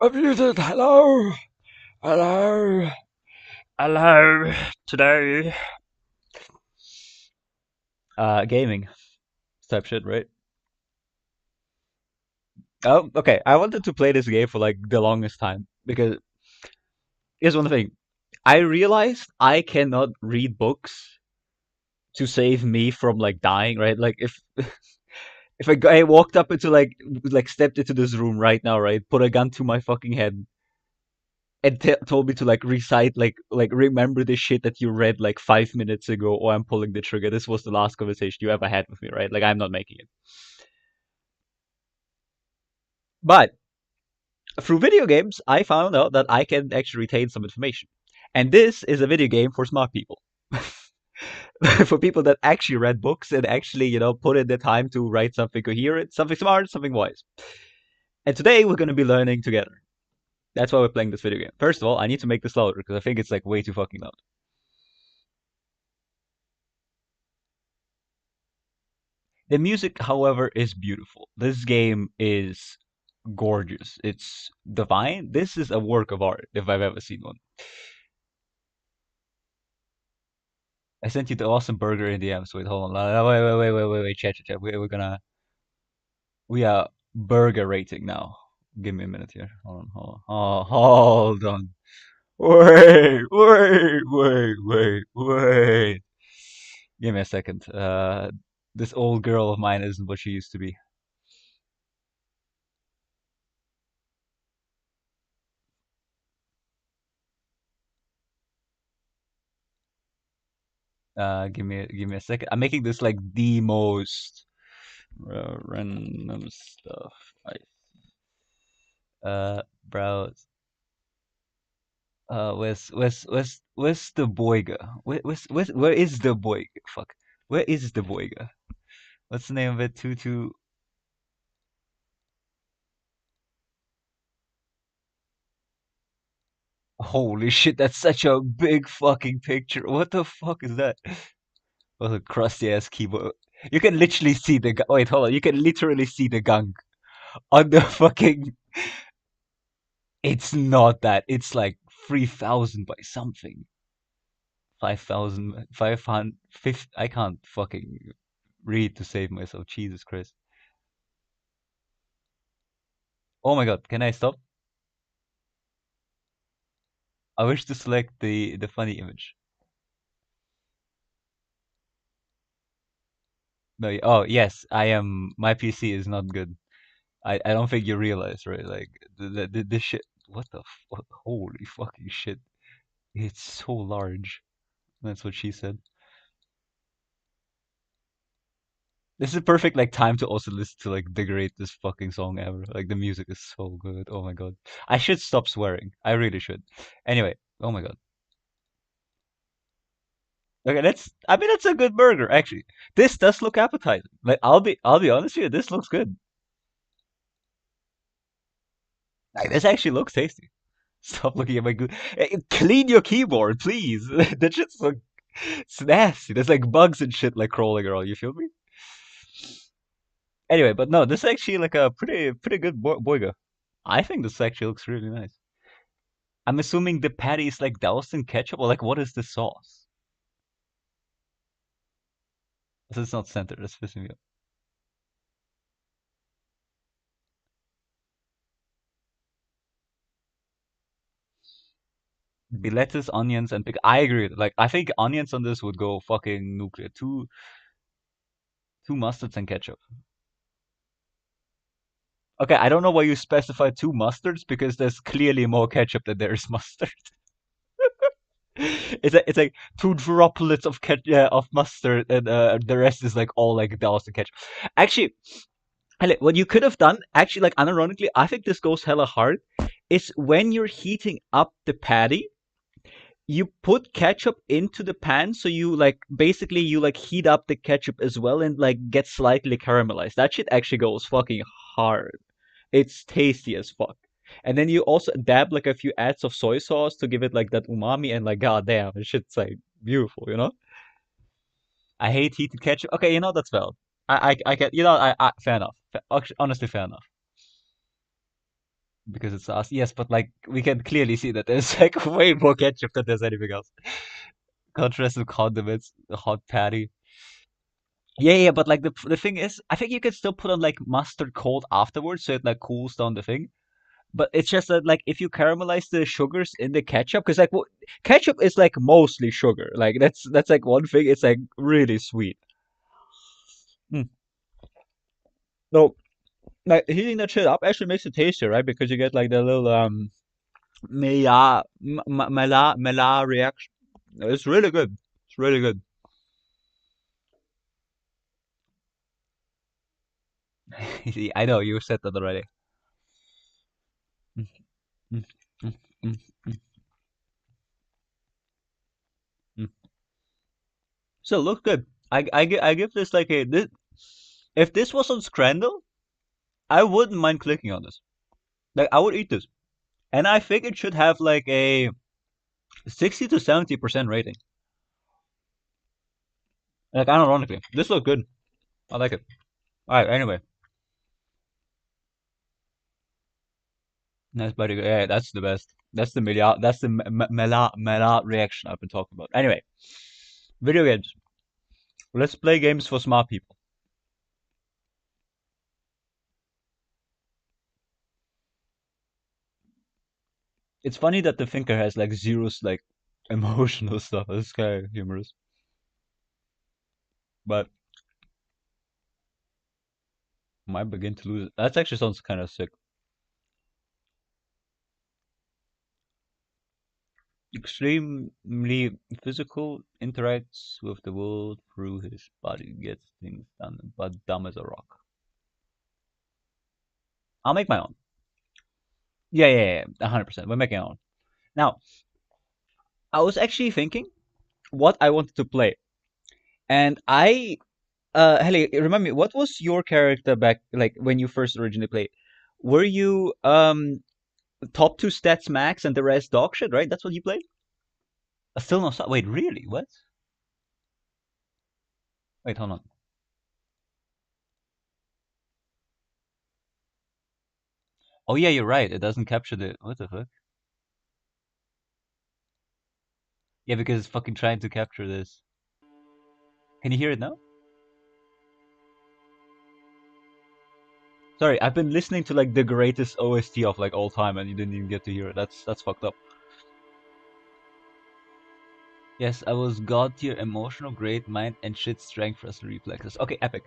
I'm muted. Hello. Hello. Hello. Today. Gaming type shit, right? Oh, okay. I wanted to play this game for like the longest time because here's one thing. I realized I cannot read books to save me from like dying, right? Like if a guy walked up into like stepped into this room right now, right? Put a gun to my fucking head and told me to like recite like remember the shit that you read like 5 minutes ago, or I'm pulling the trigger. This was the last conversation you ever had with me, right? Like I'm not making it. But through video games, I found out that I can actually retain some information, and this is a video game for smart people. For people that actually read books and actually, put in the time to write something coherent, something smart, something wise. And today we're going to be learning together. That's why we're playing this video game. First of all, I need to make this louder because I think it's like way too fucking loud. The music, however, is beautiful. This game is gorgeous. It's divine. This is a work of art if I've ever seen one. I sent you the awesome burger in the DMs. Wait, hold on. Wait. Chat. We are burger rating now. Give me a minute here. Hold on. Wait. Give me a second. This old girl of mine isn't what she used to be. Give me a second. I'm making this like the most random stuff. Browse. Where's the boyga? Where is the boyga? Fuck. Where is the boyga? What's the name of it? Tutu. Holy shit, that's such a big fucking picture. What the fuck is that? What a crusty ass keyboard. You can literally see the wait, hold on. You can literally see the gunk on the fucking. It's not that. It's like 3,000 by something. 5,000, 500, 50. I can't fucking read to save myself. Jesus Christ. Oh my god, can I stop? I wish to select the funny image. No, oh yes, I am. My PC is not good. I don't think you realize, right? Like the shit. What the fuck? Holy fucking shit! It's so large. That's what she said. This is a perfect like time to also listen to like the greatest fucking song ever. Like the music is so good. Oh my god. I should stop swearing. I really should. Anyway, oh my god. Okay, that's I mean that's a good burger actually. This does look appetizing. Like I'll be honest with you, this looks good. Like this actually looks tasty. Stop looking at my good. Clean your keyboard, please. That shit's like it's nasty. There's like bugs and shit like crawling around. You feel me? Anyway, but no, this is actually like a pretty good boiga. I think this actually looks really nice. I'm assuming the patty is like doused in ketchup, or like what is the sauce? This is not centered. That's pissing me off. Be lettuce, onions, and pick. I agree. Like I think onions on this would go fucking nuclear. Two mustards and ketchup. Okay, I don't know why you specified two mustards because there's clearly more ketchup than there is mustard. It's like two droplets of of mustard, and the rest is like all like doused in ketchup. Actually, what you could have done, actually, like unironically, I think this goes hella hard. Is when you're heating up the patty, you put ketchup into the pan, so you like basically you like heat up the ketchup as well and like get slightly caramelized. That shit actually goes fucking hard. It's tasty as fuck. And then you also dab like a few adds of soy sauce to give it like that umami, and like goddamn, this shit's like beautiful. I hate heated ketchup. Okay, that's valid. I get fair enough. Honestly, fair enough. because it's us. Yes, but like we can clearly see that there's like way more ketchup than there's anything else. Contrast with condiments, the hot patty. Yeah, yeah, but like the thing is, I think you can still put on like mustard cold afterwards, so it like cools down the thing. But it's just that like if you caramelize the sugars in the ketchup, because like ketchup is like mostly sugar. Like that's like one thing. It's like really sweet. Mm. No, like heating that shit up actually makes it tastier, right? Because you get like the little mela reaction. It's really good. It's really good. I know you said that already. Mm, mm, mm, mm, mm, mm. So look good. I give this like a this, if this was on Scrandle, I wouldn't mind clicking on this. Like I would eat this, and I think it should have like a 60 to 70% rating. Like unironically, this looks good. I like it. All right. Anyway, that's pretty good. Yeah, that's the best. That's the Mela. That's the Mela reaction I've been talking about. Anyway, video games. Let's play games for smart people. It's funny that the thinker has like zeros like emotional stuff. It's kind of humorous, but might begin to lose it. That actually sounds kind of sick. Extremely physical, interacts with the world through his body, gets things done, but dumb as a rock. I'll make my own. Yeah, yeah, yeah, 100%. We're making our own. Now, I was actually thinking what I wanted to play, and Heli, remind me, what was your character back like when you first originally played? Were you top two stats max and the rest dog shit, right? That's what you played? Still no. Wait, really? What? Wait, hold on. Oh yeah, you're right. It doesn't capture the what the fuck? Yeah, because it's fucking trying to capture this. Can you hear it now? Sorry, I've been listening to like the greatest OST of like all time, and you didn't even get to hear it. That's fucked up. Yes, I was god tier, emotional, great mind, and shit strength, plus reflexes. Okay, epic.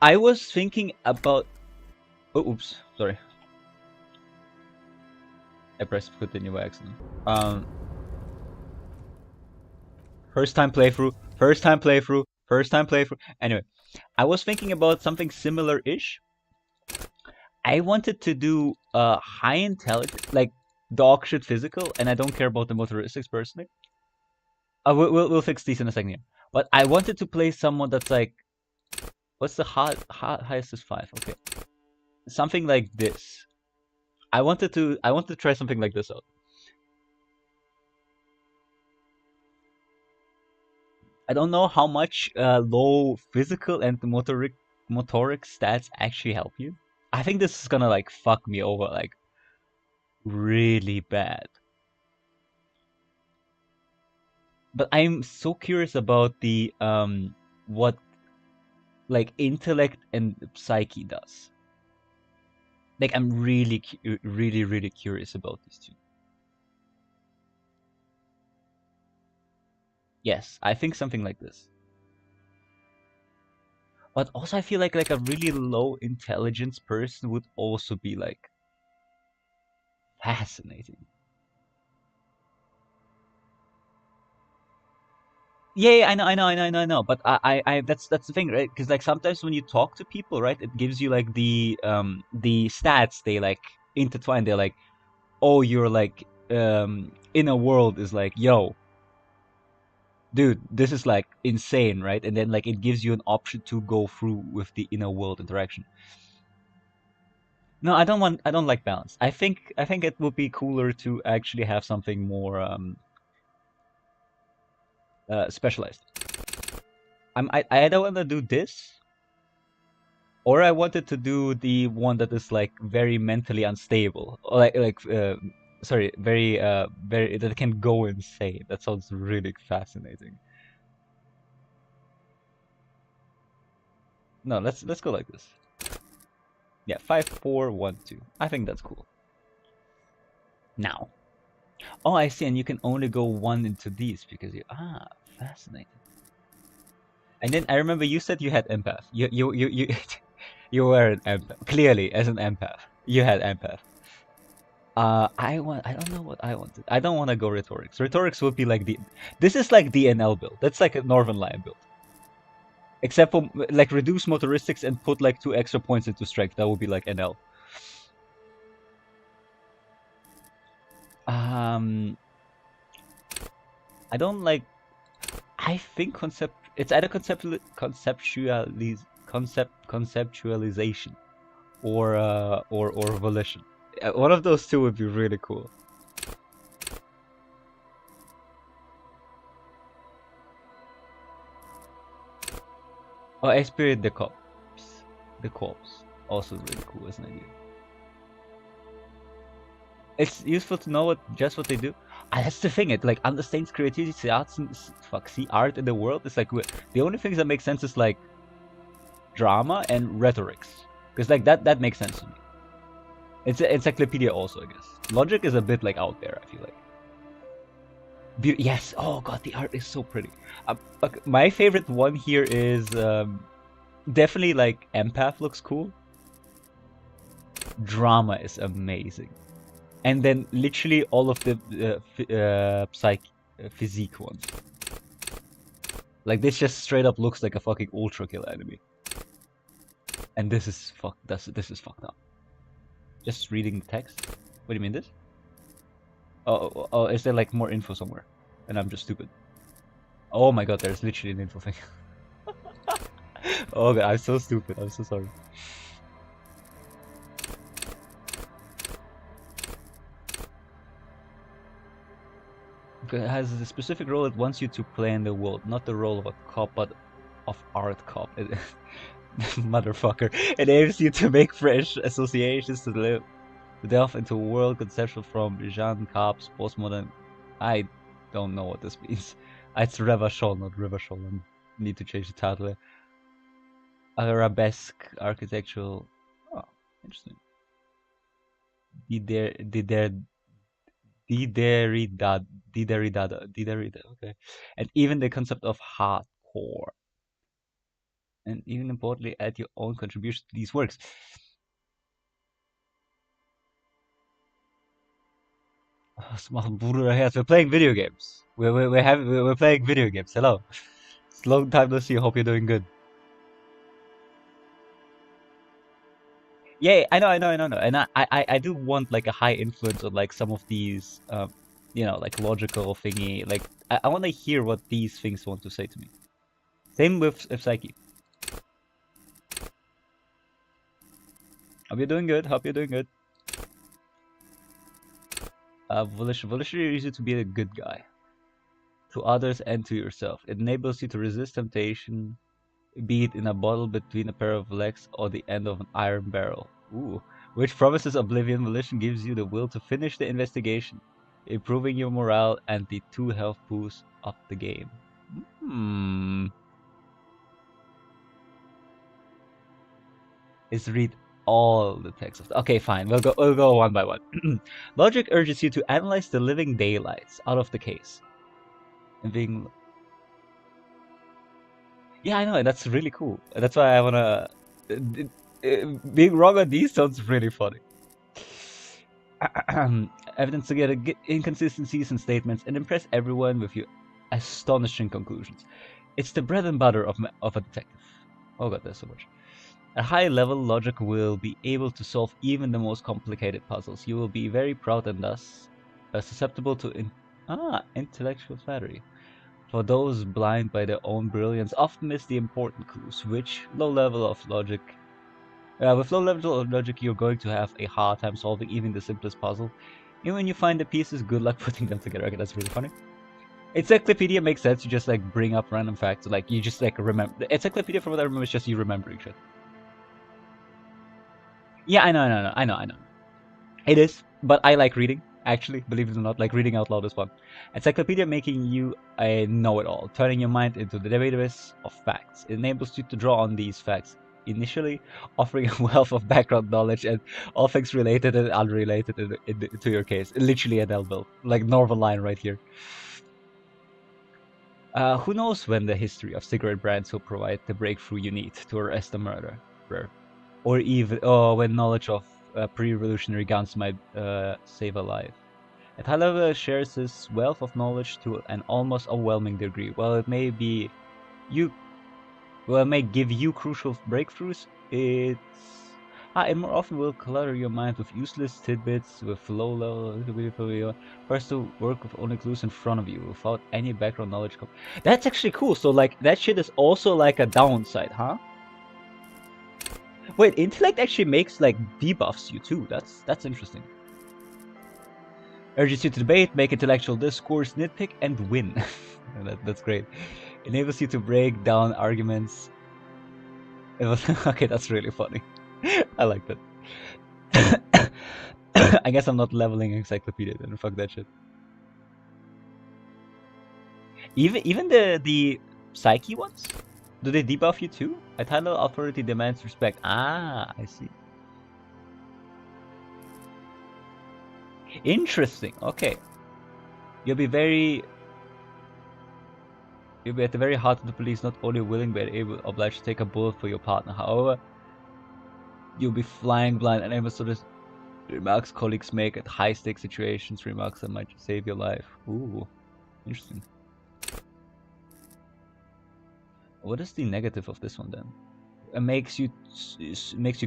I was thinking about. Oh, oops, sorry. I pressed continue by accident. Um, first time playthrough, first time playthrough, first time playthrough. Anyway, I was thinking about something similar-ish. I wanted to do high intelligence, like dog shit physical, and I don't care about the motoristics personally. We'll fix these in a second here. But I wanted to play someone that's like, what's the highest is 5? Okay, something like this. I wanted to try something like this out. I don't know how much low physical and motoric stats actually help you. I think this is gonna like fuck me over like really bad. But I'm so curious about the what like intellect and psyche does. Like I'm really really curious about these two. Yes, I think something like this. But also I feel like a really low intelligence person would also be like fascinating. Yeah, yeah, I know. But that's the thing, right? Because like sometimes when you talk to people, right, it gives you like the stats. They like intertwine. They're like, oh, you're like inner world is like, yo, dude, this is like insane, right? And then like it gives you an option to go through with the inner world interaction. No, I don't like balance. I think it would be cooler to actually have something more specialized. I don't want to do this. Or I wanted to do the one that is like very mentally unstable, or sorry, very that can go insane. That sounds really fascinating. No, let's go like this. Yeah, 5, 4, 1, 2. I think that's cool. Now, oh, I see, and you can only go one into these because you fascinating. And then I remember you said you had empath. You you were an empath. Clearly, as an empath, you had empath. I don't know what I wanted. I don't want to go rhetorics. Rhetorics would be like this is like the NL build. That's like a Northern Lion build. Except for like reduce motoristics and put like 2 extra points into strength. That would be like NL. Um, I don't like. I think it's either conceptualization or volition. One of those two would be really cool. Oh, Spirit the Corpse. The Corpse. Also really cool as an idea. It's useful to know just what they do. That's the thing. It like understands creativity, see art in the world. It's like the only things that make sense is like drama and rhetorics, because like that makes sense to me. It's an encyclopedia also, I guess. Logic is a bit like out there, I feel like. Yes. Oh god, the art is so pretty. Okay, my favorite one here is definitely like empath looks cool. Drama is amazing. And then literally all of the physique ones. Like this just straight up looks like a fucking ultra kill enemy. And this is this is fucked up. Just reading the text. What do you mean this? Oh, is there like more info somewhere? And I'm just stupid. Oh my god, there's literally an info thing. Oh god, I'm so stupid. I'm so sorry. It has a specific role it wants you to play in the world, not the role of a cop, but of art cop. Motherfucker. It aims you to make fresh associations to delve into a world conceptual from Jean Cap's postmodern. I don't know what this means. It's riverchol, not riverchol. I need to change the title. Arabesque architectural. Oh, interesting. Dideridada. Okay, and even the concept of hardcore, and even importantly, add your own contribution to these works. We're playing video games. We're playing video games. Hello. It's a long time no see. Hope you're doing good. Yeah, I know. And I do want like a high influence on like some of these, like logical thingy. Like I want to hear what these things want to say to me. Same with Psyche. Hope you're doing good. Hope you're doing good. Volition is you to be a good guy. To others and to yourself. It enables you to resist temptation, be it in a bottle between a pair of legs or the end of an iron barrel. Ooh. Which promises oblivion. Volition gives you the will to finish the investigation, improving your morale and the 2 health boosts of the game. Is read all the text of okay, fine. We'll go one by one. Logic urges you to analyze the living daylights out of the case. And being yeah, I know, that's really cool. That's why I wanna being wrong on these sounds really funny. Evidence to get inconsistencies in statements and impress everyone with your astonishing conclusions. It's the bread and butter of a detective. Oh god, there's so much. At high level, logic will be able to solve even the most complicated puzzles. You will be very proud and thus susceptible to intellectual flattery. For those blind by their own brilliance often miss the important clues, which with low level of logic, you're going to have a hard time solving even the simplest puzzle. And when you find the pieces, good luck putting them together. Okay, that's really funny. Encyclopedia makes sense. You just like bring up random facts. Like you just like remember. The encyclopedia, from what I remember, is just you remembering shit. Yeah, I know. It is, but I like reading. Actually, believe it or not, like reading out loud is fun. Encyclopedia making you a know-it-all, turning your mind into the database of facts. It enables you to draw on these facts initially, offering a wealth of background knowledge and all things related and unrelated to your case. Literally an elbow, like Northern Line right here. Who knows when the history of cigarette brands will provide the breakthrough you need to arrest a murderer, or even when knowledge of pre-revolutionary guns might save a life. And Tyler shares his wealth of knowledge to an almost overwhelming degree. While it may be you, well, it may give you crucial breakthroughs, it more often will clutter your mind with useless tidbits, with low level, first to work with only clues in front of you without any background knowledge. That's actually cool. So like that shit is also like a downside, huh? Wait, intellect actually makes like debuffs you too. That's interesting. Urges you to debate, make intellectual discourse, nitpick, and win. That's great. Enables you to break down arguments. It was okay. That's really funny. I like that. I guess I'm not leveling encyclopedia then. Fuck that shit. Even the psyche ones, do they debuff you too? A title authority demands respect. Ah, I see. Interesting. Okay, you'll be very you'll be at the very heart of the police, not only willing but able obliged to take a bullet for your partner. However, you'll be flying blind and able to just remarks colleagues make at high stakes situations, remarks that might save your life. Ooh, interesting. What is the negative of this one then? It makes you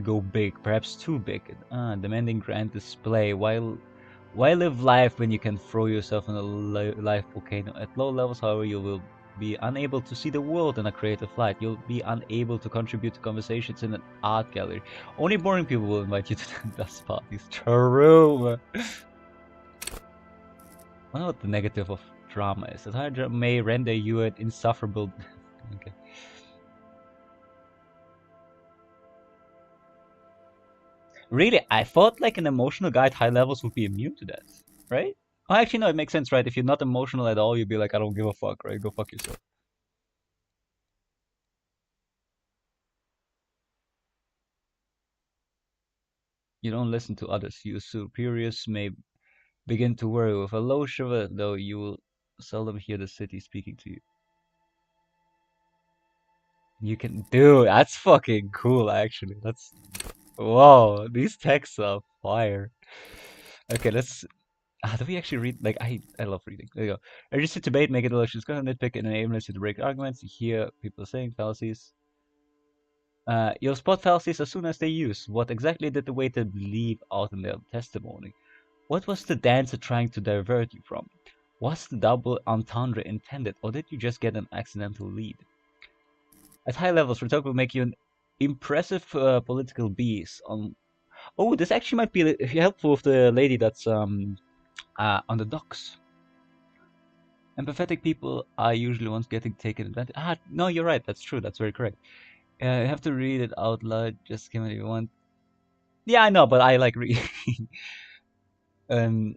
go big, perhaps too big. Demanding grand display. Why live life when you can throw yourself in a life volcano? At low levels, however, you will be unable to see the world in a creative light. You'll be unable to contribute to conversations in an art gallery. Only boring people will invite you to the dust parties. True. I wonder what the negative of drama is. That high drama may render you an insufferable. Okay. Really, I thought like an emotional guy at high levels would be immune to that, right? Oh, actually, no, it makes sense, right? If you're not emotional at all, you'd be like, I don't give a fuck, right? Go fuck yourself. You don't listen to others. Your superiors may begin to worry with a low shiver, though you will seldom hear the city speaking to you. You can do that's fucking cool, actually. That's whoa, these texts are fire. Okay, let's. Do we actually read? Like, I love reading. There you go. Urges to debate, make it elections, go nitpick, and enables you to break arguments. You hear people saying fallacies. You'll spot fallacies as soon as they use. What exactly did the waiter leave out in their testimony? What was the dancer trying to divert you from? Was the double entendre intended, or did you just get an accidental lead? At high levels, rhetoric will make you an impressive political beast. Oh, this actually might be helpful with the lady that's on the docks. Empathetic people are usually ones getting taken advantage. No, you're right. That's true. That's very correct. You have to read it out loud. Just skim it if you want. Yeah, I know, but I like reading. um,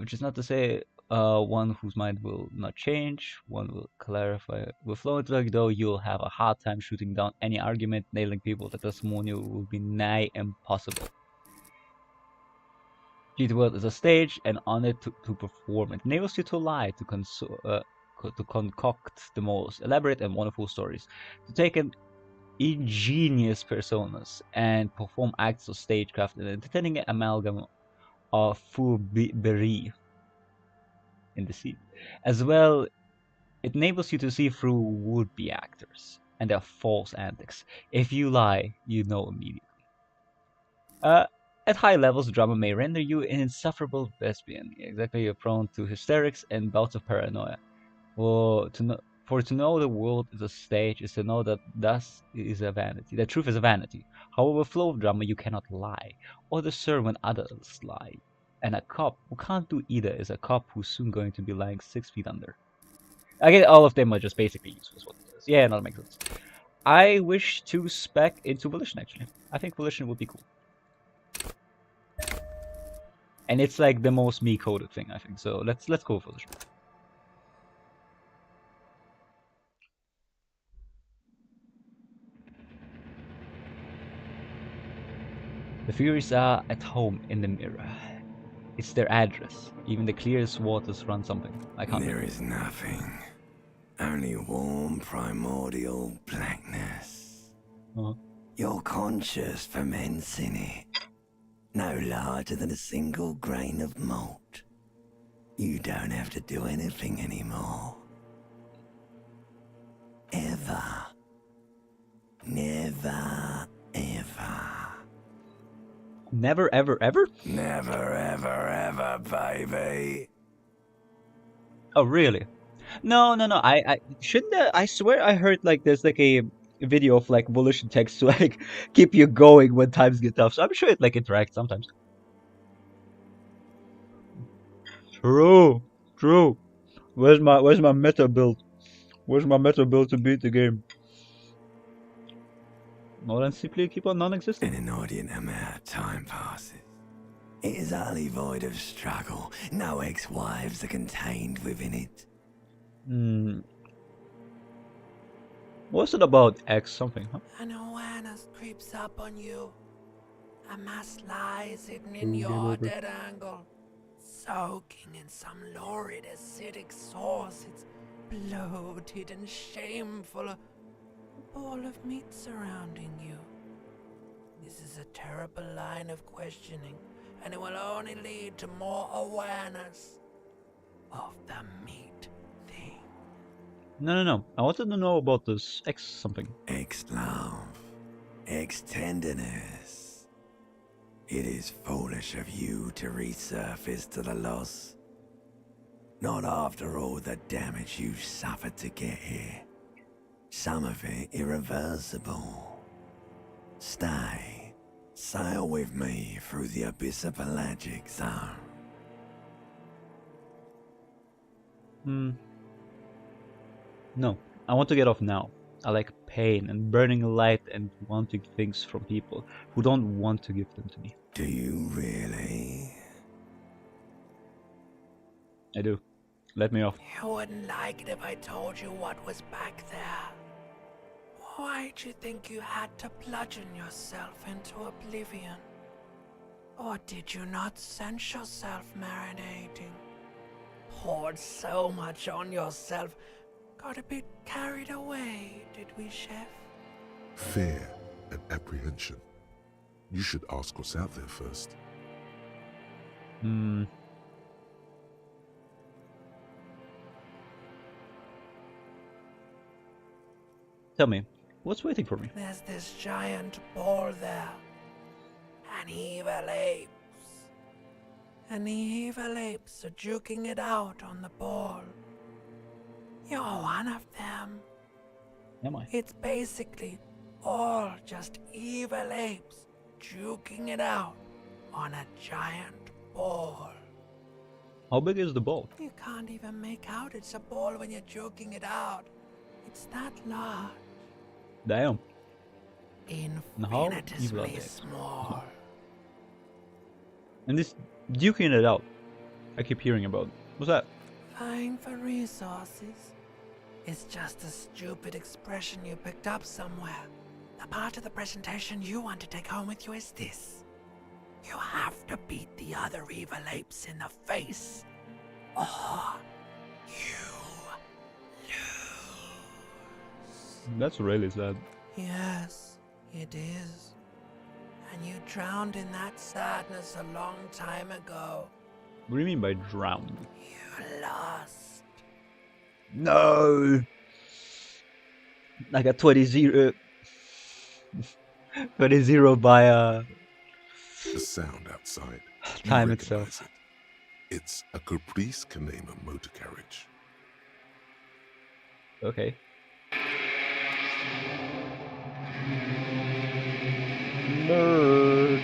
which is not to say one whose mind will not change. One will clarify. With flow intellect, though, you'll have a hard time shooting down any argument. Nailing people that testimonial will be nigh impossible. The world is a stage, and on it to perform. It enables you to lie, to concoct the most elaborate and wonderful stories, to take an ingenious personas and perform acts of stagecraft and entertaining amalgam of foolery in the scene. As well, it enables you to see through would-be actors and their false antics. If you lie, you know immediately. Uh, at high levels, drama may render you an insufferable thespian. Exactly, you're prone to hysterics and bouts of paranoia. For to know the world is a stage is to know that thus is a vanity. The truth is a vanity. However, flow of drama you cannot lie, or discern when others lie. And a cop who can't do either is a cop who's soon going to be lying 6 feet under. Again, all of them are just basically useless. What it is. Yeah, no, that makes sense. I wish to spec into Volition, actually. I think Volition would be cool. And it's like the most me-coded thing, I think. So let's go with Volition. The Furies are at home in the mirror. It's their address. Even the clearest waters run something. I can't. There is nothing. Only warm primordial blackness. Your conscious ferments in it. No larger than a single grain of malt. You don't have to do anything anymore. Ever. Never, ever. Never, ever, ever? Never, ever, ever, baby. Oh, really? No. I shouldn't. I swear I heard like there's like a video of like Volition text to like keep you going when times get tough. So I'm sure it like interacts sometimes. True. Where's my meta build? Where's my meta build to beat the game? More than simply keep on non-existent. An inordinate amount of time passes. It is utterly void of struggle. No ex-wives are contained within it. What's it about X something, huh? An awareness creeps up on you. A mass lies hidden in your dead angle, soaking in some lurid acidic sauce. It's bloated and shameful. A ball of meat surrounding you. This is a terrible line of questioning, and it will only lead to more awareness of the meat thing. No. I wanted to know about this X something. Ex-love. Ex-tenderness. It is foolish of you to resurface to the loss. Not after all the damage you've suffered to get here. Some of it irreversible. Stay. Sail with me through the abyss of pelagic zone. No, I want to get off now. I like pain and burning light and wanting things from people who don't want to give them to me. Do you really? I do. Let me off. You wouldn't like it if I told you what was back there. Why'd you think you had to bludgeon yourself into oblivion? Or did you not sense yourself marinating? Poured so much on yourself, got a bit carried away, did we, Chef? Fear and apprehension. You should ask what's out there first. Tell me, what's waiting for me? There's this giant ball there. And evil apes. And the evil apes are juking it out on the ball. You're one of them. Am I? It's basically all just evil apes juking it out on a giant ball. How big is the ball? You can't even make out it's a ball when you're joking it out. It's that large. Damn. How evil are Infinitesimally they? small. And this duking it out, I keep hearing about. What's that? Vying for resources. It's just a stupid expression you picked up somewhere. The part of the presentation you want to take home with you is this. You have to beat the other evil apes in the face, or you lose. That's really sad. Yes, it is. And you drowned in that sadness a long time ago. What do you mean by drowned? You lost. No! I got 20-0. 20-0 by The sound outside. You time recognize itself. it. It's a caprice can name a motor carriage. Okay. Nerd.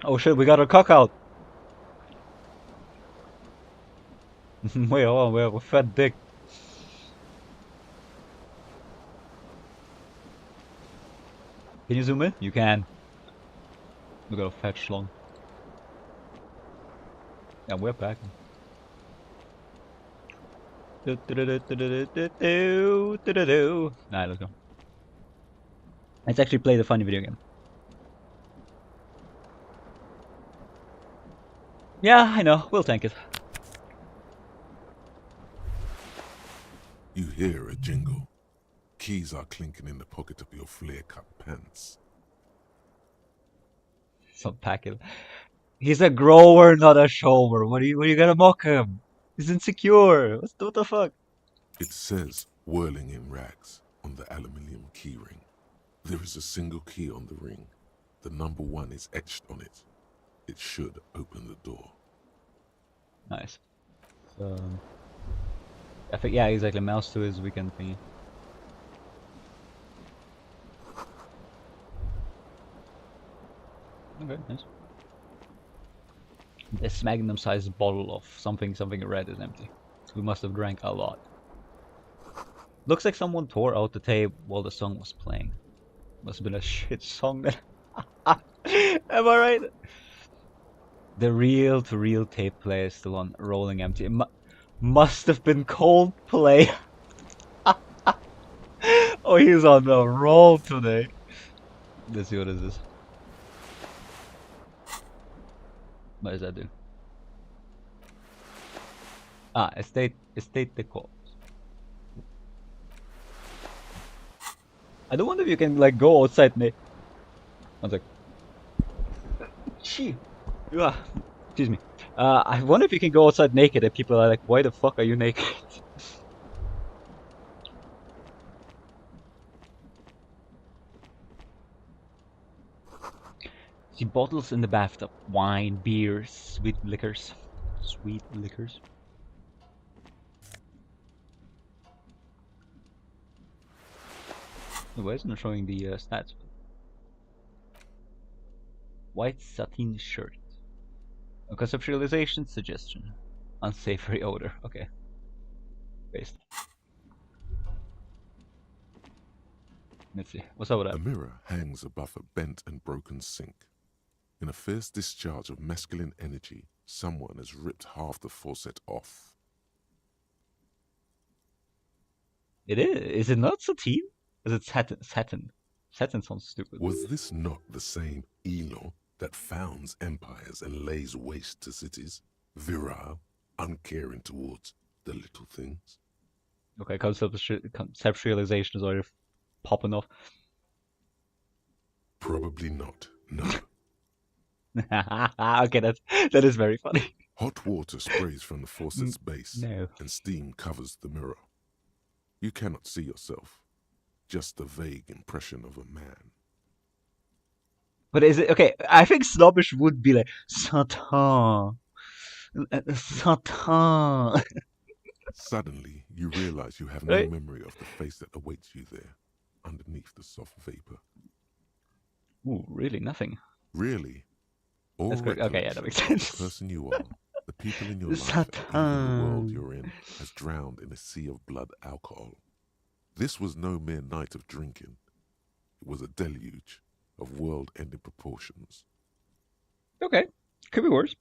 Oh shit, we got our cock out. Wait, hold on, we have a fat dick. Can you zoom in? You can. We got a fat schlong. Yeah, we're back. Nah, let's go. Let's actually play the funny video game. Yeah, I know. We'll tank it. You hear a jingle. Keys are clinking in the pocket of your flare-cut pants. Some pack it. He's a grower, not a shower. What are you gonna mock him? He's insecure. What the fuck? It says whirling in rags on the aluminium keyring. There is a single key on the ring. The number 1 is etched on it. It should open the door. Nice. I think, yeah, exactly. Mouse to his weekend thingy. Okay, nice. This magnum-sized bottle of something red is empty. We must have drank a lot. Looks like someone tore out the tape while the song was playing. Must have been a shit song then. Am I right? The reel-to-reel tape player is still on, rolling empty. It must have been Coldplay. Oh, he's on the roll today. Let's see what is this. What does that do? Ah, estate decor. I don't wonder if you can like go outside. One sec. Gee. Yeah. Excuse me. I wonder if you can go outside naked and people are like, why the fuck are you naked? See bottles in the bathtub. Wine, beer, sweet liquors. Sweet liquors. Why isn't it showing the stats? White satin shirt. A conceptualization suggestion. Unsavory odor. Okay. Paste. Let's see. What's up with that? A mirror hangs above a bent and broken sink. In a fierce discharge of masculine energy, someone has ripped half the faucet off. It is. Is it not sateen? Is it satin? Satin. Satin sounds stupid. Was this not the same Elo that founds empires and lays waste to cities? Virile, uncaring towards the little things? Okay, conceptualization is already popping off. Probably not, no. Okay, that is very funny. Hot water sprays from the faucet's base, No. and steam covers the mirror. You cannot see yourself, just the vague impression of a man. But is it okay? I think snobbish would be like Satan. Satan. Suddenly, you realize you have Right? no memory of the face that awaits you there, underneath the soft vapor. Ooh, really nothing. Really? All That's good. Okay, yeah, that makes sense. The person you are, the people in your life, and even the world you're in, has drowned in a sea of blood alcohol. This was no mere night of drinking. It was a deluge of world-ending proportions. Okay, could be worse.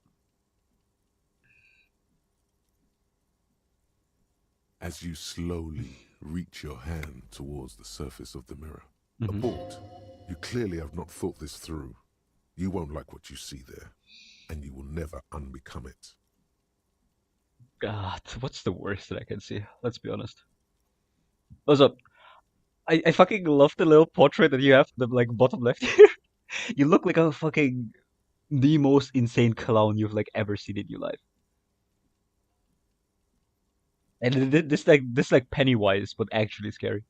As you slowly reach your hand towards the surface of the mirror, abort. You clearly have not thought this through. You won't like what you see there, and you will never unbecome it. God, what's the worst that I can see? Let's be honest. What's up? I fucking love the little portrait that you have, the like bottom left here. You look like a fucking the most insane clown you've like ever seen in your life. And this like Pennywise, but actually scary.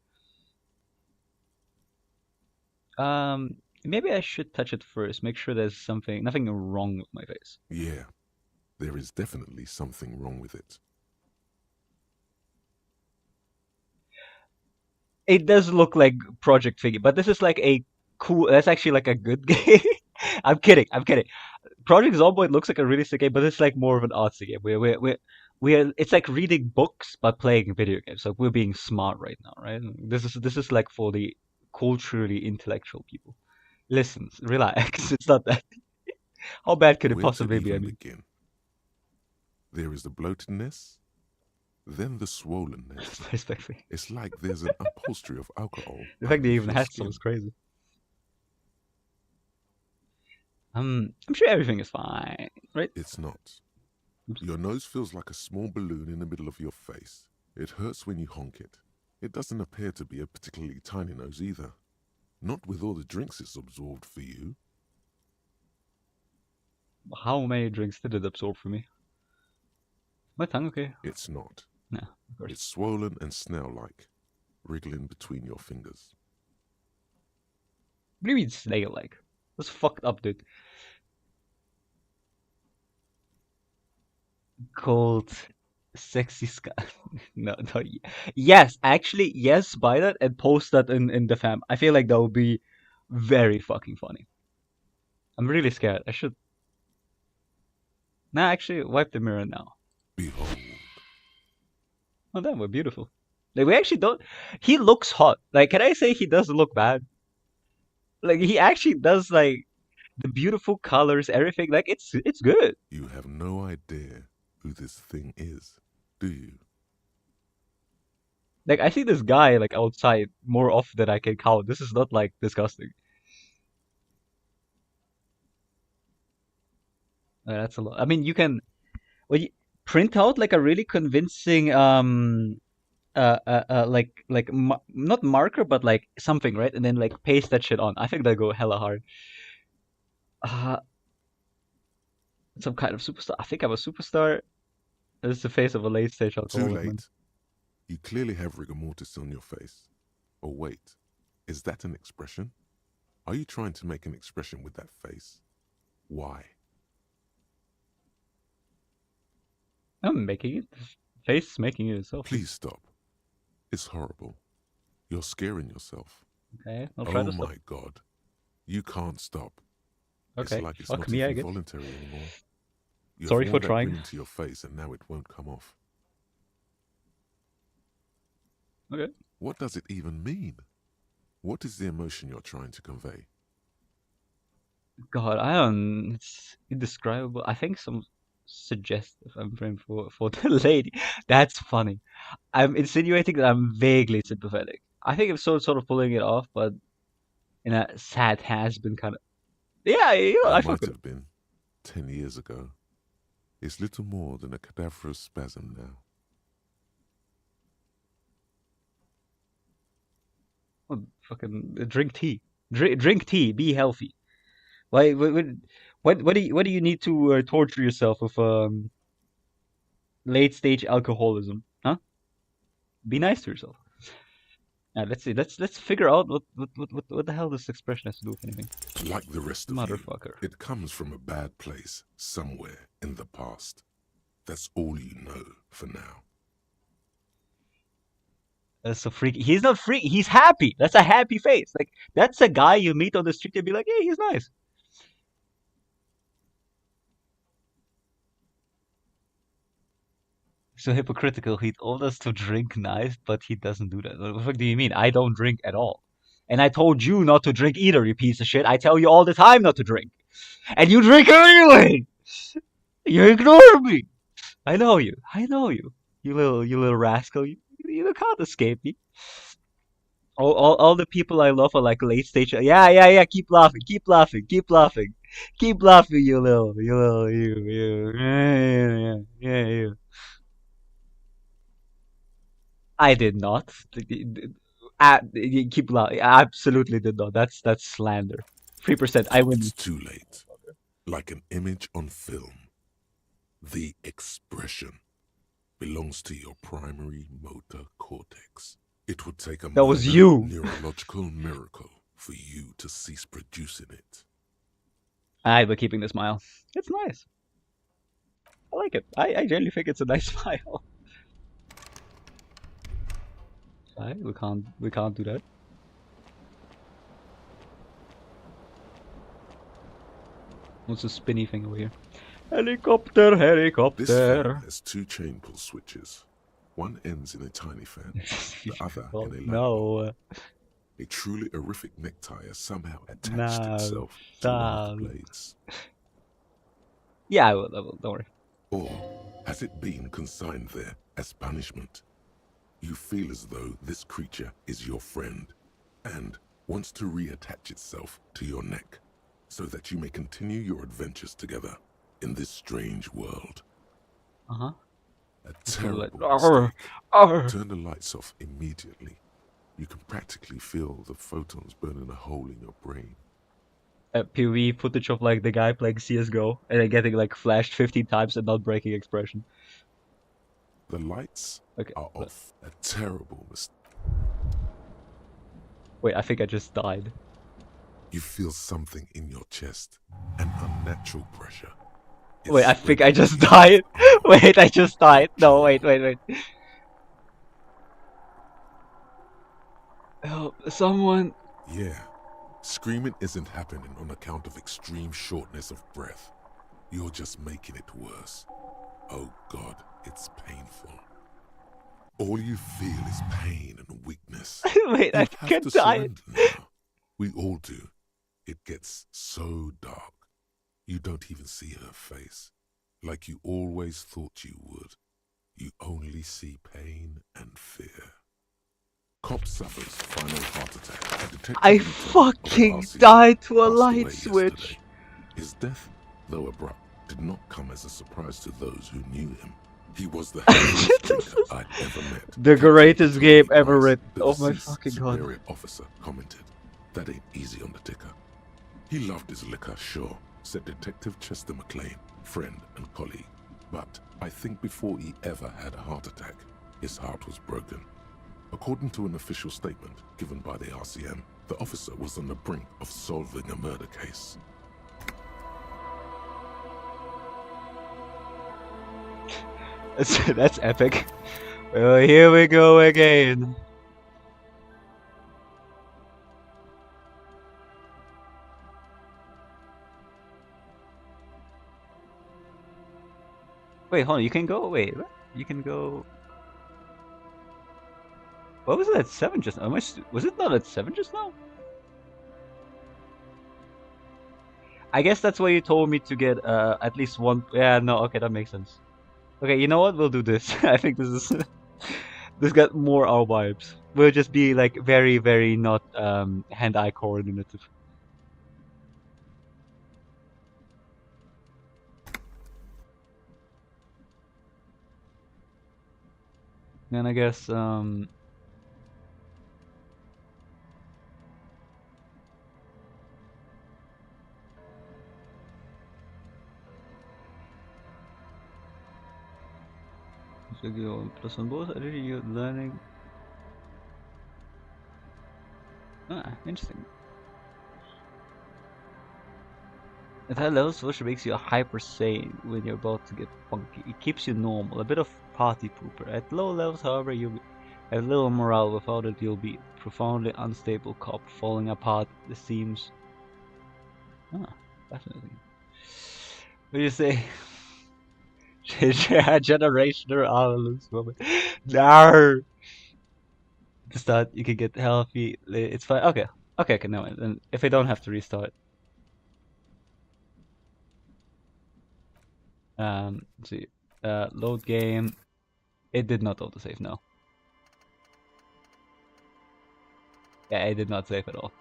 Maybe I should touch it first. Make sure there's nothing wrong with my face. Yeah, there is definitely something wrong with it. It does look like Project Figgy, but this is like a cool. That's actually like a good game. I'm kidding. Project Zomboid looks like a really sick game, but it's like more of an artsy game. We're it's like reading books but playing video games. Like we're being smart right now, right? This is like for the culturally intellectual people. Listen, relax. It's not that. How bad could it Where to possibly be? I even mean, begin? There is the bloatedness, then the swollenness. respectfully, It's like there's an upholstery of alcohol the fact they underneath even your had some skin. is crazy. I'm sure everything is fine, right? It's not. Your nose feels like a small balloon in the middle of your face. It hurts when you honk it. It doesn't appear to be a particularly tiny nose either. Not with all the drinks it's absorbed for you. How many drinks did it absorb for me? My tongue okay? It's not. No, of course. It's swollen and snail-like, wriggling between your fingers. What do you mean snail-like? That's fucked up, dude. Called sexy sky. No, no. Yes, actually, yes. Buy that and post that in the fam. I feel like that would be very fucking funny. I'm really scared. I should. Nah, actually, wipe the mirror now. Behold. Oh, damn, we're beautiful. Like we actually don't. He looks hot. Like, can I say he doesn't look bad? Like he actually does. Like the beautiful colors, everything. Like it's good. You have no idea who this thing is, do you? Like I see this guy like outside more often than I can count. This is not like disgusting. That's a lot. I mean, you can well, you print out like a really convincing like not marker but like something, right? And then like paste that shit on. I think that'll go hella hard. Uh, some kind of superstar. I think I'm a superstar. This is the face of a late stage Too alcoholic, man. late. You clearly have rigor mortis on your face. Oh wait, is that an expression? Are you trying to make an expression with that face? Why? I'm making it. Face is making it itself. Please stop. It's horrible. You're scaring yourself. Okay, I'll try Oh to stop. my god. You can't stop. Okay, It's like it's fuck not me, I even guess. voluntary anymore. You Sorry have for worn that trying. grin into your face and now it won't come off. Okay. What does it even mean? What is the emotion you're trying to convey? God, I don't. It's indescribable. I think some suggestive. I'm praying for the lady. That's funny. I'm insinuating that I'm vaguely sympathetic. I think I'm sort of pulling it off, but in a sad has been kind of. Yeah, You I fuck might with it. have been 10 years ago. It's little more than a cadaverous spasm now. Oh, fucking drink tea. Drink tea. Be healthy. Why? What do you need to torture yourself with late stage alcoholism? Huh? Be nice to yourself. Let's see. Let's figure out what the hell this expression has to do with anything. Like the rest of Motherfucker. you, it comes from a bad place somewhere in the past. That's all you know for now. That's so freaky. He's not freaky. He's happy. That's a happy face. Like that's a guy you meet on the street and be like, hey, he's nice. So hypocritical. He told us to drink nice, but he doesn't do that. What the fuck do you mean? I don't drink at all. And I told you not to drink either, you piece of shit. I tell you all the time not to drink. And you drink anyway! You ignore me! I know you. I know you. You little rascal. You can't escape me. All the people I love are like late stage. Yeah. Keep laughing. Keep laughing. Keep laughing. Keep laughing, you. Yeah, you. I did not. Keep laughing. I absolutely did not. That's slander. 3%. I win. It's too late. Like an image on film. The expression belongs to your primary motor cortex. It would take a That was minor you. neurological miracle for you to cease producing it. We're keeping the smile. It's nice. I like it. I genuinely think it's a nice smile. We can't do that. What's a spinny thing over here? Helicopter, This fan helicopter. has two chain pull switches. One ends in a tiny fan, the other Oh, in a light bulb. no. A truly horrific necktie has somehow attached No. itself to one of the Stop. blades. Yeah, I will. Don't worry. Or has it been consigned there as punishment? You feel as though this creature is your friend and wants to reattach itself to your neck so that you may continue your adventures together in this strange world. Uh-huh. A terrible Arr, mistake. arr. Turn the lights off immediately. You can practically feel the photons burning a hole in your brain. POV footage of like the guy playing CSGO and then getting like flashed 15 times and not breaking expression. The lights Okay. are off. A terrible mistake. Wait, I think I just died. You feel something in your chest, an unnatural pressure. It's Wait, I think I spreading just to your died. arm, Wait, I just died. No, jaw. wait. Help, someone. Yeah, screaming isn't happening on account of extreme shortness of breath. You're just making it worse. Oh God, it's painful. All you feel is pain and weakness. Wait, You I have can to die. surrender now. We all do. It gets so dark. You don't even see her face. Like you always thought you would. You only see pain and fear. Cop suffers final heart attack. A detective I lieutenant of fucking RCM died to a passed light away switch. yesterday. His death, though abrupt, did not come as a surprise to those who knew him. He was the heaviest drinker I'd ever met. The Captain greatest Tony game ever Price, written. the Oh my deceased fucking god. superior officer, commented, "That ain't easy on the ticker." He loved his liquor, sure, said Detective Chester McLean, friend and colleague. But I think before he ever had a heart attack, his heart was broken. According to an official statement given by the RCM, the officer was on the brink of solving a murder case. That's epic. Well, here we go again. Wait, hold on. You can go. Wait, what? You can go. What was it at 7 just now? Was it not at 7 just now? I guess that's why you told me to get at least one. Yeah, no, okay, that makes sense. Okay, you know what? We'll do this. I think this is this got more our vibes. We'll just be like very, very not hand-eye coordinative. Then I guess so you plus on both. You're learning. Ah, interesting. At high levels, social makes you a hyper sane when you're about to get funky. It keeps you normal, a bit of party pooper. At low levels, however, you'll have little morale. Without it, you'll be profoundly unstable cop, falling apart at the seams. Ah, fascinating. What do you say? Generational Arlus woman. No! To start, you can get healthy. It's fine. Okay. Okay, no. And if I don't have to restart. Let's see. Load game. It did not autosave, no. Yeah, it did not save at all.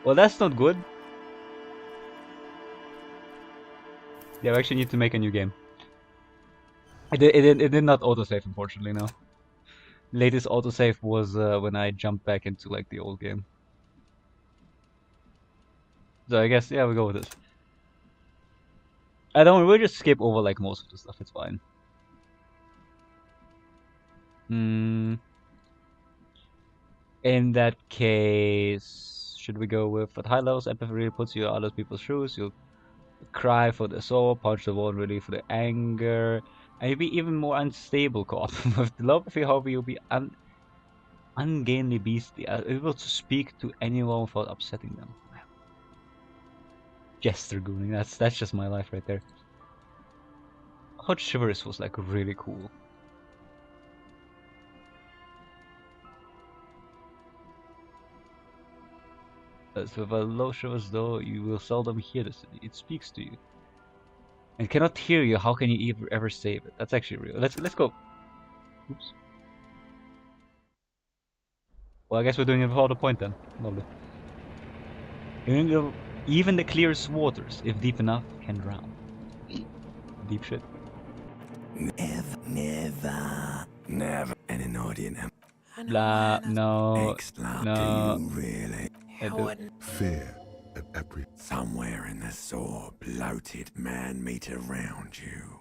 Well, that's not good. Yeah, we actually need to make a new game. It did not autosave, unfortunately, no. Latest autosave was when I jumped back into like the old game. So I guess, yeah, we go with this. I don't. We'll just skip over like most of the stuff. It's fine. In that case, should we go with at high levels? Empathy really puts you in other people's shoes. You'll cry for the soul, punch the wall really for the anger, and you'll be even more unstable co-op. With telepathy, however, you'll be Ungainly beastie, able to speak to anyone without upsetting them. Jester gooning, that's just my life right there. I thought Chivalrous was like really cool. As with a low Chivalrous though, you will seldom hear the city. It speaks to you. And cannot hear you, how can you ever save it? That's actually real. Let's go. Oops. Well, I guess we're doing it without the point then. Lovely. Even the clearest waters, if deep enough, can drown. Deep shit. Never. And an audience. Blah, no, no. Do you really? You wouldn't. Fear and apprehension. Somewhere in the sore, bloated man meet around you.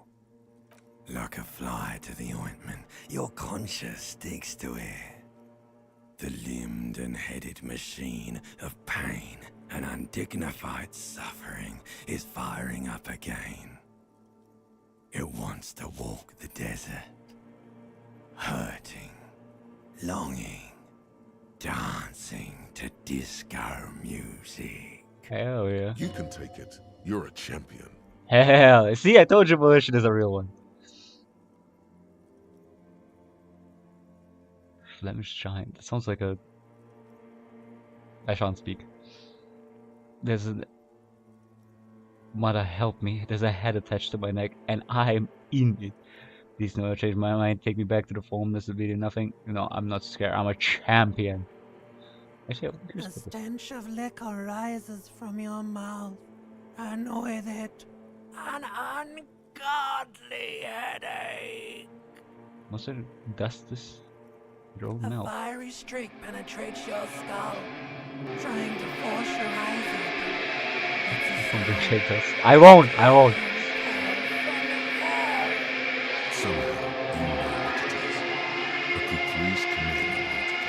Like a fly to the ointment, your conscience sticks to it. The limbed and headed machine of pain and undignified suffering is firing up again. It wants to walk the desert, hurting, longing, dancing to disco music. Hell yeah. You can take it. You're a champion. Hell, see, I told you Volition is a real one. Flemish giant. That sounds like a... I shan't speak. There's a... Mother help me. There's a head attached to my neck, and I'm in it. Please no, change my mind. Take me back to the form. This will be nothing. No, I'm not scared. I'm a champion. Actually, The stench of liquor rises from your mouth, and with it, an ungodly headache. Must I dust this? Drove A milk. fiery streak penetrates your skull, trying to force your eyes open. Complicate us. I won't. I won't. Somehow, you know what it is. But could please commit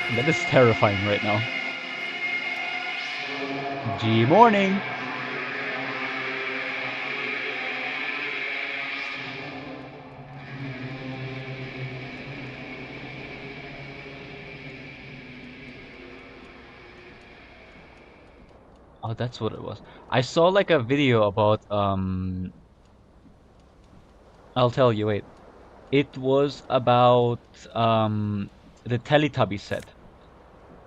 me. That is terrifying right now. G morning. Oh, that's what it was. I saw like a video about I'll tell you, wait. It was about the Teletubby set.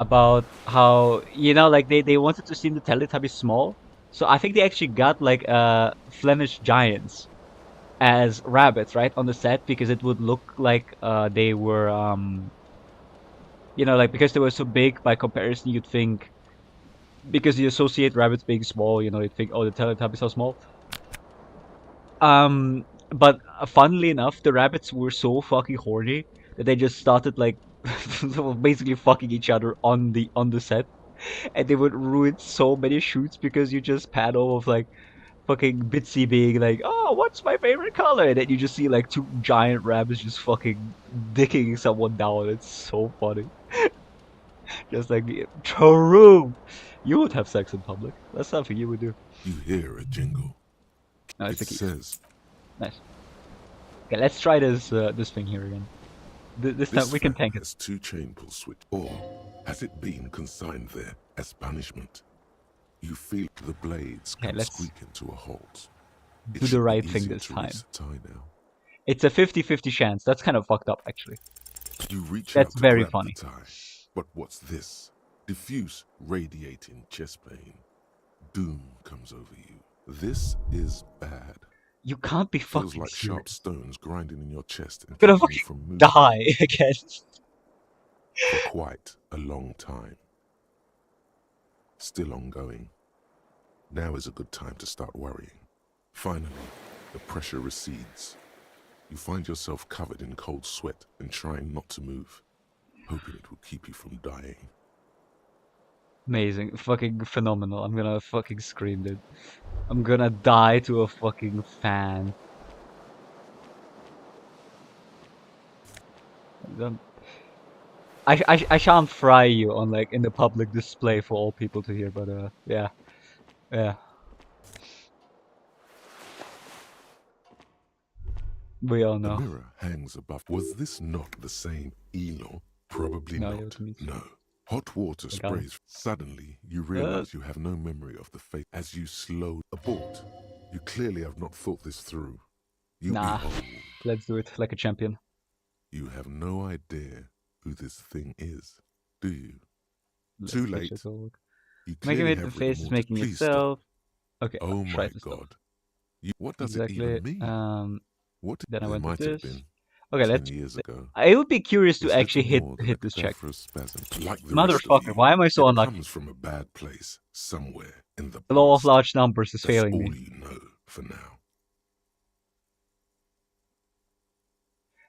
About how, you know, like they wanted to seem the Teletubbies small. So I think they actually got like Flemish giants as rabbits, right, on the set because it would look like they were you know, like because they were so big by comparison you'd think, because you associate rabbits being small, you know, you'd think, oh, the Teletubbies are small. But funnily enough, the rabbits were so fucking horny that they just started like basically fucking each other on the set, and they would ruin so many shoots because you just pan over of like fucking Bitsy being like, "Oh, what's my favorite color?" And then you just see like two giant rabbits just fucking dicking someone down. It's so funny. Just like, true. You would have sex in public. That's something you would do. You hear a jingle. No, it's It the key. says, Nice. Okay, let's try this this thing here again. This time this we can fan tank it. has two chain pull switch. Or has it been consigned there as punishment? You feel the blades Okay, come let's squeaking to a halt. It do should the be right thing easier this to time. raise a tie now. It's a 50-50 chance. That's kind of fucked up, actually. You reach That's out to very grab funny. the tie. But what's this? Diffuse, radiating chest pain. Doom comes over you. This is bad. You can't be Feels fucking like sharp serious. stones grinding in your chest and I'm gonna keeping you fucking from moving die again. for quite a long time. Still ongoing. Now is a good time to start worrying. Finally, the pressure recedes. You find yourself covered in cold sweat and trying not to move, hoping it will keep you from dying. Amazing. Fucking phenomenal. I'm gonna fucking scream, dude. I'm gonna die to a fucking fan. Don't- I shan't fry you on like in the public display for all people to hear, but yeah. Yeah. We all A know. mirror hangs above. Was this not the same Elo? Probably No idea not. what it means. No. Hot water I got it. sprays. Suddenly, you realize you have no memory of the fate as you slow abort. You clearly have not thought this through. You Nah. behold. Let's do it like a champion. You have no idea who this thing is, do you? Let's Too go late. check a look. You Making clearly it, the have face rigor is mortis. making Please itself. Okay, stop. Oh I'll try my this stuff. God. What does Exactly. it even mean? What Then I there went with might have this. been Okay, 10 years ago. I would be curious to It's actually little more than hit a this check. cadavrospasm. Like the rest of Motherfucker, you, why am I so it unlucky? comes from a bad place somewhere in the The law of past. large numbers is That's failing all me. you know for now.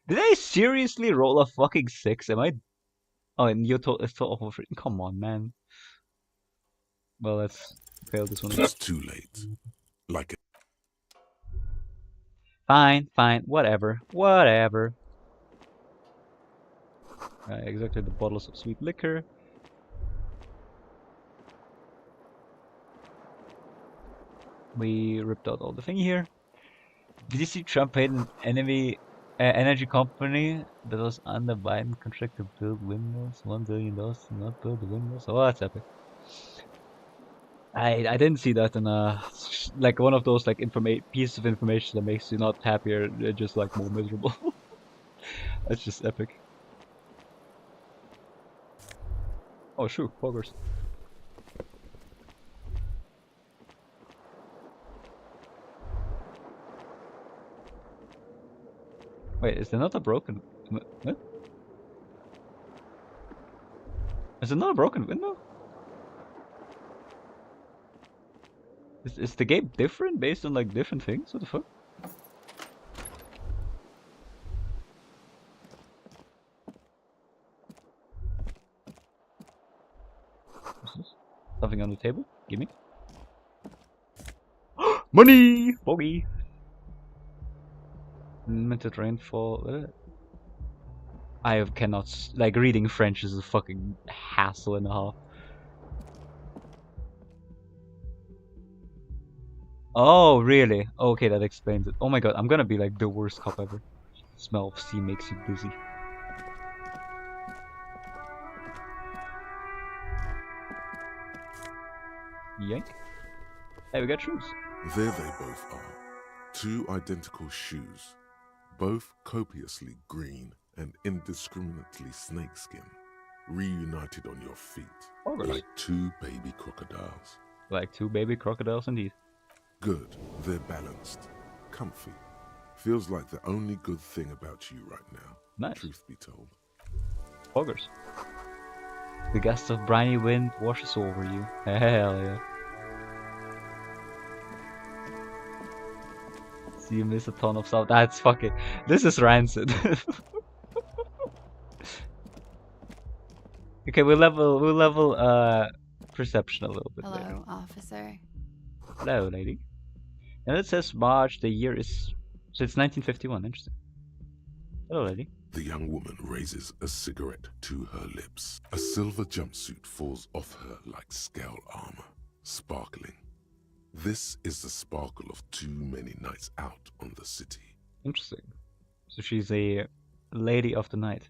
Did I seriously roll a fucking 6? Am I? Oh, and you told it's total for come on, man. Well, let's fail this one again. It's too late. Like it. Fine, whatever. Exactly the bottles of sweet liquor. We ripped out all the thing here. Did you see Trump paid an energy company that was under Biden contract to build windmills? $1 billion to not build the windmills? Oh, that's epic. I didn't see that in like one of those like pieces of information that makes you not happier, just like more miserable. That's just epic. Oh, shoot, poggers. Wait, is there not a broken? What? Is there not a broken window? Is the game different based on like different things? What the fuck? What's this? Something on the table? Gimme. Money! Bogey! Limited rainfall. I cannot. Like, reading French is a fucking hassle and a half. Oh, really? Okay, that explains it. Oh my god, I'm gonna be like the worst cop ever. Smell of sea makes you dizzy. Yank. Hey, we got shoes. There they both are. Two identical shoes. Both copiously green and indiscriminately snakeskin. Reunited on your feet. Poggers. Like two baby crocodiles. Like two baby crocodiles indeed. Good. They're balanced. Comfy. Feels like the only good thing about you right now. Nice. Truth be told. Poggers. The gust of briny wind washes over you. Hell yeah. So you miss a ton of stuff. That's fucking. This is rancid. Okay, we'll level perception a little bit later. Hello, officer. Hello, lady. And it says March. The year is so it's 1951. Interesting. Hello, lady. The young woman raises a cigarette to her lips. A silver jumpsuit falls off her like scale armor, sparkling. This is the sparkle of too many nights out on the city. Interesting. So she's a lady of the night.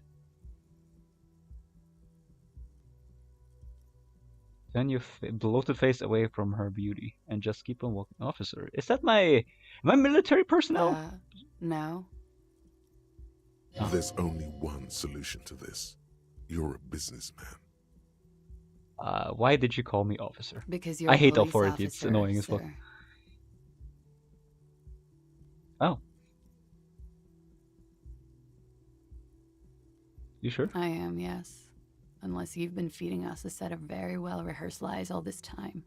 Turn your bloated face away from her beauty and just keep on walking. Officer, is that my military personnel? No. Oh. There's only one solution to this. You're a businessman. Why did you call me officer? Because you're I a hate police authority. It's officer, annoying as fuck. sir. Oh. You sure? I am, yes. Unless you've been feeding us a set of very well-rehearsed lies all this time.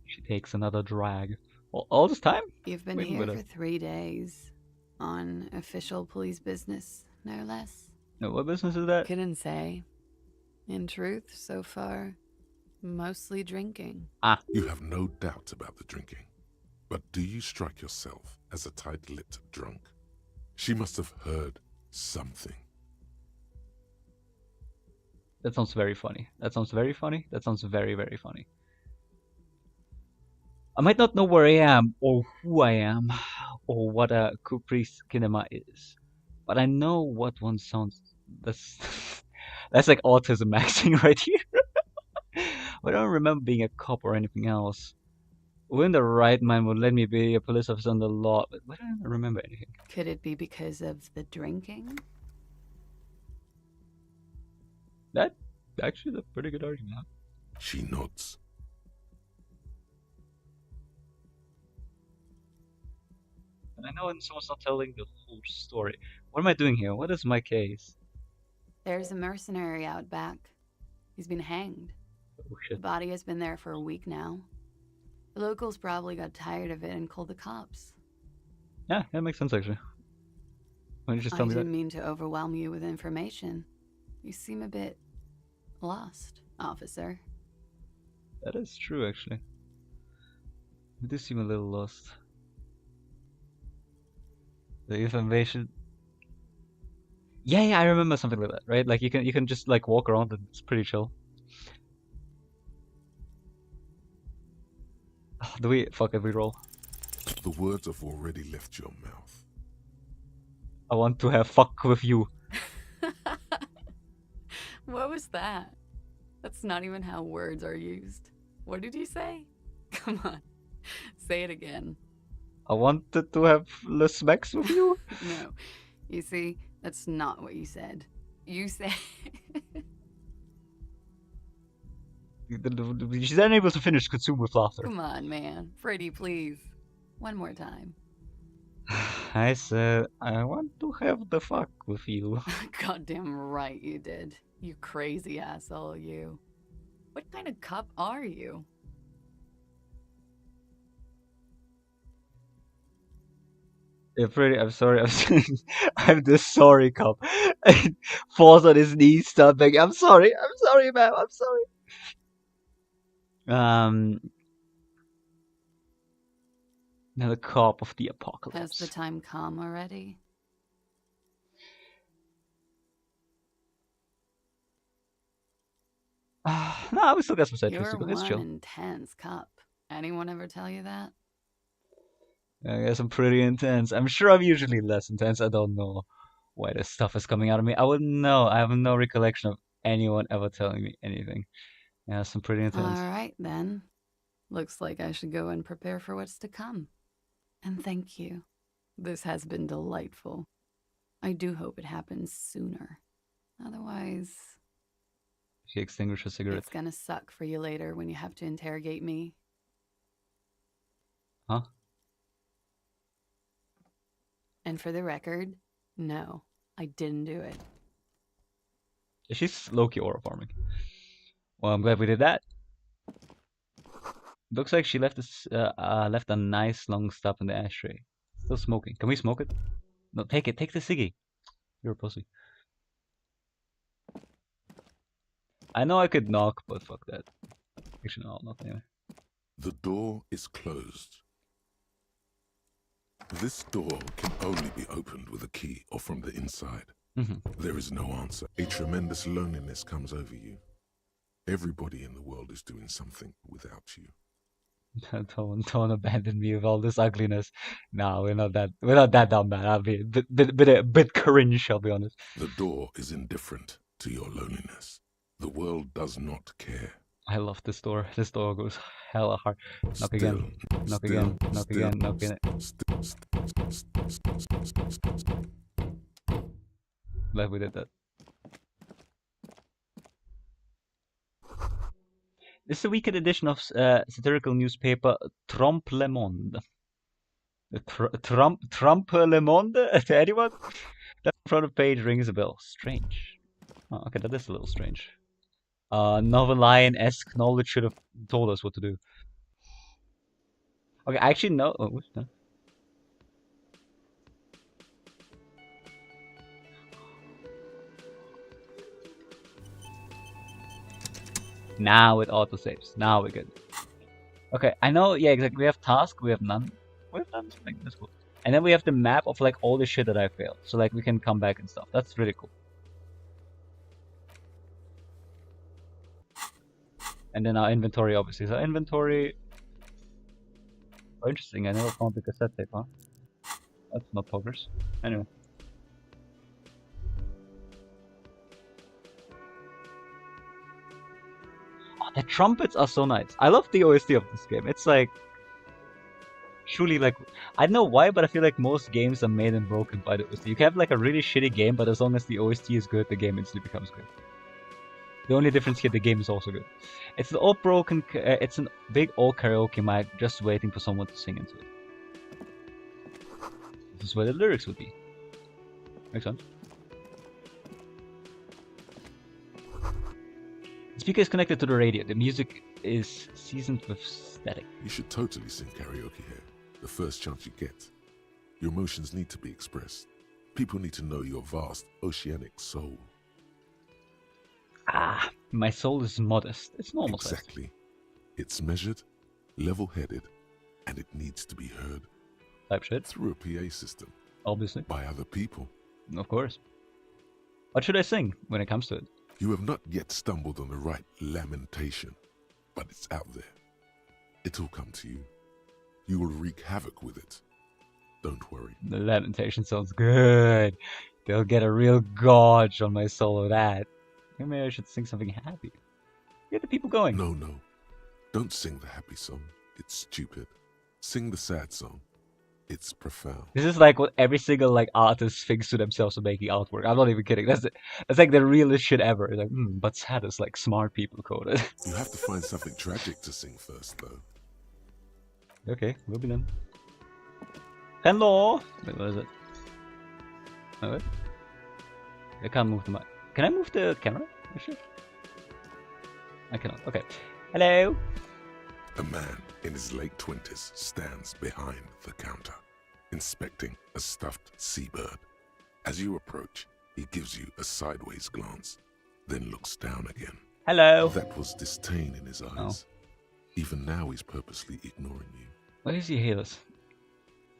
She takes another drag. All this time? You've been Wait, here but, for 3 days. On official police business, no less. No, what business is that? Couldn't say. In truth, so far, mostly drinking. You have no doubt about the drinking. But do you strike yourself as a tight-lipped drunk? She must have heard something. That sounds very funny. That sounds very funny. That sounds very, very funny. I might not know where I am, or who I am, or what a caprice kinema is, but I know what one sounds. That's like autism maxing right here. I don't remember being a cop or anything else. When the right mind would let me be a police officer on the law, but I don't remember anything. Could it be because of the drinking? That actually is a pretty good argument. She nods. And I know when someone's not telling the whole story. What am I doing here? What is my case? There's a mercenary out back. He's been hanged. Oh The shit. body has been there for a week now. The locals probably got tired of it and called the cops. Yeah, that makes sense actually. Why don't you just I tell me that? didn't mean to overwhelm you with information. You seem a bit lost, officer. That is true actually. You do seem a little lost. The information. Yeah, I remember something like that, right? Like you can just like walk around and it's pretty chill. Do we fuck every roll? The words have already left your mouth. I want to have fuck with you. What was that? That's not even how words are used. What did you say? Come on, say it again. I wanted to have less smacks with you. No, you see, that's not what you said. You said... She's unable to finish consume with laughter. Come on, man. Freddy, please. One more time. I said, I want to have the fuck with you. Goddamn right you did. You crazy asshole, you. What kind of cop are you? Yeah, pretty, I'm sorry, I'm this sorry cop. Falls on his knees, start begging, I'm sorry, ma'am, I'm sorry. Now the cop of the Has apocalypse. the time come already? No, we still got some side You're quests to go. It's one chill. intense cop. Anyone ever tell you that? I guess I'm pretty intense. I'm sure I'm usually less intense. I don't know why this stuff is coming out of me. I wouldn't know. I have no recollection of anyone ever telling me anything. Yeah, I'm pretty intense. Alright then. Looks like I should go and prepare for what's to come. And thank you. This has been delightful. I do hope it happens sooner. Otherwise, She extinguished her cigarette. it's gonna suck for you later when you have to interrogate me. Huh? And for the record, no, I didn't do it. She's low-key aura farming. Well, I'm glad we did that. Looks like she left left a nice long stub in the ashtray. Still smoking. Can we smoke it? No, take it. Take the ciggy. You're a pussy. I know I could knock, but fuck that. Actually, no, not anyway. The door is closed. This door can only be opened with a key or from the inside. There is no answer. A tremendous loneliness comes over you. Everybody in the world is doing something without you. Don't abandon me with all this ugliness. No, we're not that dumb, man. I'll be a bit cringe, I'll be honest. The door is indifferent to your loneliness. The world does not care. I love this door. This door goes hella hard. Knock again. Knock again. Knock again. Knock again. Glad we did that. This is a weekend edition of satirical newspaper Trompe Le Monde. Trompe Le Monde? To anyone? That front of page rings a bell. Strange. Oh, okay, that is a little strange. Novelion-esque knowledge should have told us what to do. Okay, actually no. Oh, whoops, no. Now it autosaves. Now we're good. Okay, I know. Yeah, exactly. We have task. We have none. We have none. Like, that's cool. And then we have the map of like all the shit that I failed. So like we can come back and stuff. That's really cool. And then our inventory, obviously. So inventory. Oh, interesting. I never found the cassette tape, huh? That's not progress. Anyway. The trumpets are so nice. I love the OST of this game. It's like truly like I don't know why, but I feel like most games are made and broken by the OST. You can have like a really shitty game, but as long as the OST is good, the game instantly becomes good. The only difference here, the game is also good. It's an old broken. It's a big old karaoke mic, just waiting for someone to sing into it. This is where the lyrics would be. Makes sense. The speaker is connected to the radio. The music is seasoned with static. You should totally sing karaoke here, the first chance you get. Your emotions need to be expressed. People need to know your vast, oceanic soul. Ah, my soul is modest. It's normal size. Exactly. It's measured, level-headed, and it needs to be heard. Type shit. Through a PA system. Obviously. By other people. Of course. What should I sing when it comes to it? You have not yet stumbled on the right lamentation, but it's out there. It'll come to you. You will wreak havoc with it. Don't worry. The lamentation sounds good. They'll get a real gorge on my soul of that. Maybe I should sing something happy. Get the people going. No. Don't sing the happy song. It's stupid. Sing the sad song. It's profound. This is like what every single like artist thinks to themselves when making artwork. I'm not even kidding. That's like the realest shit ever. It's like, but sad is like smart people code it. You have to find something tragic to sing first, though. Okay, we'll be done. Hello. Wait, what is it? Oh, wait. I can't move the mic. Can I move the camera? Actually, I cannot. Okay. Hello. A man in his late 20s stands behind the counter, inspecting a stuffed seabird. As you approach, he gives you a sideways glance, then looks down again. Hello. That was disdain in his eyes. Even now he's purposely ignoring you. Why does he hate us?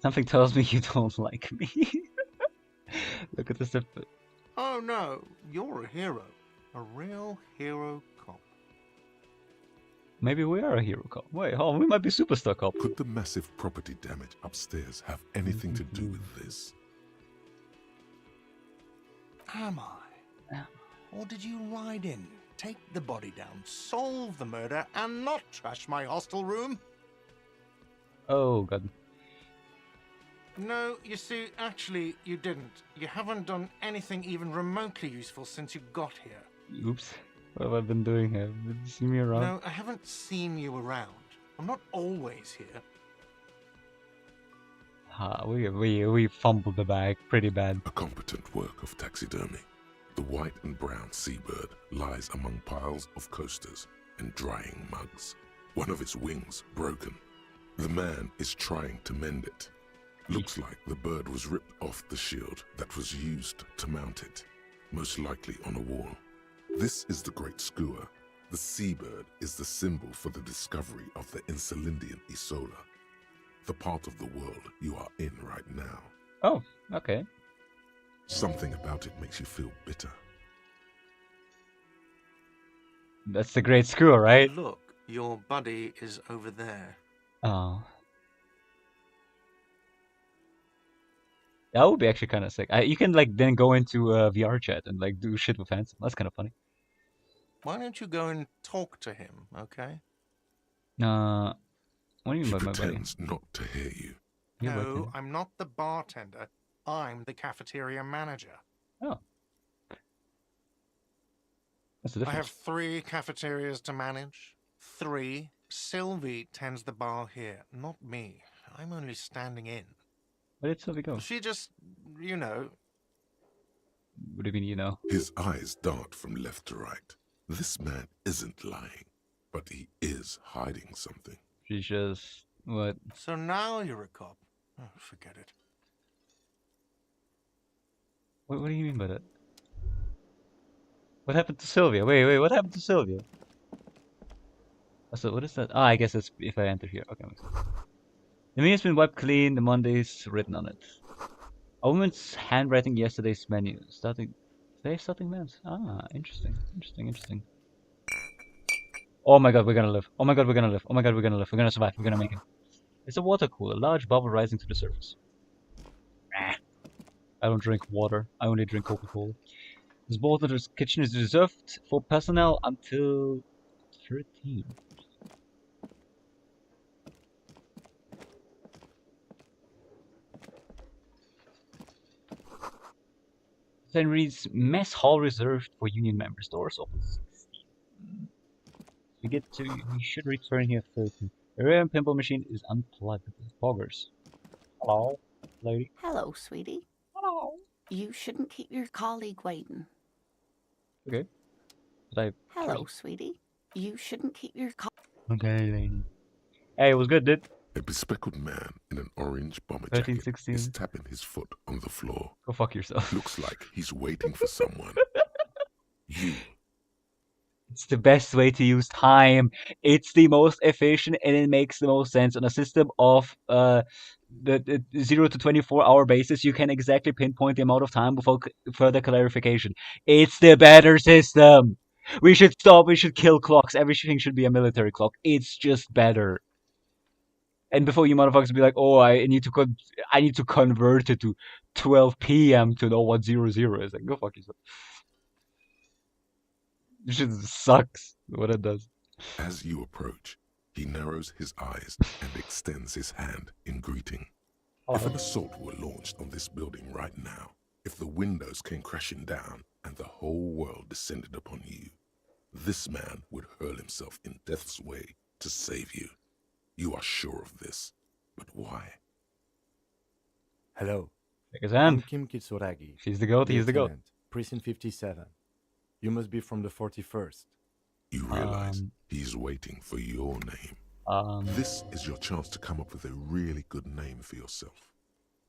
Something tells me you don't like me. Look at this. Oh no, you're a hero. A real hero cop. Maybe we are a hero cop. Wait, we might be superstar cop. Could the massive property damage upstairs have anything to do with this? Am I? Or did you ride in, take the body down, solve the murder, and not trash my hostel room? Oh, God. No, you see, actually, you didn't. You haven't done anything even remotely useful since you got here. Oops. What have I been doing here? Did you see me around? No, I haven't seen you around. I'm not always here. We fumbled the bag pretty bad. A competent work of taxidermy. The white and brown seabird lies among piles of coasters and drying mugs. One of its wings broken. The man is trying to mend it. Looks like the bird was ripped off the shield that was used to mount it, most likely on a wall. This is the Great Skua. The seabird is the symbol for the discovery of the Insulindian Isola, the part of the world you are in right now. Oh, okay. Something about it makes you feel bitter. That's the Great Skua, right? Look, your buddy is over there. Oh. That would be actually kind of sick. You can like then go into VR chat and like do shit with Handsome. That's kind of funny. Why don't you go and talk to him, okay? What do you mean He by my buddy? pretends not to hear you. You're No, working. I'm not the bartender. I'm the cafeteria manager. Oh. What's the I have difference? 3 cafeterias to manage. 3. Sylvie tends the bar here, not me. I'm only standing in. Where did Sylvie go? She just, you know. What do you mean, you know? His eyes dart from left to right. This man isn't lying, but he is hiding something. She's just... What? So now you're a cop. Oh, forget it. What do you mean by that? What happened to Sylvia? Wait, what happened to Sylvia? So what is that? Ah, I guess it's if I enter here. Okay. The menu has been wiped clean, the Monday's written on it. A woman's handwriting yesterday's menu. Today's starting men's. Ah, interesting. Oh my god, we're gonna live. Oh my god, we're gonna live. Oh my god, we're gonna live. We're gonna survive. We're gonna make it. It's a water cooler, a large bubble rising to the surface. I don't drink water. I only drink Coca-Cola. This board of the kitchen is reserved for personnel until 13. Then reads mess hall reserved for union members. Doors open 16. We should return here 13. The rear pinball machine is unplugged. Poggers. Hello, lady. Hello, sweetie. Hello. You shouldn't keep your colleague waiting. Okay. But Hello, sweetie. You shouldn't keep your Okay, lady. Hey, it was good, dude. A bespectacled man in an orange bomber 13, jacket 16. is tapping his foot on the floor. Go fuck yourself. Looks like he's waiting for someone. You. It's the best way to use time. It's the most efficient and it makes the most sense. On a system of the 0 to 24-hour basis, you can exactly pinpoint the amount of time without further clarification. It's the better system. We should stop. We should kill clocks. Everything should be a military clock. It's just better. And before you motherfuckers be like, oh, I need to convert it to 12 p.m. to know what 00 is. Like, go fuck yourself. This shit sucks what it does. As you approach, he narrows his eyes and extends his hand in greeting. If an assault were launched on this building right now, if the windows came crashing down and the whole world descended upon you, this man would hurl himself in death's way to save you. You are sure of this, but why? Hello. Take his I'm hand. Kim Kitsuragi. He's the goat. He's the goat. Lieutenant, Precinct 57. You must be from the 41st. You realize he's waiting for your name. This is your chance to come up with a really good name for yourself.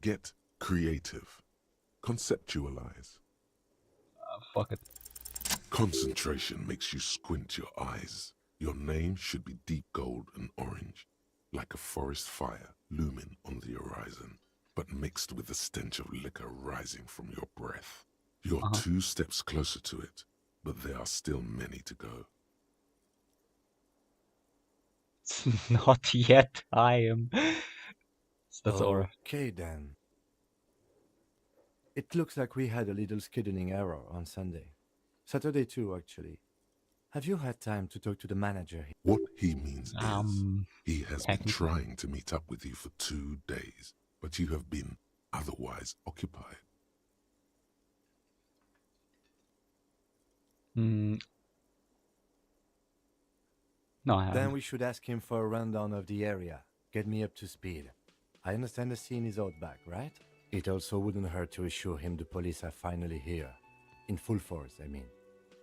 Get creative. Conceptualize. Fuck it. Concentration makes you squint your eyes. Your name should be deep gold and orange, like a forest fire looming on the horizon, but mixed with the stench of liquor rising from your breath. You're 2 steps closer to it, but there are still many to go. Not yet. I am. That's aura. Okay, then. It looks like we had a little scheduling error on Sunday. Saturday too, actually. Have you had time to talk to the manager? What he means is, he has been trying to meet up with you for 2 days, but you have been otherwise occupied. No, I haven't. Then we should ask him for a rundown of the area. Get me up to speed. I understand the scene is out back, right? It also wouldn't hurt to assure him the police are finally here. In full force, I mean.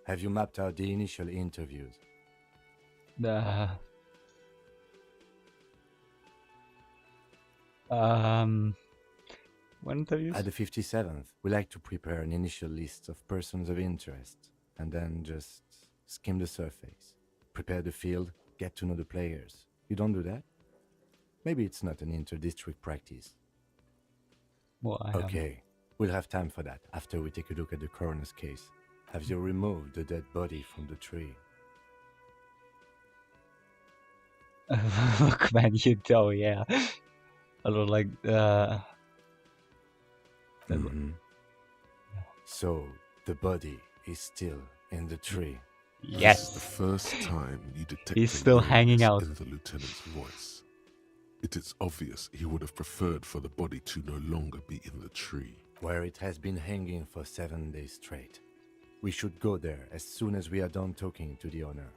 Have you mapped out the initial interviews? What interviews? At the 57th, we like to prepare an initial list of persons of interest, and then just skim the surface. Prepare the field, get to know the players. You don't do that? Maybe it's not an inter-district practice. Well, Okay, we'll have time for that after we take a look at the coroner's case. Have you removed the dead body from the tree? Look, man, you do, yeah. I don't like, So, the body is still in the tree. Yes. This is the first time you detect He's still hanging out. in the lieutenant's voice. It is obvious he would have preferred for the body to no longer be in the tree. Where it has been hanging for 7 days straight. We should go there as soon as we are done talking to the owner.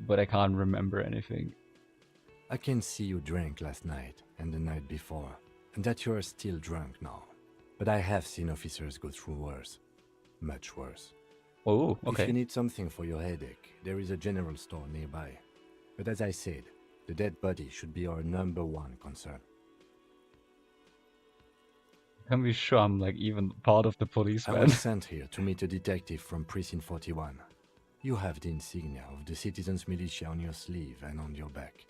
But I can't remember anything. I can see you drank last night and the night before, and that you are still drunk now. But I have seen officers go through worse. Much worse. Oh, okay. If you need something for your headache, there is a general store nearby. But as I said, the dead body should be our #1 concern. Can be sure I'm like even part of the police, I man. was sent here to meet a detective from Precinct 41. You have the insignia of the Citizens Militia on your sleeve and on your back.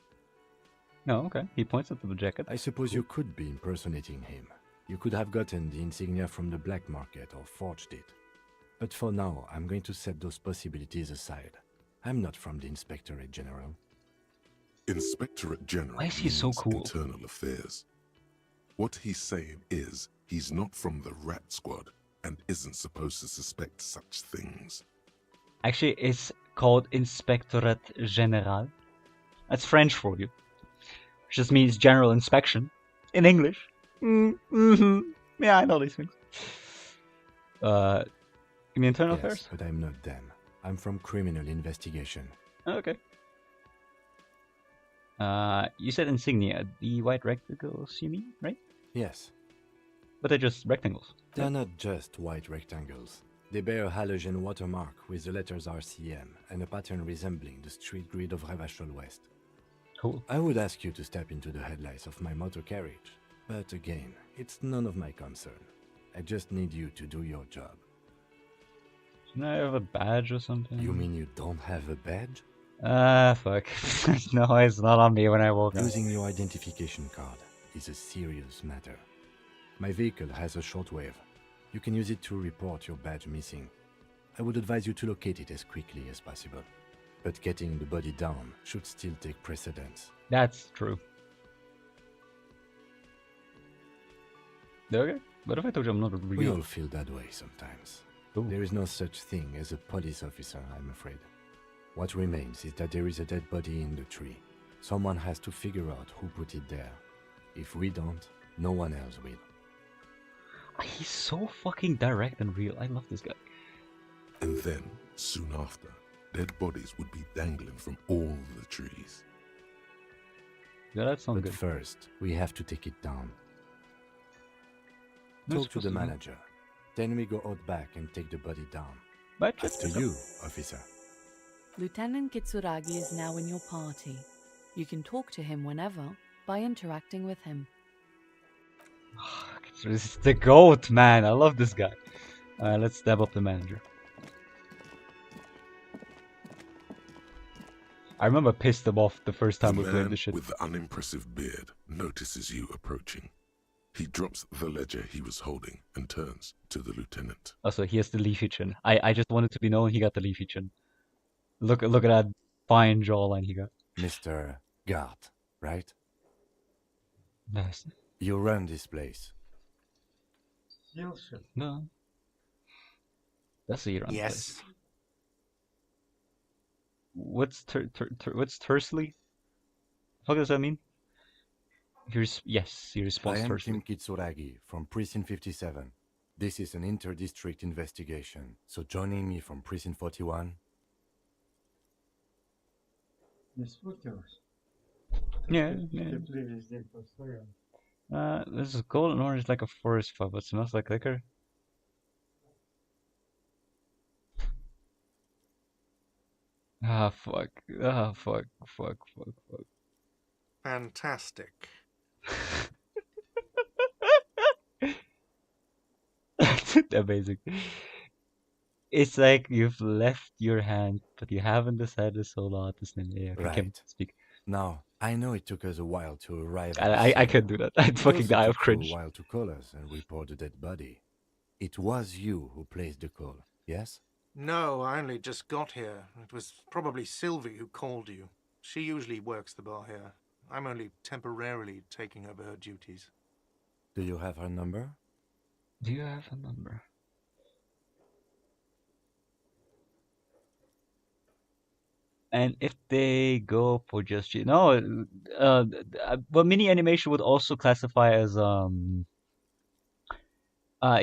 No, okay. He points at the jacket. I suppose you could be impersonating him. You could have gotten the insignia from the black market or forged it. But for now, I'm going to set those possibilities aside. I'm not from the Inspectorate General. Inspectorate General Why is he so means cool? Internal Affairs. What he's saying is he's not from the Rat Squad. and isn't supposed to suspect such things. Actually, it's called Inspectorat General. That's French for you. Which just means general inspection. In English. Yeah, I know these things. You mean internal Yes, affairs? but I'm not them. I'm from criminal investigation. Okay. You said insignia. The white rectangles, you mean, right? Yes. But they're just rectangles. They're not just white rectangles. They bear a halogen watermark with the letters RCM and a pattern resembling the street grid of riverchol West. Cool. I would ask you to step into the headlights of my motor carriage, but again, it's none of my concern. I just need you to do your job. Can I have a badge or something? You mean you don't have a badge? Fuck. No, it's not on me when I walk out. Losing your identification card is a serious matter. My vehicle has a shortwave. You can use it to report your badge missing. I would advise you to locate it as quickly as possible. But getting the body down should still take precedence. That's true. Okay. What if I told you I'm not a real... We all feel that way sometimes. Ooh. There is no such thing as a police officer, I'm afraid. What remains is that there is a dead body in the tree. Someone has to figure out who put it there. If we don't, no one else will. He's so fucking direct and real. I love this guy. And then, soon after, dead bodies would be dangling from all the trees. Yeah, that sounds But good. first, we have to take it down. Who's Talk to the supposed to do? manager. Then we go out back and take the body down. But After you, officer. Lieutenant Kitsuragi is now in your party. You can talk to him whenever by interacting with him. This is the GOAT, man. I love this guy. Let's stab up the manager. I remember I pissed him off the first time The we played man this shit. with the unimpressive beard notices you approaching. He drops the ledger he was holding and turns to the lieutenant. Also, he has the leafy chin. I just wanted to be known he got the leafy chin. Look at that fine jawline he got. Mr. Gart, right? Nice. You run this place. No. That's a run Yes. place. What's what's tersely? What does that mean? Yes, he I responds am tersely. Tim Kitsuragi from Precinct 57. This is an inter-district investigation, so joining me from Precinct 41... Yeah. This is golden orange like a forest fire, but smells like liquor. Fuck. Fuck. Fantastic. Amazing. It's like you've left your hand, but you haven't decided so long to stand there. Okay, Kim, Right. speak. Now, I know it took us a while to arrive at I the can't scene. do that. I'd It fucking also die of took you cringe. a while to call us and report the dead body. It was you who placed the call, yes? No, I only just got here. It was probably Sylvie who called you. She usually works the bar here. I'm only temporarily taking over her duties. Do you have her number? Do you have a number? And if they go for just no, well, mini animation would also classify as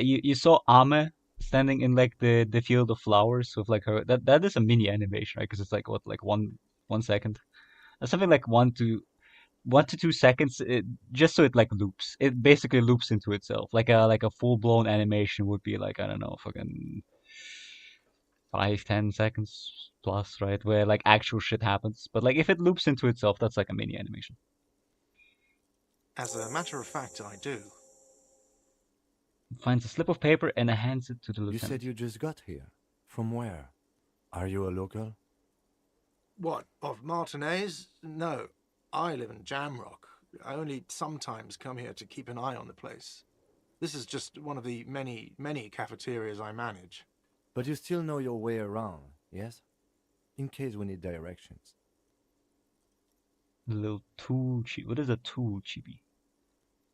you saw Ame standing in like the field of flowers with like her that is a mini animation, right? Because it's like what, like 1 second, something like 1 to 2 seconds, just so it like loops. It basically loops into itself. Like a full blown animation would be like, I don't know, fucking 5-10 seconds plus, right? Where like actual shit happens. But like if it loops into itself, that's like a mini animation. As a matter of fact, I do. Finds a slip of paper and hands it to the You lieutenant. said you just got here. From where? Are you a local? What, of Martinez? No, I live in Jamrock. I only sometimes come here to keep an eye on the place. This is just one of the many, many cafeterias I manage. But you still know your way around, yes? In case we need directions. A little too cheap. What is a too cheapy?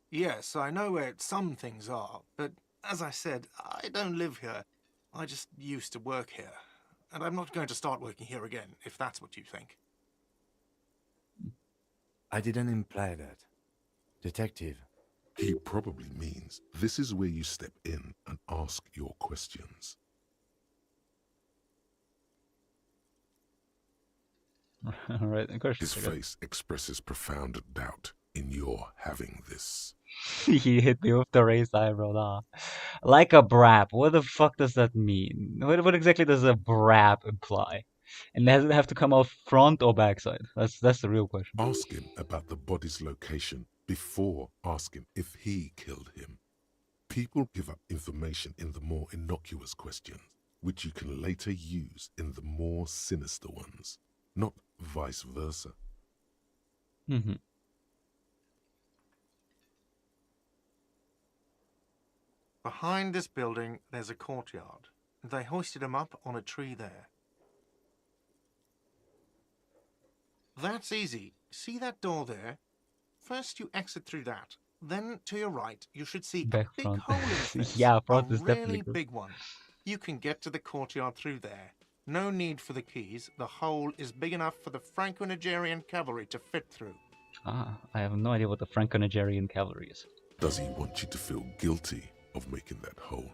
Yes, I know where some things are, but As I said, I don't live here. I just used to work here. And I'm not going to start working here again, if that's what you think. I didn't imply that. Detective, He probably means this is where you step in and ask your questions. Alright, of course. His face expresses profound doubt in your having this. He hit me with the raised eyebrow. Nah. Like a brap. What the fuck does that mean? What exactly does a brap imply? And does it have to come out front or backside? That's the real question. Ask him about the body's location before asking if he killed him. People give up information in the more innocuous questions, which you can later use in the more sinister ones, not vice versa. Mm-hmm. Behind this building, there's a courtyard. They hoisted him up on a tree there. That's easy. See that door there? First you exit through that. Then to your right, you should see Back a big front. hole in the fence. Yeah, front a is definitely really good. big one. You can get to the courtyard through there. No need for the keys. The hole is big enough for the Franco-Nigerian cavalry to fit through. Ah, I have no idea what the Franco-Nigerian cavalry is. Does he want you to feel guilty of making that hole?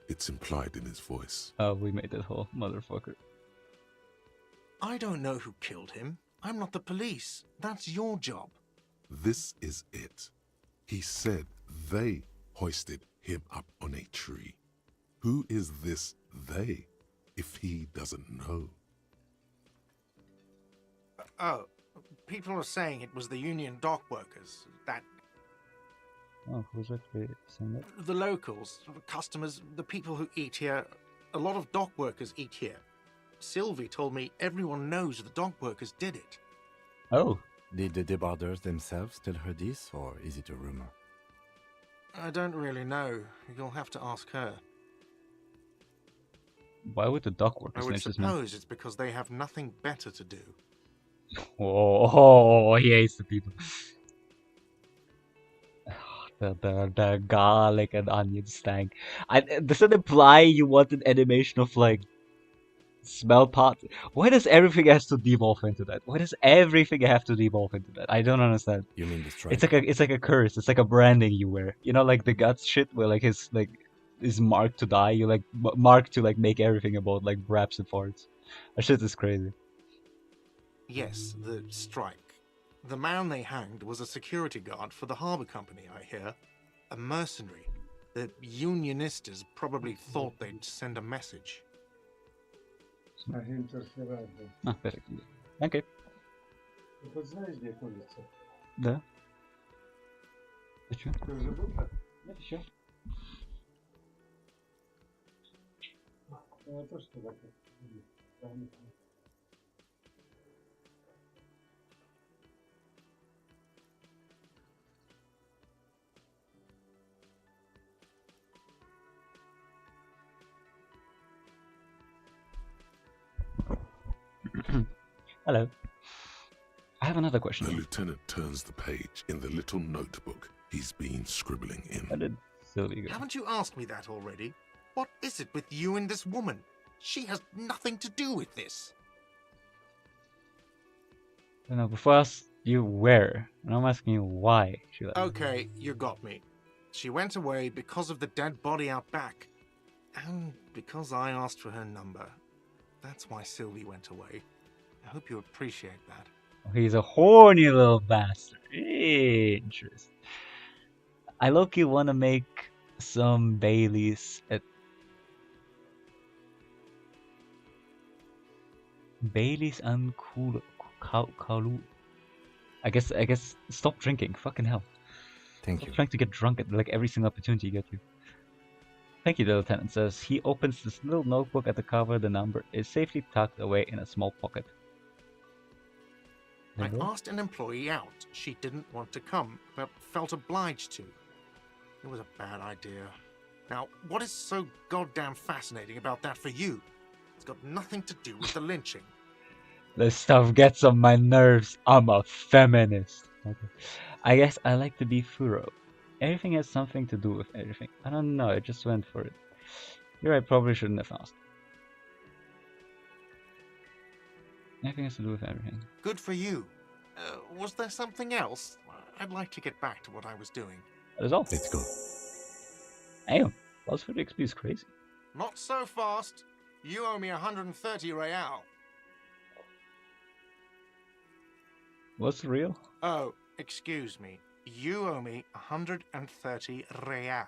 It's implied in his voice. Oh, we made that hole, motherfucker. I don't know who killed him. I'm not the police. That's your job. This is it. He said they hoisted him up on a tree. Who is this they, if he doesn't know? Oh, people are saying it was the union dock workers. That Oh, who's actually saying that? the locals, customers, the people who eat here. A lot of dock workers eat here. Sylvie told me everyone knows the dock workers did it. Oh, did the debarders themselves tell her this, or is it a rumor? I don't really know. You'll have to ask her. why would the dock I workers would snitch this man? suppose it's because they have nothing better to do. Oh, he hates the people. The garlic and onion stank. Does it imply you want an animation of like smell pot? Why does everything has to devolve into that? Why does everything have to devolve into that? I don't understand. You mean the strike? It's like a curse. It's like a branding you wear. You know, like the guts shit where like his like is marked to die. You like mark to like make everything about like raps and farts. That shit is crazy. Yes, the strike. The man they hanged was a security guard for the harbour company, I hear. A mercenary. The unionistas probably thought they'd send a message. Ah, perfect. Okay. Да. Ты чё? Нет, еще. Hello. I have another question. The lieutenant turns the page in the little notebook he's been scribbling How in. did Sylvie go? Haven't you asked me that already? What is it with you and this woman? She has nothing to do with this. No, before I asked you where, and I'm asking you why. She left. Okay, you got me. She went away because of the dead body out back. And because I asked for her number. That's why Sylvie went away. I hope you appreciate that. He's a horny little bastard. Interesting. I low-key want to make some Baileys at Baileys and Kalu. I guess stop drinking. Fucking hell. Thank Stop you. trying to get drunk at like every single opportunity you get to. Thank you, the lieutenant says. He opens this little notebook at the cover. The number is safely tucked away in a small pocket. I asked an employee out. She didn't want to come, but felt obliged to. It was a bad idea. Now, what is so goddamn fascinating about that for you? It's got nothing to do with the lynching. This stuff gets on my nerves. I'm a feminist. Okay. I guess I like to be thorough. Everything has something to do with everything. I don't know, I just went for it. Here I probably shouldn't have asked. Everything has to do with everything. Good for you. Was there something else? I'd like to get back to what I was doing. That is all. Let's go. Damn, plus for the XP is crazy. Not so fast. You owe me 130 real. What's real? Oh, excuse me. You owe me 130 real.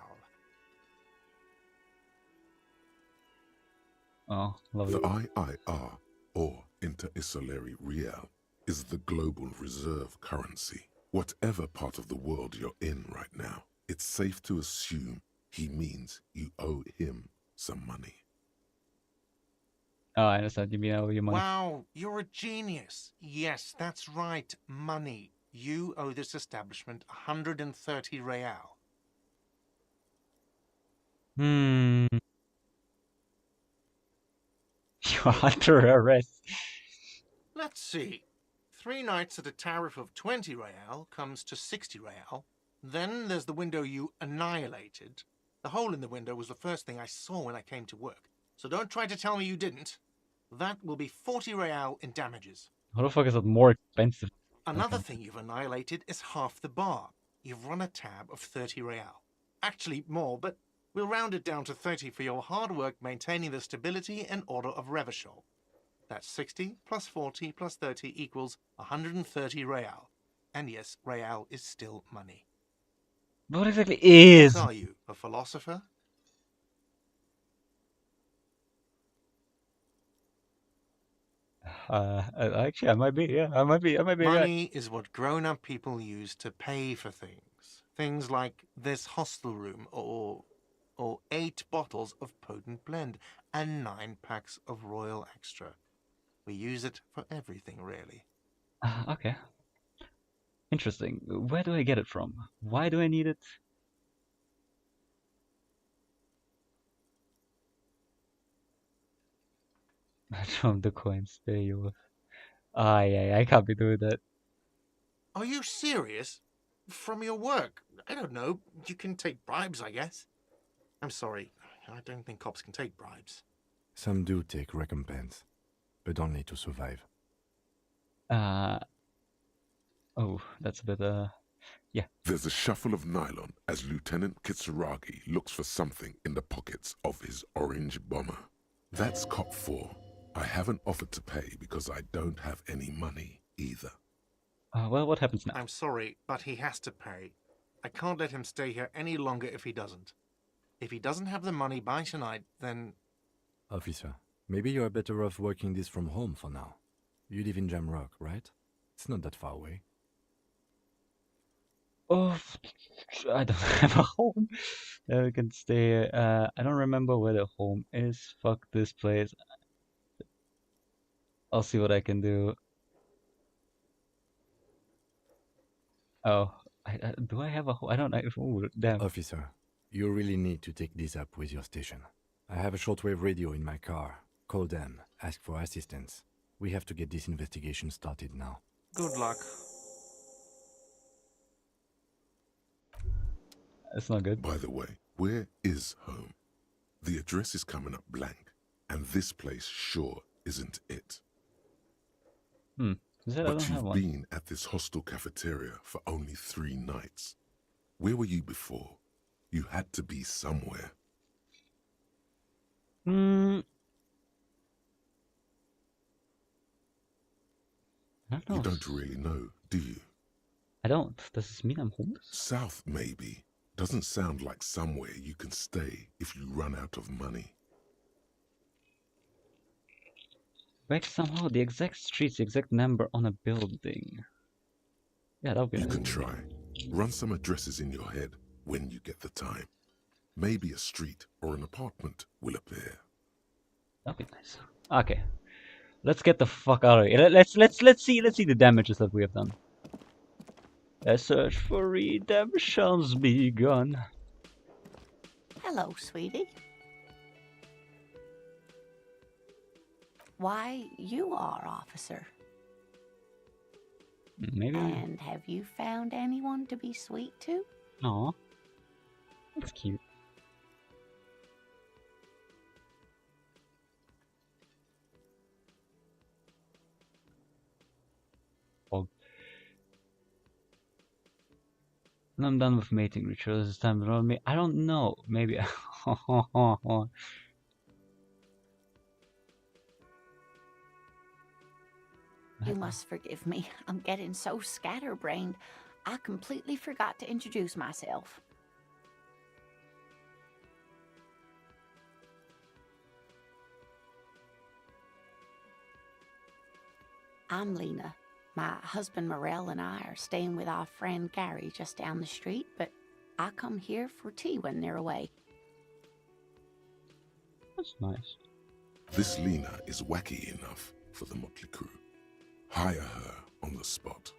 Oh, lovely. The IIR, or Inter-Isolary Real, is the global reserve currency. Whatever part of the world you're in right now, it's safe to assume he means you owe him some money. Oh, I understand. You mean I owe you money? Wow, you're a genius. Yes, that's right, money. You owe this establishment 130 real. You're under arrest. Let's see. 3 nights at a tariff of 20 real comes to 60 real. Then there's the window you annihilated. The hole in the window was the first thing I saw when I came to work. So don't try to tell me you didn't. That will be 40 real in damages. How the fuck is that more expensive? Another thing you've annihilated is half the bar. You've run a tab of 30 real. Actually more, but we'll round it down to 30 for your hard work maintaining the stability and order of riverchol. That's 60 plus 40 plus 30 equals 130 real. And yes, real is still money. What exactly is? What are you, a philosopher? Actually, I might be. Yeah, I might be right. Money is what grown-up people use to pay for things. Things like this hostel room, or 8 bottles of potent blend, and 9 packs of Royal Extra. We use it for everything, really. Okay. Interesting. Where do I get it from? Why do I need it? From the coins. There you go. Ah, yeah, I can't be doing that. Are you serious? From your work? I don't know. You can take bribes, I guess. I'm sorry. I don't think cops can take bribes. Some do take recompense, but only to survive. Oh, that's a bit, yeah. There's a shuffle of nylon as Lieutenant Kitsuragi looks for something in the pockets of his orange bomber. That's cop 4. I haven't offered to pay because I don't have any money either. Well, what happens now? I'm sorry, but he has to pay. I can't let him stay here any longer if he doesn't. If he doesn't have the money by tonight, then... Officer, maybe you're better off working this from home for now. You live in Jamrock, right? It's not that far away. Oh, I don't have a home. We can stay. I don't remember where the home is. Fuck this place. I'll see what I can do. Oh, do I have a home? I don't know. Oh, damn. Officer, you really need to take this up with your station. I have a shortwave radio in my car. Call them. Ask for assistance. We have to get this investigation started now. Good luck. That's not good. By the way, where is home? The address is coming up blank, and this place sure isn't it. Is that I But don't have you've one. been at this hostel cafeteria for only 3 nights. Where were you before? You had to be somewhere. I don't know. You don't really know, do you? I don't. Does this mean I'm homeless? South, maybe. Doesn't sound like somewhere you can stay if you run out of money. Write somehow the exact streets, the exact number on a building. Yeah, that'll be You nice. can try. Run some addresses in your head when you get the time. Maybe a street or an apartment will appear. That'll be nice. Okay. Let's get the fuck out of here. Let's see the damages that we have done. A search for redemption's begun. Hello, sweetie. Why, you are, officer. Maybe. And have you found anyone to be sweet to? No. That's cute. Oh. And I'm done with mating rituals. It's time to run me. I don't know. Maybe. You must forgive me. I'm getting so scatterbrained. I completely forgot to introduce myself. I'm Lena. My husband Morel and I are staying with our friend Gary just down the street, but I come here for tea when they're away. That's nice. This Lena is wacky enough for the motley crew. Hire her on the spot.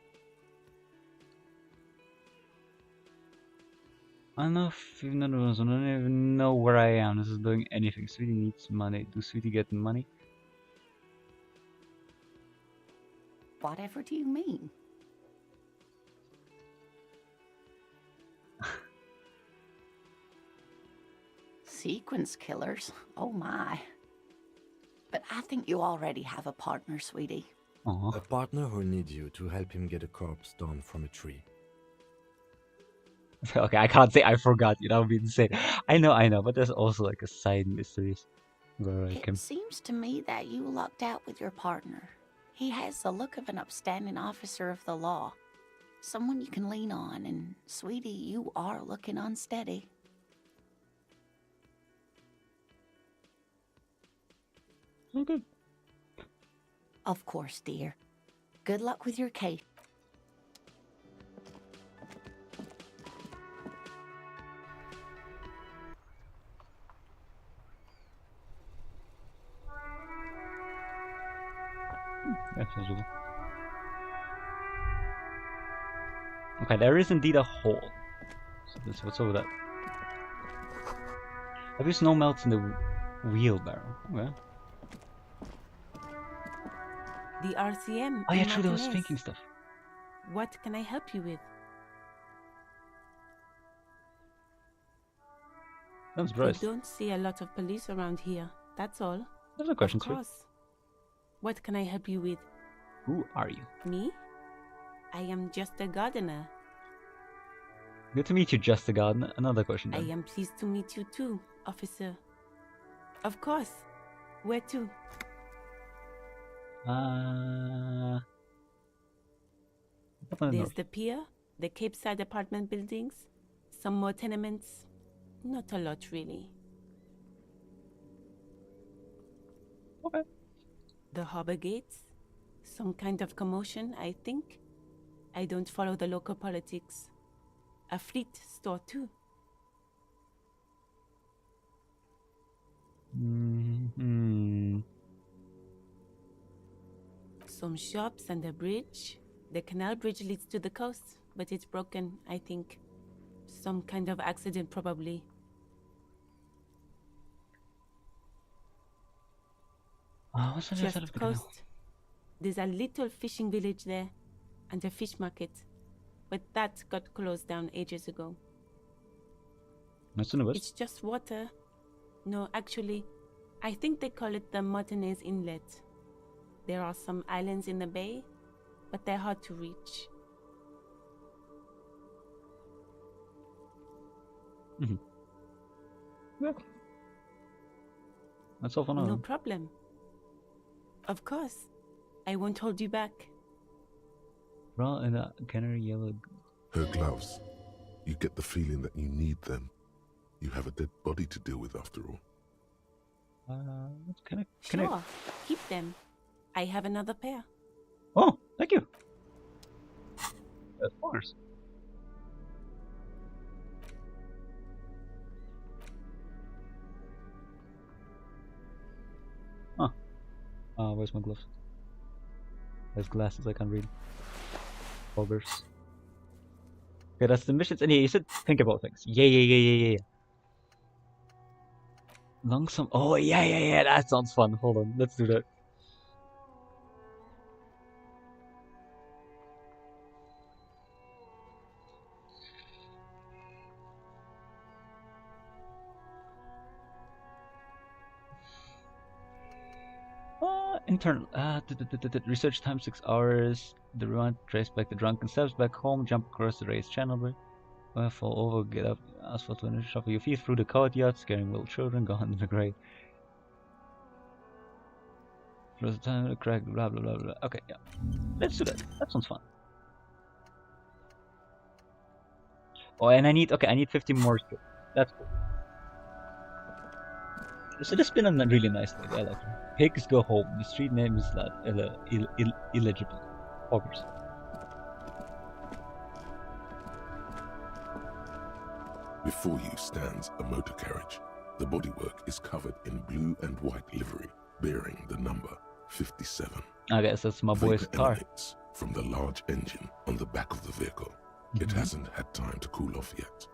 Enough, even though I don't even know where I am. This is doing anything. Sweetie needs money. Do Sweetie get money? Whatever do you mean? Sequence killers? Oh my. But I think you already have a partner, sweetie. Aww. A partner who needs you to help him get a corpse down from a tree. Okay, I can't say I forgot you. That would be insane. I know, but there's also like a side mysteries where I It can. seems to me that you lucked out with your partner. He has the look of an upstanding officer of the law. Someone you can lean on, and sweetie, you are looking unsteady. Okay. Of course, dear. Good luck with your case. That's possible. Okay, there is indeed a hole. So what's over that? Maybe snow melts in the wheelbarrow. Okay. The RCM Oh yeah, in true. There was Martinez. thinking stuff. What can I help you with? That's We Bryce. don't see a lot of police around here. That's all. There's a question, Of sweet. course. What can I help you with? Who are you? Me? I am just a gardener. Good to meet you, Just the Gardener. Another question I then. am pleased to meet you too, officer. Of course. Where to? There's the pier, the Cape Side apartment buildings, some more tenements. Not a lot, really. Okay. The harbor gates, some kind of commotion, I think. I don't follow the local politics. A fleet store, too. Mm-hmm. Some shops and a bridge. The canal bridge leads to the coast, but it's broken, I think. Some kind of accident, probably. Oh, what's on the other side of Just the canal? coast. There's a little fishing village there, and a fish market. But that got closed down ages ago. What's in the west? It's just water. No, actually, I think they call it the Martinez Inlet. There are some islands in the bay, but they're hard to reach. Mm-hmm. Yeah. That's all for now. No problem. Of course. I won't hold you back. Raw and a canary yellow. Her gloves. You get the feeling that you need them. You have a dead body to deal with after all. Can I? Sure. Keep them. I have another pair. Oh, thank you. Of course. Huh. Where's my gloves? There's glasses I can't read. Foggers. Okay, that's the missions. And yeah, you said think about things. Yeah. Longsome. Oh, yeah. That sounds fun. Hold on. Let's do that. Internal. Research time 6 hours. The run, trace back the drunken steps back home, jump across the raised channel. Fall over, get up, asphalt to shuffle your feet through the courtyard, scaring little children, go under the grave. Close the time, crack, blah blah blah blah. Okay, yeah. Let's do that. That sounds fun. Oh, and I need 50 more skills. That's cool. So this has been a really nice day. I like it. Pigs go home. The street name is illegible. Poggers. Before you stands a motor carriage. The bodywork is covered in blue and white livery, bearing the number 57. I guess that's my boy's Vapor car. emanates from the large engine on the back of the vehicle. It hasn't had time to cool off yet.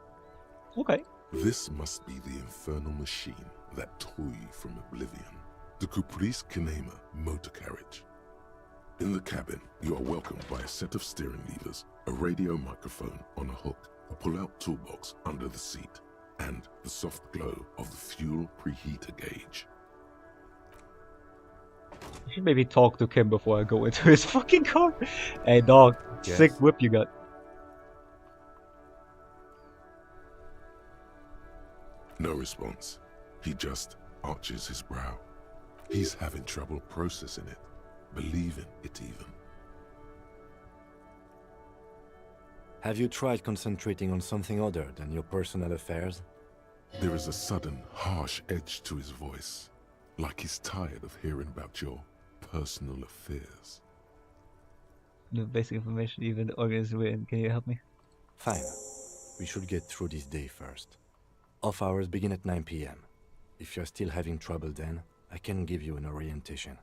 Okay. This must be the infernal machine that tore you from oblivion. The Caprice Kinema motor carriage. In the cabin, you are welcomed by a set of steering levers, a radio microphone on a hook, a pull-out toolbox under the seat, and the soft glow of the fuel preheater gauge. I should maybe talk to Kim before I go into his fucking car. Hey dog, Yes. sick whip you got. No response. He just arches his brow. He's having trouble processing it, believing it even. Have you tried concentrating on something other than your personal affairs? There is a sudden, harsh edge to his voice, like he's tired of hearing about your personal affairs. No basic information, even the organism. Can you help me? Fine. We should get through this day first. Off hours begin at 9 p.m. If you're still having trouble then, I can give you an orientation.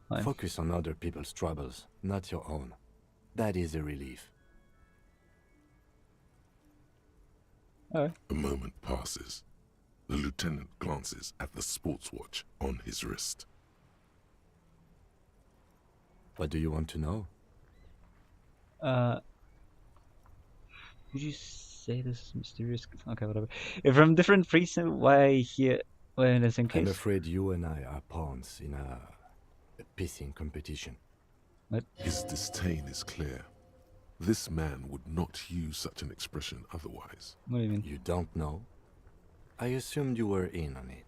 Fine. Focus on other people's troubles, not your own. That is a relief. Alright. A moment passes. The lieutenant glances at the sports watch on his wrist. What do you want to know? Would you say this is mysterious? Okay, whatever. If from different reasons, why here? Why in the same case? I'm afraid you and I are pawns in a pissing competition. What? His disdain is clear. This man would not use such an expression otherwise. What do you mean? You don't know? I assumed you were in on it.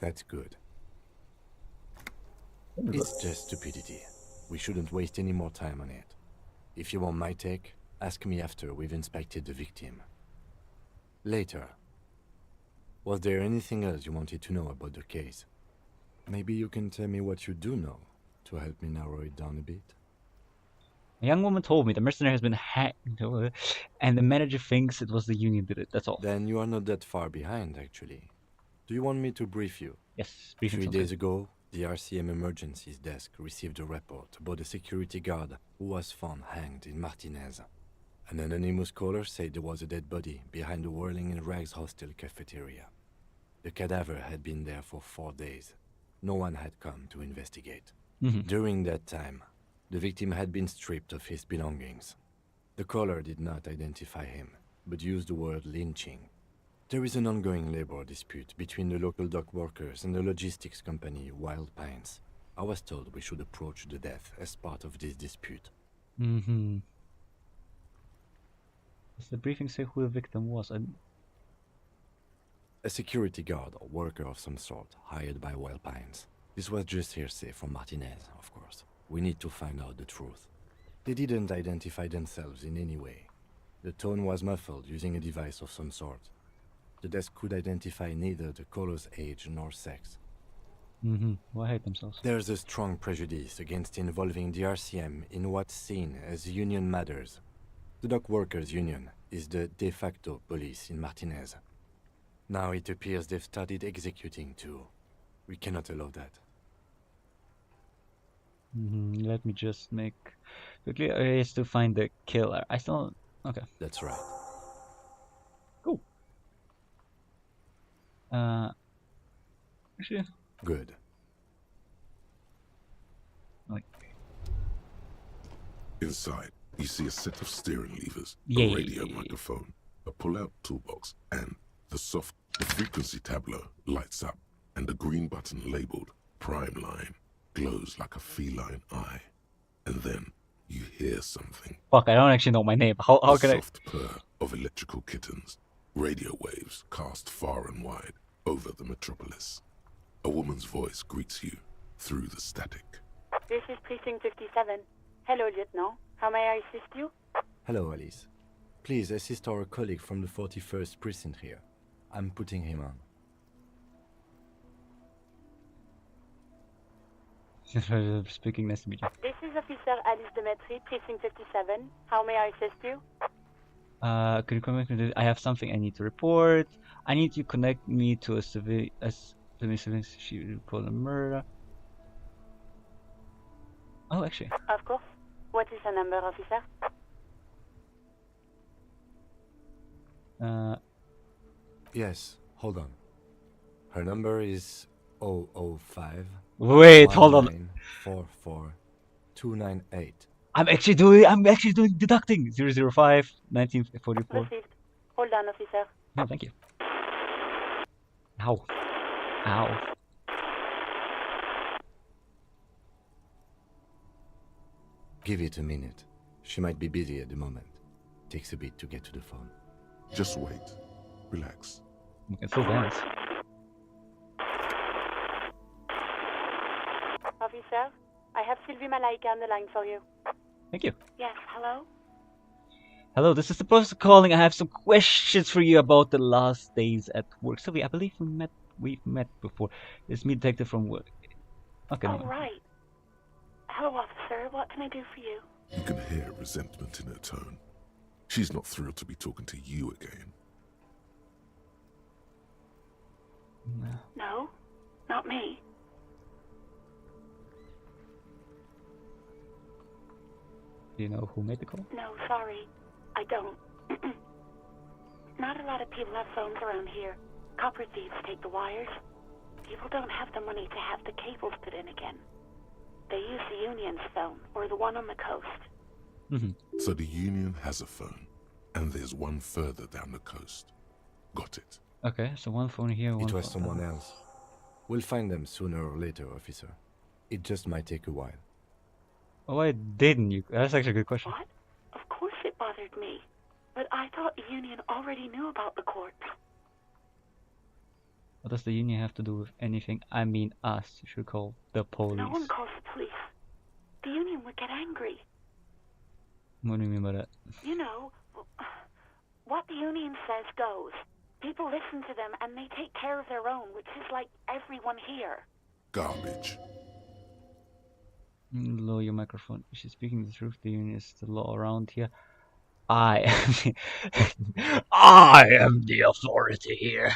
That's good. It's just stupidity. We shouldn't waste any more time on it. If you want my take, ask me after we've inspected the victim. Later. Was there anything else you wanted to know about the case? Maybe you can tell me what you do know to help me narrow it down a bit. A young woman told me the mercenary has been hacked, and the manager thinks it was the union did it. That's all. Then you are not that far behind, actually. Do you want me to brief you? Yes, briefing 3 sounds days good. ago, the RCM emergencies desk received a report about a security guard who was found hanged in Martinez. An anonymous caller said there was a dead body behind the Whirling in Rags hostel cafeteria. The cadaver had been there for 4 days. No one had come to investigate. During that time, the victim had been stripped of his belongings. The caller did not identify him, but used the word lynching. There is an ongoing labor dispute between the local dock workers and the logistics company Wild Pines. I was told we should approach the death as part of this dispute. Does the briefing say who the victim was? A security guard or worker of some sort, hired by Wild Pines. This was just hearsay from Martinez, of course. We need to find out the truth. They didn't identify themselves in any way. The tone was muffled using a device of some sort. The desk could identify neither the caller's age nor sex. Why hate themselves? There's a strong prejudice against involving the RCM in what's seen as union matters. The dock workers' union is the de facto police in Martinez. Now it appears they've started executing too. We cannot allow that. Let me just make quickly is to find the killer. I still okay. That's right. Cool. Actually, Good. like Inside, You see a set of steering levers, Yeah. a radio microphone, a pull-out toolbox, and the frequency tableau lights up, and the green button labeled Prime Line glows like a feline eye. And then you hear something. Fuck, I don't actually know my name. How The can I? soft purr of electrical kittens, radio waves cast far and wide over the metropolis. A woman's voice greets you through the static. This is Precinct 57. Hello, Lieutenant. How may I assist you? Hello, Alice. Please assist our colleague from the 41st precinct here. I'm putting him on. Speaking, nice to meet you. This is Officer Alice Demetri, Precinct 57. How may I assist you? Could you connect me to... I have something I need to report. I need you to connect me to a civilian. She reported a murder. Oh, actually. Of course. What is the number, officer? Yes, hold on. Her number is 005. Wait, hold on. 44 298. I'm actually doing deducting. 005 1944. Received. Hold on, officer. No, thank you. Ow. Ow. Give it a minute. She might be busy at the moment. Takes a bit to get to the phone. Just wait. Relax. You can still dance. Officer, I have Sylvie Malaika on the line for you. Thank you. Yes, hello? Hello, this is the person calling. I have some questions for you about the last days at work. Sylvie, I believe we've met before. It's me, detective from work. Okay. All right. Hello, officer. What can I do for you? You can hear resentment in her tone. She's not thrilled to be talking to you again. No, not me. Do you know who made the call? No, sorry. I don't. Not a lot of people have phones around here. Copper thieves take the wires. People don't have the money to have the cables put in again. They use the Union's phone, or the one on the coast. So the Union has a phone, and there's one further down the coast. Got it. Okay, so one phone here, one It was phone someone else. We'll find them sooner or later, officer. It just might take a while. Oh, why didn't you? That's actually a good question. What? Of course it bothered me. But I thought the Union already knew about the corpse. What does the Union have to do with anything? I mean us. You should call the police. No one calls the police. The Union would get angry. What do you mean by that? You know, what the Union says goes. People listen to them and they take care of their own, which is like everyone here. Garbage. Lower your microphone. She's speaking the truth. The Union is the law around here. I am the authority here.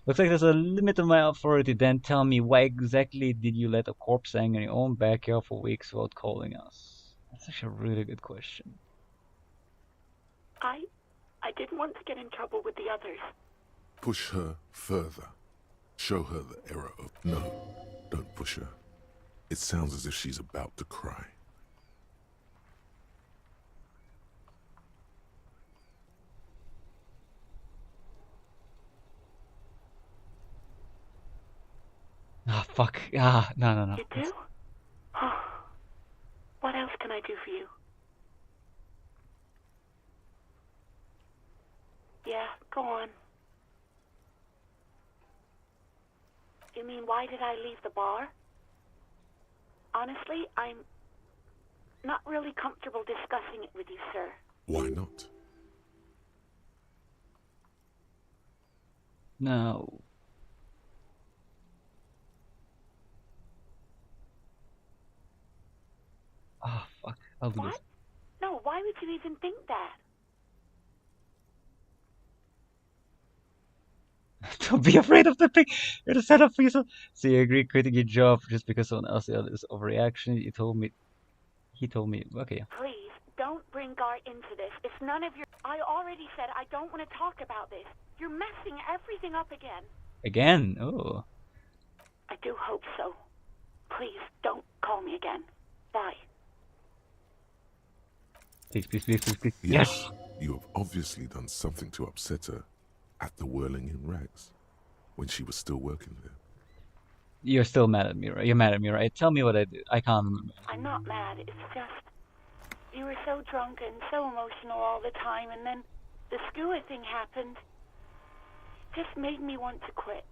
Looks like there's a limit to my authority. Then tell me, why exactly did you let a corpse hang in your own backyard for weeks without calling us? That's actually a really good question. I didn't want to get in trouble with the others. Push her further. Show her the error of... No, don't push her. It sounds as if she's about to cry. Ah, fuck. Ah, no. You do? Oh. What else can I do for you? Yeah, go on. You mean, why did I leave the bar? Honestly, I'm not really comfortable discussing it with you, sir. Why not? No. Ah, fuck. I'll do What? No, why would you even think that? this. Don't be afraid of the thing. You're the setup for yourself. So you agree quitting your job just because someone else is overreaction? He told me. Okay. Please, don't bring Gar into this. It's none of your... I already said I don't want to talk about this. You're messing everything up again. Again? Oh. I do hope so. Please, don't call me again. Bye. Please, please, please, please, please. Yes, you have obviously done something to upset her at the Whirling in Rags when she was still working there. You're still mad at me, right? You're mad at me, right? Tell me what I did. I can't remember. I'm not mad. It's just you were so drunk and so emotional all the time, and then the skua thing happened. Just made me want to quit.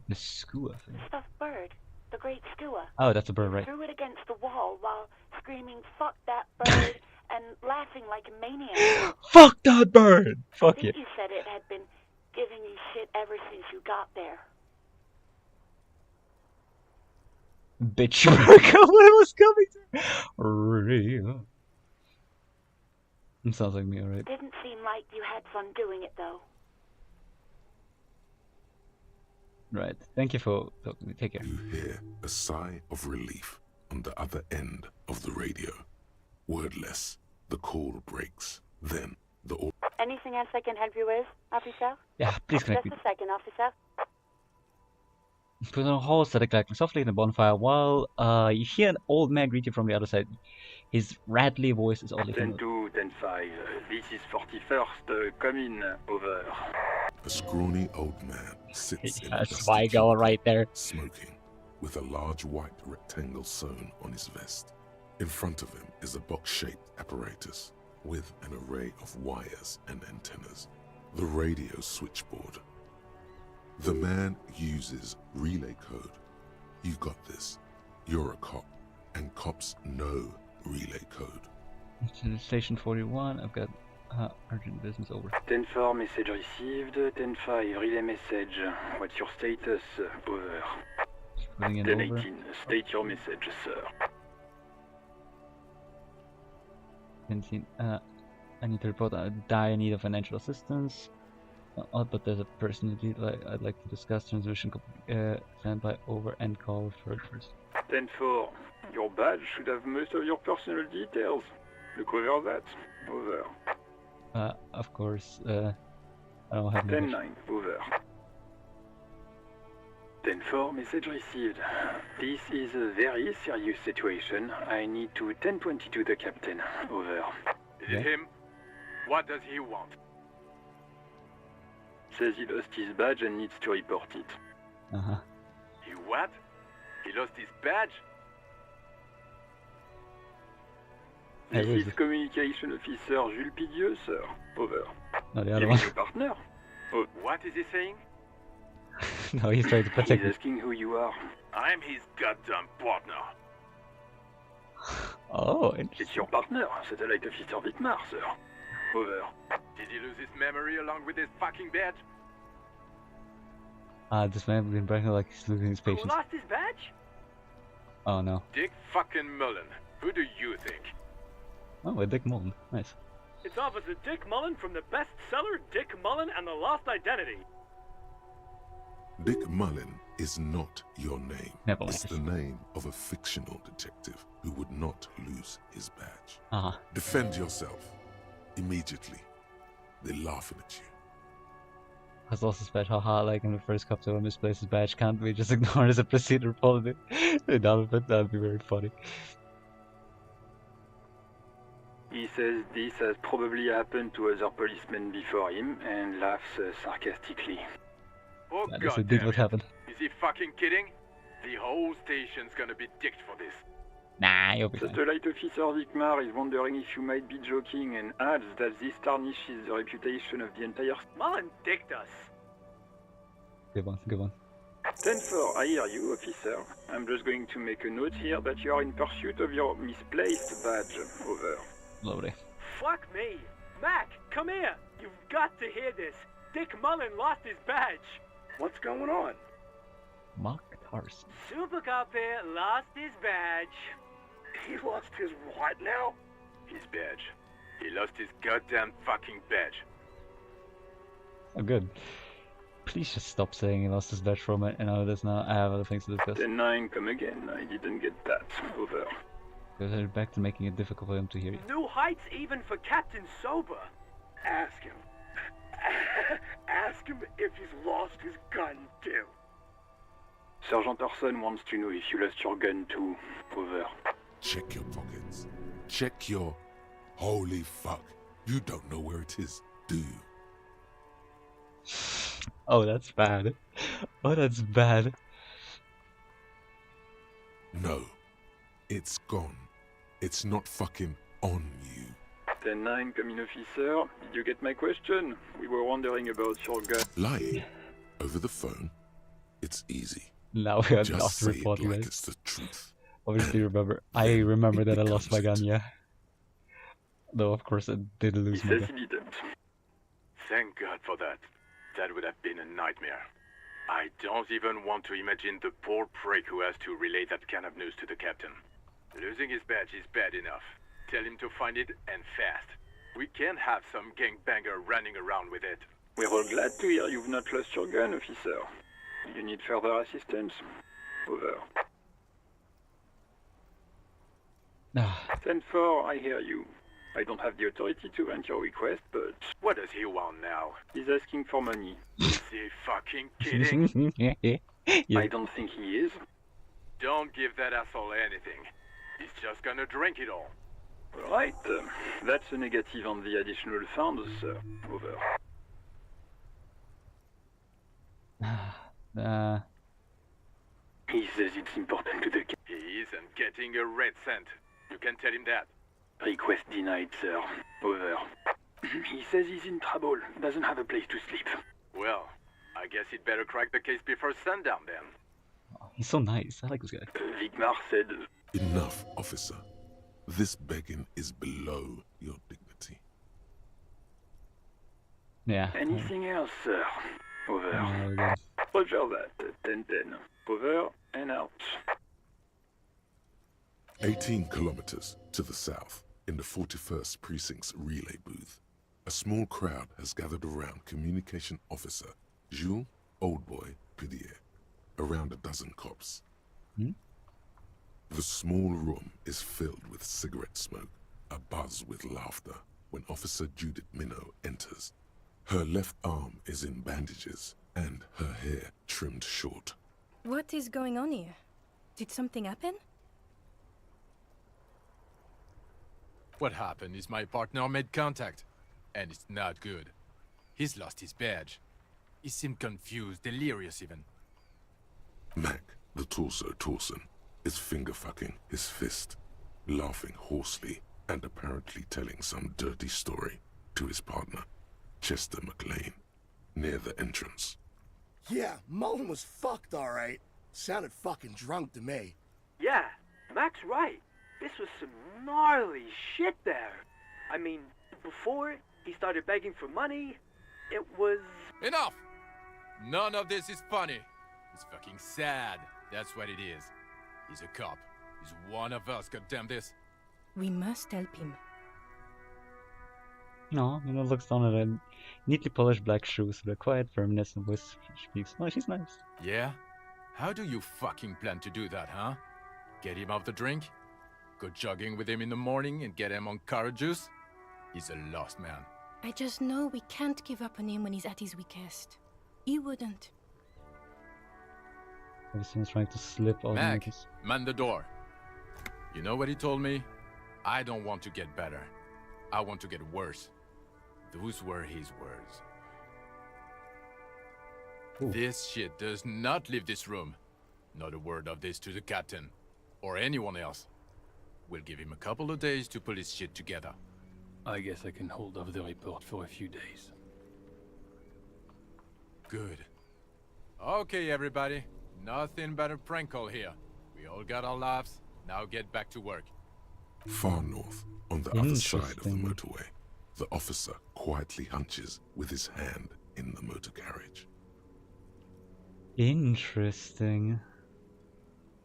The skua thing. The stuffed bird. The great skua. Oh, that's a bird, I right? threw it against the wall while screaming, "Fuck that bird," and laughing like a maniac. Fuck that bird! I Fuck think you. you said it had been giving you shit ever since you got there. Bitch, what was coming to? Real. It sounds like me, alright. Didn't seem like you had fun doing it, though. Right. Thank you for talking to me. Take care. You hear a sigh of relief on the other end of the radio. Wordless, the call breaks. Then the Anything else I can help you with, officer? Yeah, please connect me. Just a second, officer. Put on a horse that collecting softly in the bonfire while you hear an old man greet you from the other side. His rattly voice is all you can. 10-2, 10-5. This is 41st. Come in. Over. A scrawny old man sits in a That's dusty my girl right there. smoking, with a large white rectangle sewn on his vest. In front of him is a box-shaped apparatus with an array of wires and antennas. The radio switchboard. The man uses relay code. You got this. You're a cop, and cops know relay code. Station 41, I've got urgent business over. 10-4, message received. 10-5, relay message. What's your status? Over. Putting it over. 10-18, state your message, sir. 10, I need to report a dire need of financial assistance. But there's a person I'd like to discuss transmission. Standby over and call referred first. 10-4, your badge should have most of your personal details. Look over that. Over. Of course, I don't have no 10-9, over. 10-4, message received. This is a very serious situation. I need to 10-22 the captain. Over. Is it him? What does he want? Says he lost his badge and needs to report it. Uh-huh. He what? He lost his badge? This is Communication Officer Jules Pidieux, sir. Over. No, the other Giving one. you partner. Oh. What is he saying? No, he's trying to protect He's me. asking who you are. I'm his goddamn partner. Oh, It's your partner, Satellite Officer Vitmar, sir. Over. Did he lose his memory along with his fucking badge? this man been bragging like he's losing his patience. Who lost his badge? Oh no. Dick fucking Mullen. Who do you think? Oh, a Dick Mullen. Nice. It's Officer Dick Mullen from the bestseller Dick Mullen and the Lost Identity. Dick Mullen is not your name. Never It's mind. the name of a fictional detective who would not lose his badge. Uh-huh. Defend yourself. Immediately. They're laughing at you. Has lost his badge. Haha, like in the first cup to misplace his badge. Can't we just ignore it as a procedure policy? That'd be very funny. He says this has probably happened to other policemen before him and laughs sarcastically. Oh That is god indeed damn what it. happened. Is he fucking kidding? The whole station's gonna be dicked for this. Nah, you'll be fine. Satellite Officer Vitmar is wondering if you might be joking and adds that this tarnishes the reputation of the entire... Mullen dicked us. Good one, good one. 10-4, I hear you, officer. I'm just going to make a note here that you are in pursuit of your misplaced badge. Over. Lovely. Fuck me. Mac, come here. You've got to hear this. Dick Mullen lost his badge. What's going on? Mark Tarson. Super Cop here lost his badge. He lost his what now? His badge. He lost his goddamn fucking badge. Oh, good. Please just stop saying he lost his badge for a minute. And out this now. I have other things to discuss. 10-9, come again. I didn't get that. Over. Go ahead back to making it difficult for him to hear you. New heights even for Captain Sober. Ask him. Ask him if he's lost his gun too. Sergeant Orson wants to know if you lost your gun too. Over. Check your pockets. Check your Holy fuck. You don't know where it is, do you? Oh, that's bad. Oh, that's bad. No. It's gone. It's not fucking on you. 10-9, coming officer. Did you get my question? We were wondering about your gun. Lying over the phone, it's easy. Now we have Just after say it reporting like guys. it's the truth. Obviously, I then remember it that I lost my becomes gun, yeah. Though, of course, I did He lose my says gun. he didn't. Thank God for that. That would have been a nightmare. I don't even want to imagine the poor prick who has to relay that kind of news to the captain. Losing his badge is bad enough. Tell him to find it, and fast. We can't have some gangbanger running around with it. We're all glad to hear you've not lost your gun, officer. You need further assistance? Over. 10-4, I hear you. I don't have the authority to grant your request, but... What does he want now? He's asking for money. Is he fucking kidding? Yeah. I don't think he is. Don't give that asshole anything. He's just gonna drink it all. Right, that's a negative on the additional funds, sir. Over. He says it's important to the... He isn't getting a red cent. You can tell him that. Request denied, sir. Over. He says he's in trouble, doesn't have a place to sleep. Well, I guess he'd better crack the case before sundown then. Oh, he's so nice. I like this guy. Vigmar said... Enough, officer. This begging is below your dignity. Yeah. Anything else, sir? Over. Good. Roger that. 10-10. Over and out. 18 kilometers to the south, in the 41st Precinct's relay booth, a small crowd has gathered around Communication Officer Jules Oldboy Pidier, around a dozen cops. The small room is filled with cigarette smoke, abuzz with laughter, when Officer Judith Minnow enters. Her left arm is in bandages, and her hair trimmed short. What is going on here? Did something happen? What happened is my partner made contact, and it's not good. He's lost his badge. He seemed confused, delirious even. Mac, the torso Torson, is finger-fucking his fist, laughing hoarsely and apparently telling some dirty story to his partner, Chester McLean, near the entrance. Yeah, Mullen was fucked, alright. Sounded fucking drunk to me. Yeah, Mac's right. This was some gnarly shit there. I mean, before he started begging for money, it was... Enough! None of this is funny. It's fucking sad. That's what it is. He's a cop. He's one of us, goddamn this. We must help him. No, looks down at her neatly polished black shoes with a quiet firmness and voice speaks. Oh, she's nice. Yeah? How do you fucking plan to do that, huh? Get him off the drink? Go jogging with him in the morning and get him on carrot juice? He's a lost man. I just know we can't give up on him when he's at his weakest. He wouldn't. Everyone's trying to slip all Mac, man the door. You know what he told me? I don't want to get better. I want to get worse. Those were his words. Ooh. This shit does not leave this room. Not a word of this to the captain. Or anyone else. We'll give him a couple of days to pull his shit together. I guess I can hold off the report for a few days. Good. Okay, everybody. Nothing but a prank call here. We all got our laughs. Now get back to work. Far north, on the other side of the motorway, the officer quietly hunches with his hand in the motor carriage. Interesting.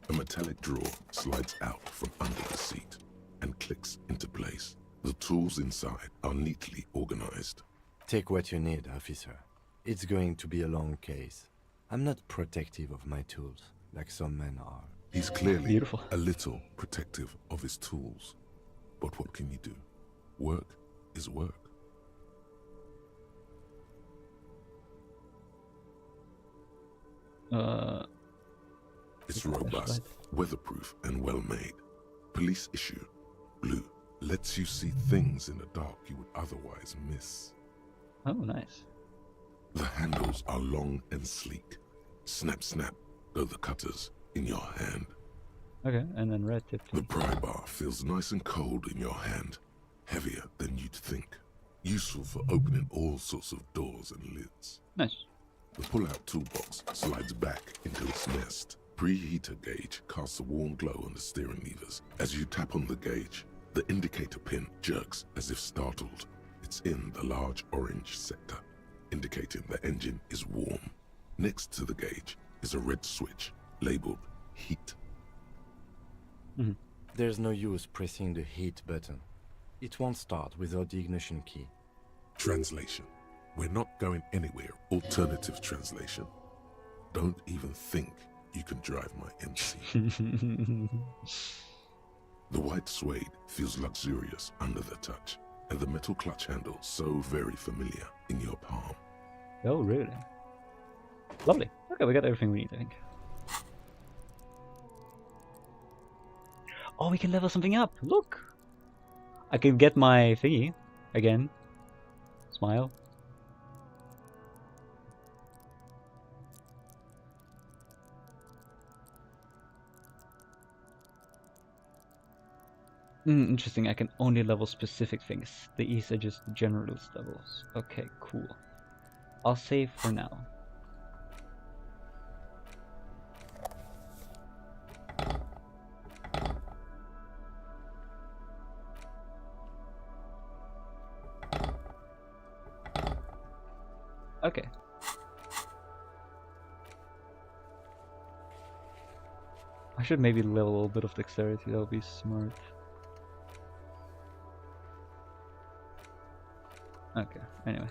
A metallic drawer slides out from under the seat and clicks into place. The tools inside are neatly organized. Take what you need, officer. It's going to be a long case. I'm not protective of my tools, like some men are. He's clearly a little protective of his tools. But what can you do? Work is work. It's robust, weatherproof, and well-made. Police issue, blue lets you see things in the dark you would otherwise miss. Oh, nice. The handles are long and sleek. Snap, snap, go the cutters in your hand. Okay, and then red tip. The pry bar feels nice and cold in your hand, heavier than you'd think. Useful for opening all sorts of doors and lids. Nice. The pull-out toolbox slides back into its nest. Preheater gauge casts a warm glow on the steering levers. As you tap on the gauge, the indicator pin jerks as if startled. It's in the large orange sector, indicating the engine is warm. Next to the gauge is a red switch labeled heat. There's no use pressing the heat button. It won't start without the ignition key. Translation. We're not going anywhere. Alternative translation. Don't even think you can drive my MC. The white suede feels luxurious under the touch, and the metal clutch handle so very familiar in your palm. Oh, really? Lovely. Okay, we got everything we need, I think. Oh, we can level something up. Look! I can get my thingy again. Smile. Interesting, I can only level specific things. These are just generalist levels. Okay, cool. I'll save for now. Okay. I should maybe level a little bit of dexterity, that would be smart. Okay, anyway.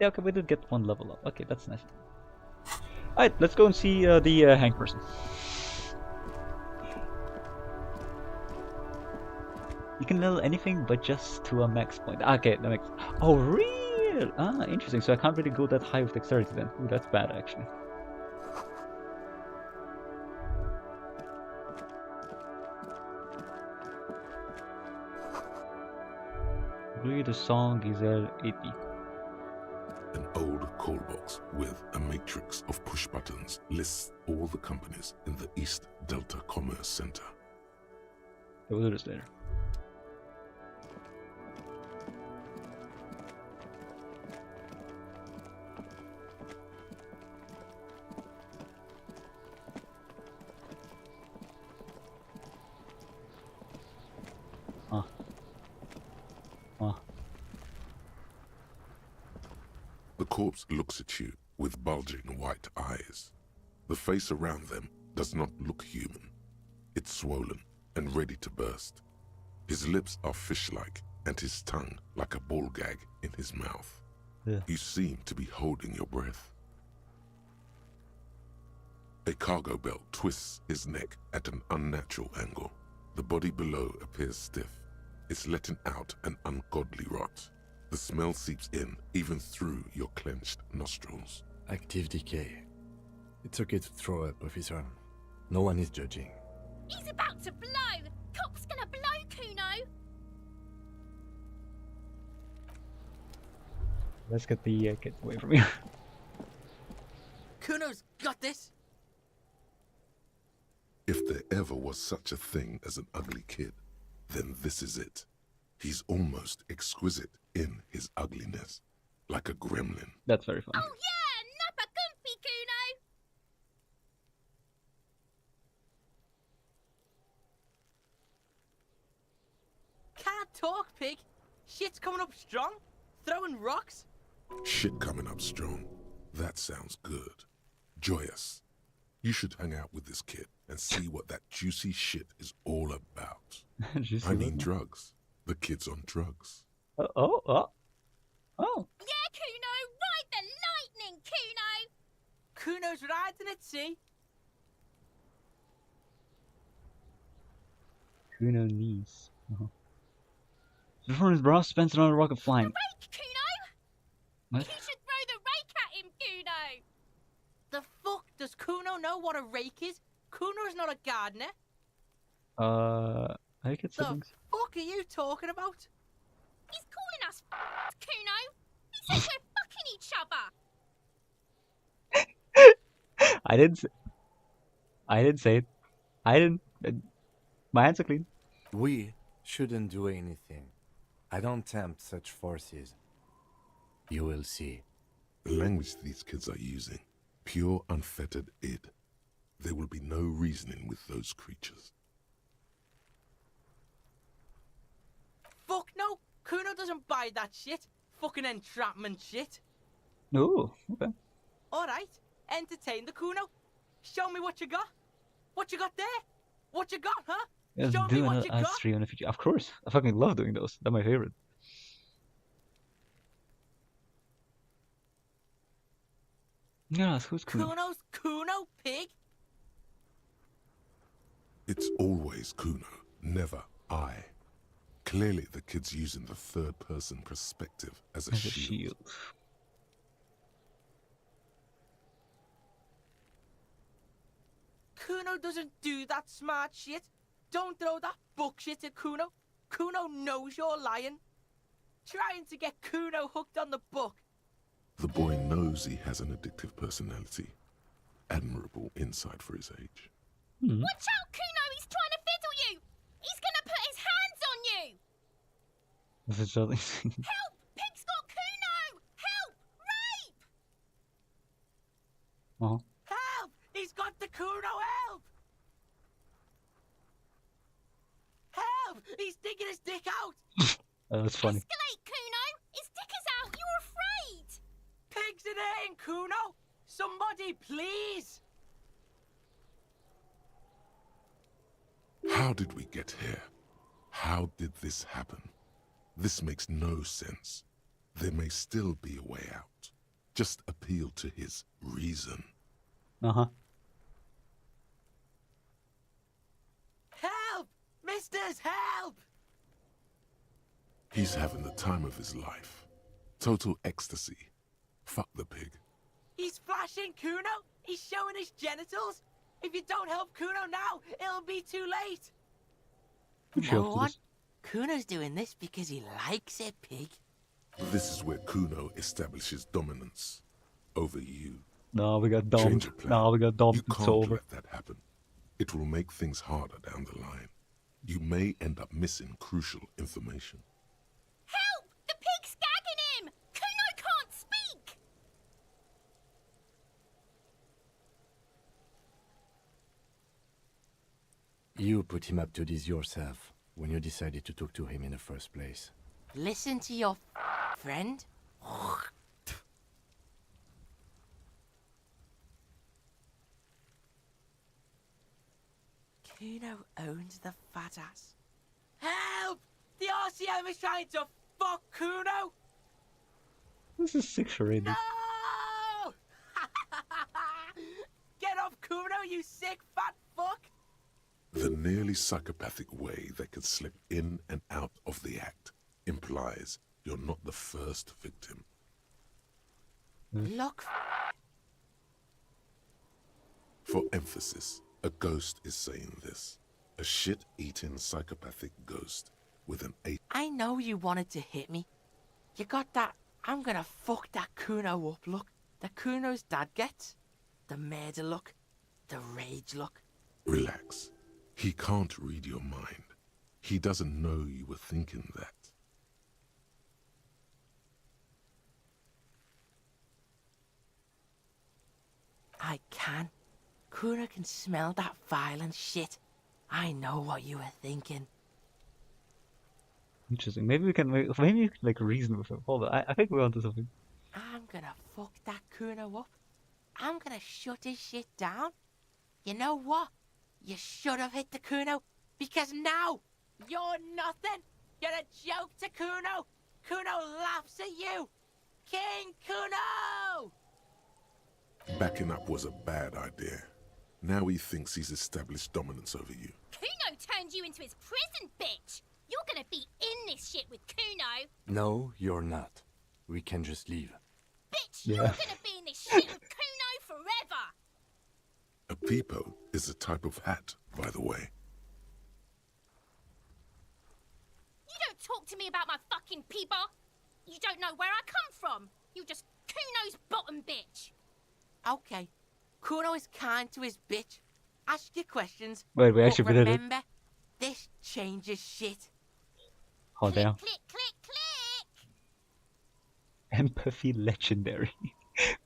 Yeah, okay, we did get one level up. Okay, that's nice. Alright, let's go and see the hang person. You can level anything but just to a max point. Okay, that makes... Oh, real! Ah, interesting. So I can't really go that high with dexterity then. Ooh, that's bad, actually. The song is L80. An old call box with a matrix of push buttons lists all the companies in the East Delta Commerce Center. We'll do this later. The corpse looks at you with bulging white eyes. The face around them does not look human. It's swollen and ready to burst. His lips are fish-like and his tongue like a ball gag in his mouth. Yeah. You seem to be holding your breath. A cargo belt twists his neck at an unnatural angle. The body below appears stiff. It's letting out an ungodly rot. The smell seeps in, even through your clenched nostrils. Active decay. It's okay to throw up, officer. No one is judging. He's about to blow! Cop's gonna blow, Kuno! Let's get the kids away from here. Kuno's got this! If there ever was such a thing as an ugly kid, then this is it. He's almost exquisite in his ugliness, like a gremlin. That's very funny. Oh yeah! Nappa Gumpy, Kuno! Can't talk, pig! Shit's coming up strong! Throwing rocks! Shit coming up strong. That sounds good. Joyous. You should hang out with this kid and see what that juicy shit is all about. I mean drugs. The kid's on drugs. Oh. Yeah, Kuno! Ride the lightning, Kuno! Kuno's riding at sea! Kuno knees. From his bra, Spencer on a rocket flying. Rake, Kuno! What? You should throw the rake at him, Kuno! The fuck? Does Kuno know what a rake is? Kuno's not a gardener. I get The siblings. fuck are you talking about? He's calling us Kuno. He says we're fucking each other. I didn't say it. I didn't. My hands are clean. We shouldn't do anything. I don't tempt such forces. You will see. The language these kids are using, pure unfettered id. There will be no reasoning with those creatures. Fuck no. Kuno doesn't buy that shit. Fucking entrapment shit. Oh, okay. Alright, entertain the Kuno. Show me what you got. What you got there? What you got, huh? Yeah, Show me what you got. stream in the future. Of course. I fucking love doing those. They're my favorite. Yeah, who's Kuno? Kuno's Kuno, pig? It's always Kuno, never I. Clearly the kid's using the third-person perspective as a shield. Kuno doesn't do that smart shit. Don't throw that bullshit at Kuno. Kuno knows you're lying. Trying to get Kuno hooked on the book. The boy knows he has an addictive personality. Admirable insight for his age. Watch out, Kuno! He's trying to fiddle you! He's gonna put his hands on you! Help! Pig's got Kuno! Help! Rape! Help! He's got the Kuno, help! Help! He's digging his dick out! That's funny. Escalate, Kuno! His dick is out! You're afraid! Pig's in here, Kuno! Somebody, please! How did we get here? How did this happen? This makes no sense. There may still be a way out. Just appeal to his reason. Uh-huh. Help! Misters, help! He's having the time of his life. Total ecstasy. Fuck the pig. He's flashing Kuno! He's showing his genitals! If you don't help Kuno now, it'll be too late! You know what? Kuno's doing this because he likes it, pig. This is where Kuno establishes dominance over you. No, we got Change dumped. your plan. No, we got dumped. You It's can't over. let that happen. It will make things harder down the line. You may end up missing crucial information. Help! The pig's gagging him! Kuno can't speak! You put him up to this yourself when you decided to talk to him in the first place. Listen to your friend. Kuno owns the fat ass. Help! The RCM is trying to fuck Kuno! This is 6 already. No! Get off Kuno, you sick fat fuck! The nearly psychopathic way they could slip in and out of the act implies you're not the first victim. Look. For emphasis, a ghost is saying this. A shit-eating psychopathic ghost with an 8. I know you wanted to hit me. You got that I'm gonna fuck that Kuno up look that Kuno's dad gets. The murder look. The rage look. Relax. He can't read your mind. He doesn't know you were thinking that. I can. Kuno can smell that violent shit. I know what you were thinking. Interesting. Maybe we can like reason with him. Hold on. I think we're onto something. I'm gonna fuck that Kuno up. I'm gonna shut his shit down. You know what? You should have hit the Kuno, because now you're nothing. You're a joke to Kuno. Kuno laughs at you. King Kuno! Backing up was a bad idea. Now he thinks he's established dominance over you. Kuno turned you into his prison, bitch! You're gonna be in this shit with Kuno! No, you're not. We can just leave. Bitch, you're gonna be in this shit with Kuno forever! A peepo is a type of hat, by the way. talk to me about my fucking people. You don't know where I come from. You just Kuno's bottom bitch. Okay, Kuno is kind to his bitch. Ask your questions. Wait, we but actually did it. remember, this changes shit. Oh damn. Click, click, click. Empathy legendary.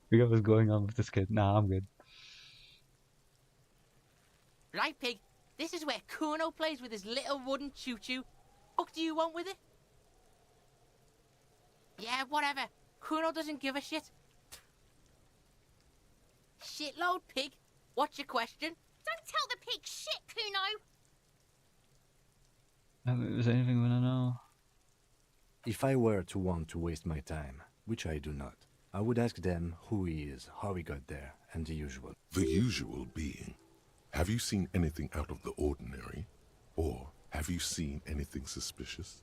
Forget what's going on with this kid. Nah, I'm good. Right, Pig? This is where Kuno plays with his little wooden choo-choo. What do you want with it? Yeah, whatever. Kuno doesn't give a shit. Shitload, Pig. What's your question? Don't tell the pig shit, Kuno. Is there anything we wanna know? If I were to want to waste my time, which I do not, I would ask them who he is, how he got there, and the usual. The usual being, have you seen anything out of the ordinary? Or have you seen anything suspicious?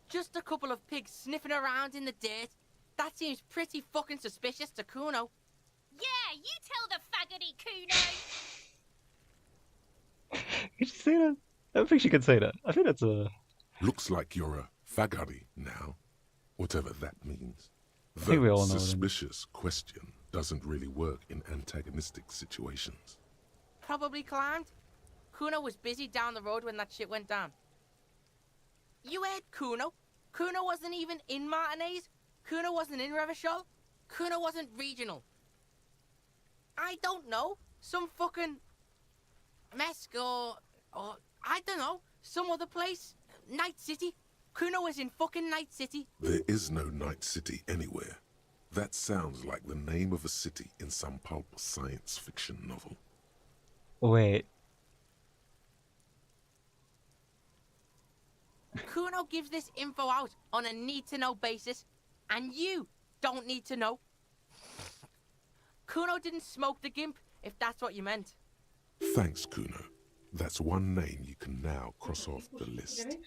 Just a couple of pigs sniffing around in the dirt. That seems pretty fucking suspicious to Kuno. Yeah, you tell the faggoty Kuno. Can she say that? I don't think she can say that. I think that's a... Looks like you're a faggoty now, whatever that means. I think we The all know suspicious question doesn't really work in antagonistic situations. Probably climbed. Kuno was busy down the road when that shit went down. You heard Kuno. Kuno wasn't even in Martinez. Kuno wasn't in riverchol. Kuno wasn't regional. I don't know. Some fucking Mesk or I don't know. Some other place. Night City. Kuno was in fucking Night City. There is no Night City anywhere. That sounds like the name of a city in some pulp science fiction novel. Wait. Kuno gives this info out on a need-to-know basis, and you don't need to know. Kuno didn't smoke the gimp, if that's what you meant. Thanks, Kuno. That's one name you can now cross off the list.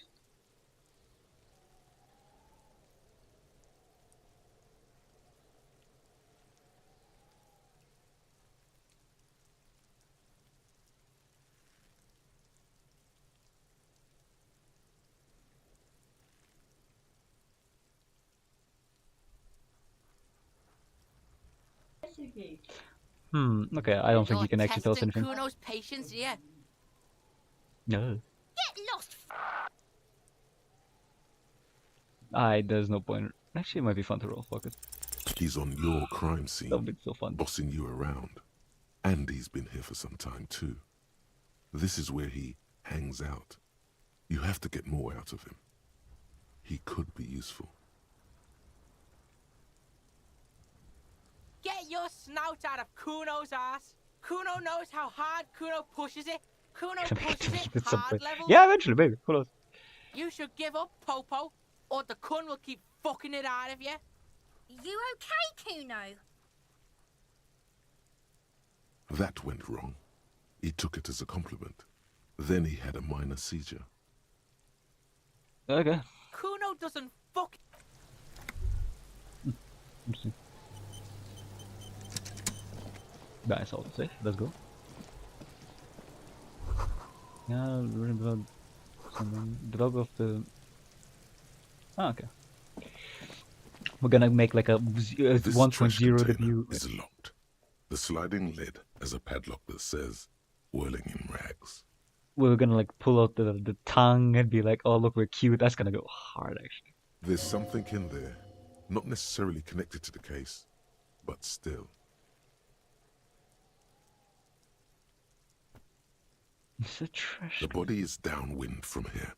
Okay, I don't think You're you can actually tell us testing anything. Kuno's patience here. No. Get lost. There's no point. Actually, it might be fun to roll. Fuck it. He's on your crime scene, That'll be so fun. bossing you around. And he's been here for some time too. This is where he hangs out. You have to get more out of him. He could be useful. Get your snout out of Kuno's ass. Kuno knows how hard Kuno pushes it. Kuno pushes it At some hard point. level. Yeah, eventually, maybe. Who knows? You should give up, Popo, or the Kun will keep fucking it out of you. You okay, Kuno? That went wrong. He took it as a compliment. Then he had a minor seizure. Okay. Kuno doesn't fuck. Interesting. Nice, all safe. Let's go. Yeah, we're about the dog of the. Ah, okay. We're gonna make like a This 1.0 debut. is locked. The sliding lid has a padlock that says "Whirling in Rags." We're gonna like pull out the tongue and be like, oh look, we're cute. That's gonna go hard actually. There's something in there, not necessarily connected to the case, but still. It's a trash. The body is downwind from here.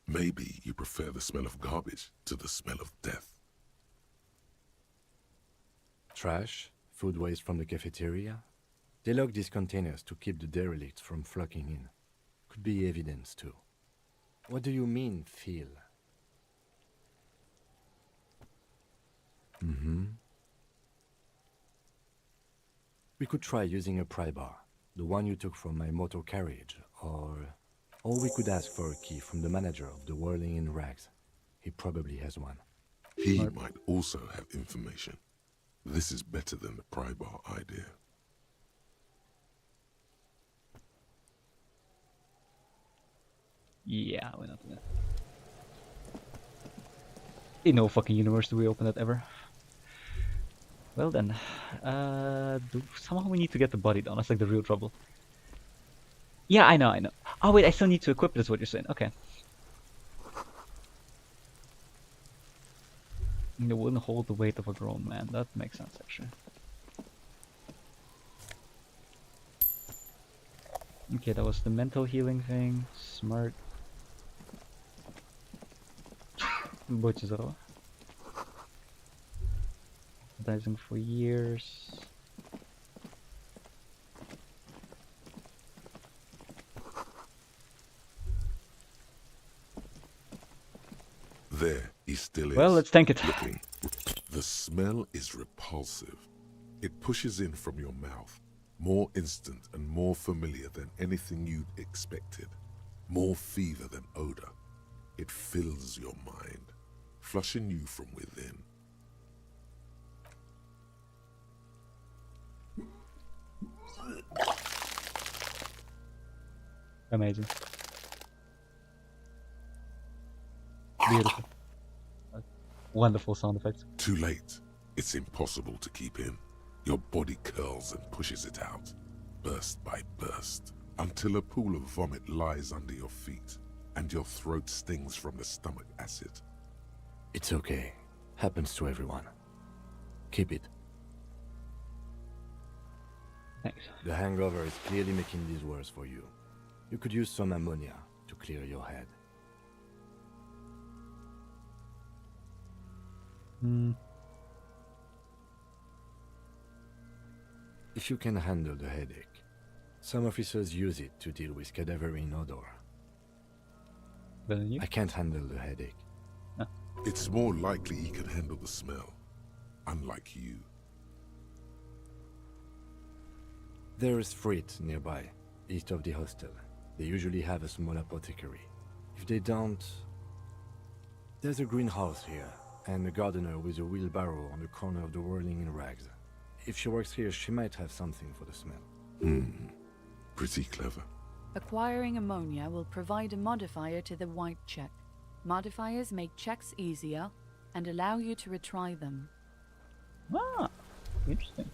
Maybe you prefer the smell of garbage to the smell of death. Trash, food waste from the cafeteria. They lock these containers to keep the derelicts from flocking in. Could be evidence too. What do you mean, feel? We could try using a pry bar, the one you took from my motor carriage, or we could ask for a key from the manager of the Whirling in Rags. He probably has one. He might also have information. This is better than the pry bar idea. Yeah, we're not gonna. In no fucking universe do we open that ever. Well then, somehow we need to get the body down. That's like the real trouble. Yeah, I know. Oh wait, I still need to equip it, is what you're saying. Okay. It wouldn't hold the weight of a grown man. That makes sense, actually. Okay, that was the mental healing thing. Smart. Бочизарова. Advertising for years. There he still is. Well, let's tank it. Looking. The smell is repulsive. It pushes in from your mouth, more instant and more familiar than anything you'd expected. More fever than odor. It fills your mind, flushing you from within. Amazing. Beautiful. Wonderful sound effects. Too late. It's impossible to keep in. Your body curls and pushes it out, burst by burst, until a pool of vomit lies under your feet, and your throat stings from the stomach acid. It's okay. Happens to everyone. Keep it. Thanks. The hangover is clearly making this worse for you. You could use some ammonia to clear your head. If you can handle the headache, some officers use it to deal with cadaverine odor. I can't handle the headache. It's more likely he can handle the smell, unlike you. There is Frit nearby, east of the hostel. They usually have a small apothecary. If they don't... There's a greenhouse here, and a gardener with a wheelbarrow on the corner of the whirling in rags. If she works here, she might have something for the smell. Pretty clever. Acquiring ammonia will provide a modifier to the white check. Modifiers make checks easier and allow you to retry them. Ah, interesting.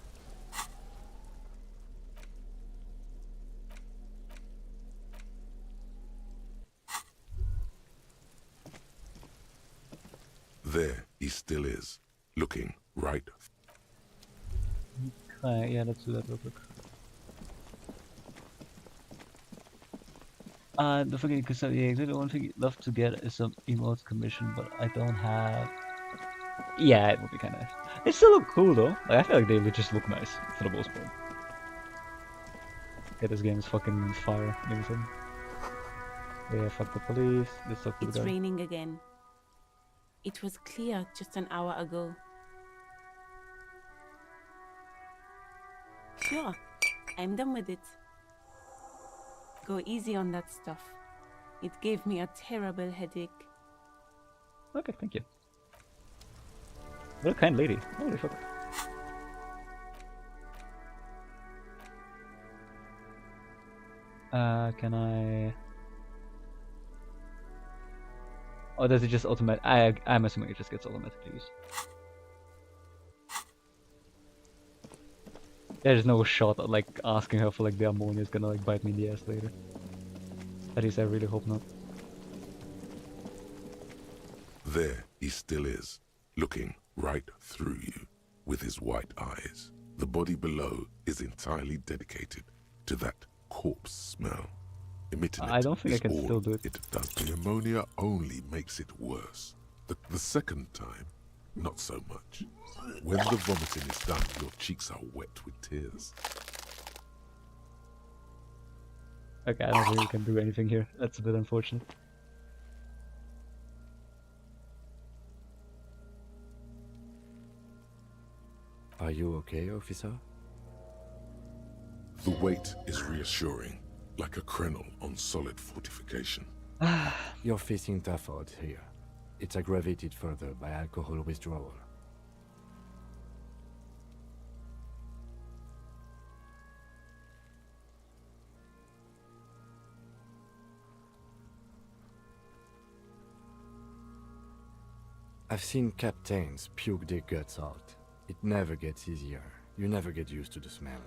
There he still is, looking right. Yeah, let's do that real quick. Don't forget, because yeah, the one thing you'd love to get is some emotes commission, but I don't have. Yeah, it would be kind of nice. They still look cool though. Like, I feel like they just look nice for the most part. Yeah, this game is fucking fire. Everything. Yeah, fuck the police. Let's talk to the It's guy. raining again. It was clear just an hour ago. Sure, I'm done with it. Go easy on that stuff. It gave me a terrible headache. Okay, thank you. What a kind lady. Holy fuck. Can I... Oh, does it just automatic? I'm assuming it just gets automatically used. There's no shot at like asking her for like the ammonia is gonna like bite me in the ass later. At least I really hope not. There he still is, looking right through you with his white eyes. The body below is entirely dedicated to that corpse smell. Emitting I don't think I is can all still do it. It does. The ammonia only makes it worse. The second time, not so much. When the vomiting is done, your cheeks are wet with tears. Okay, I don't think we can do anything here. That's a bit unfortunate. Are you okay, officer? The weight is reassuring, like a crenel on solid fortification. You're facing tough odds here. It's aggravated further by alcohol withdrawal. I've seen captains puke their guts out. It never gets easier. You never get used to the smell.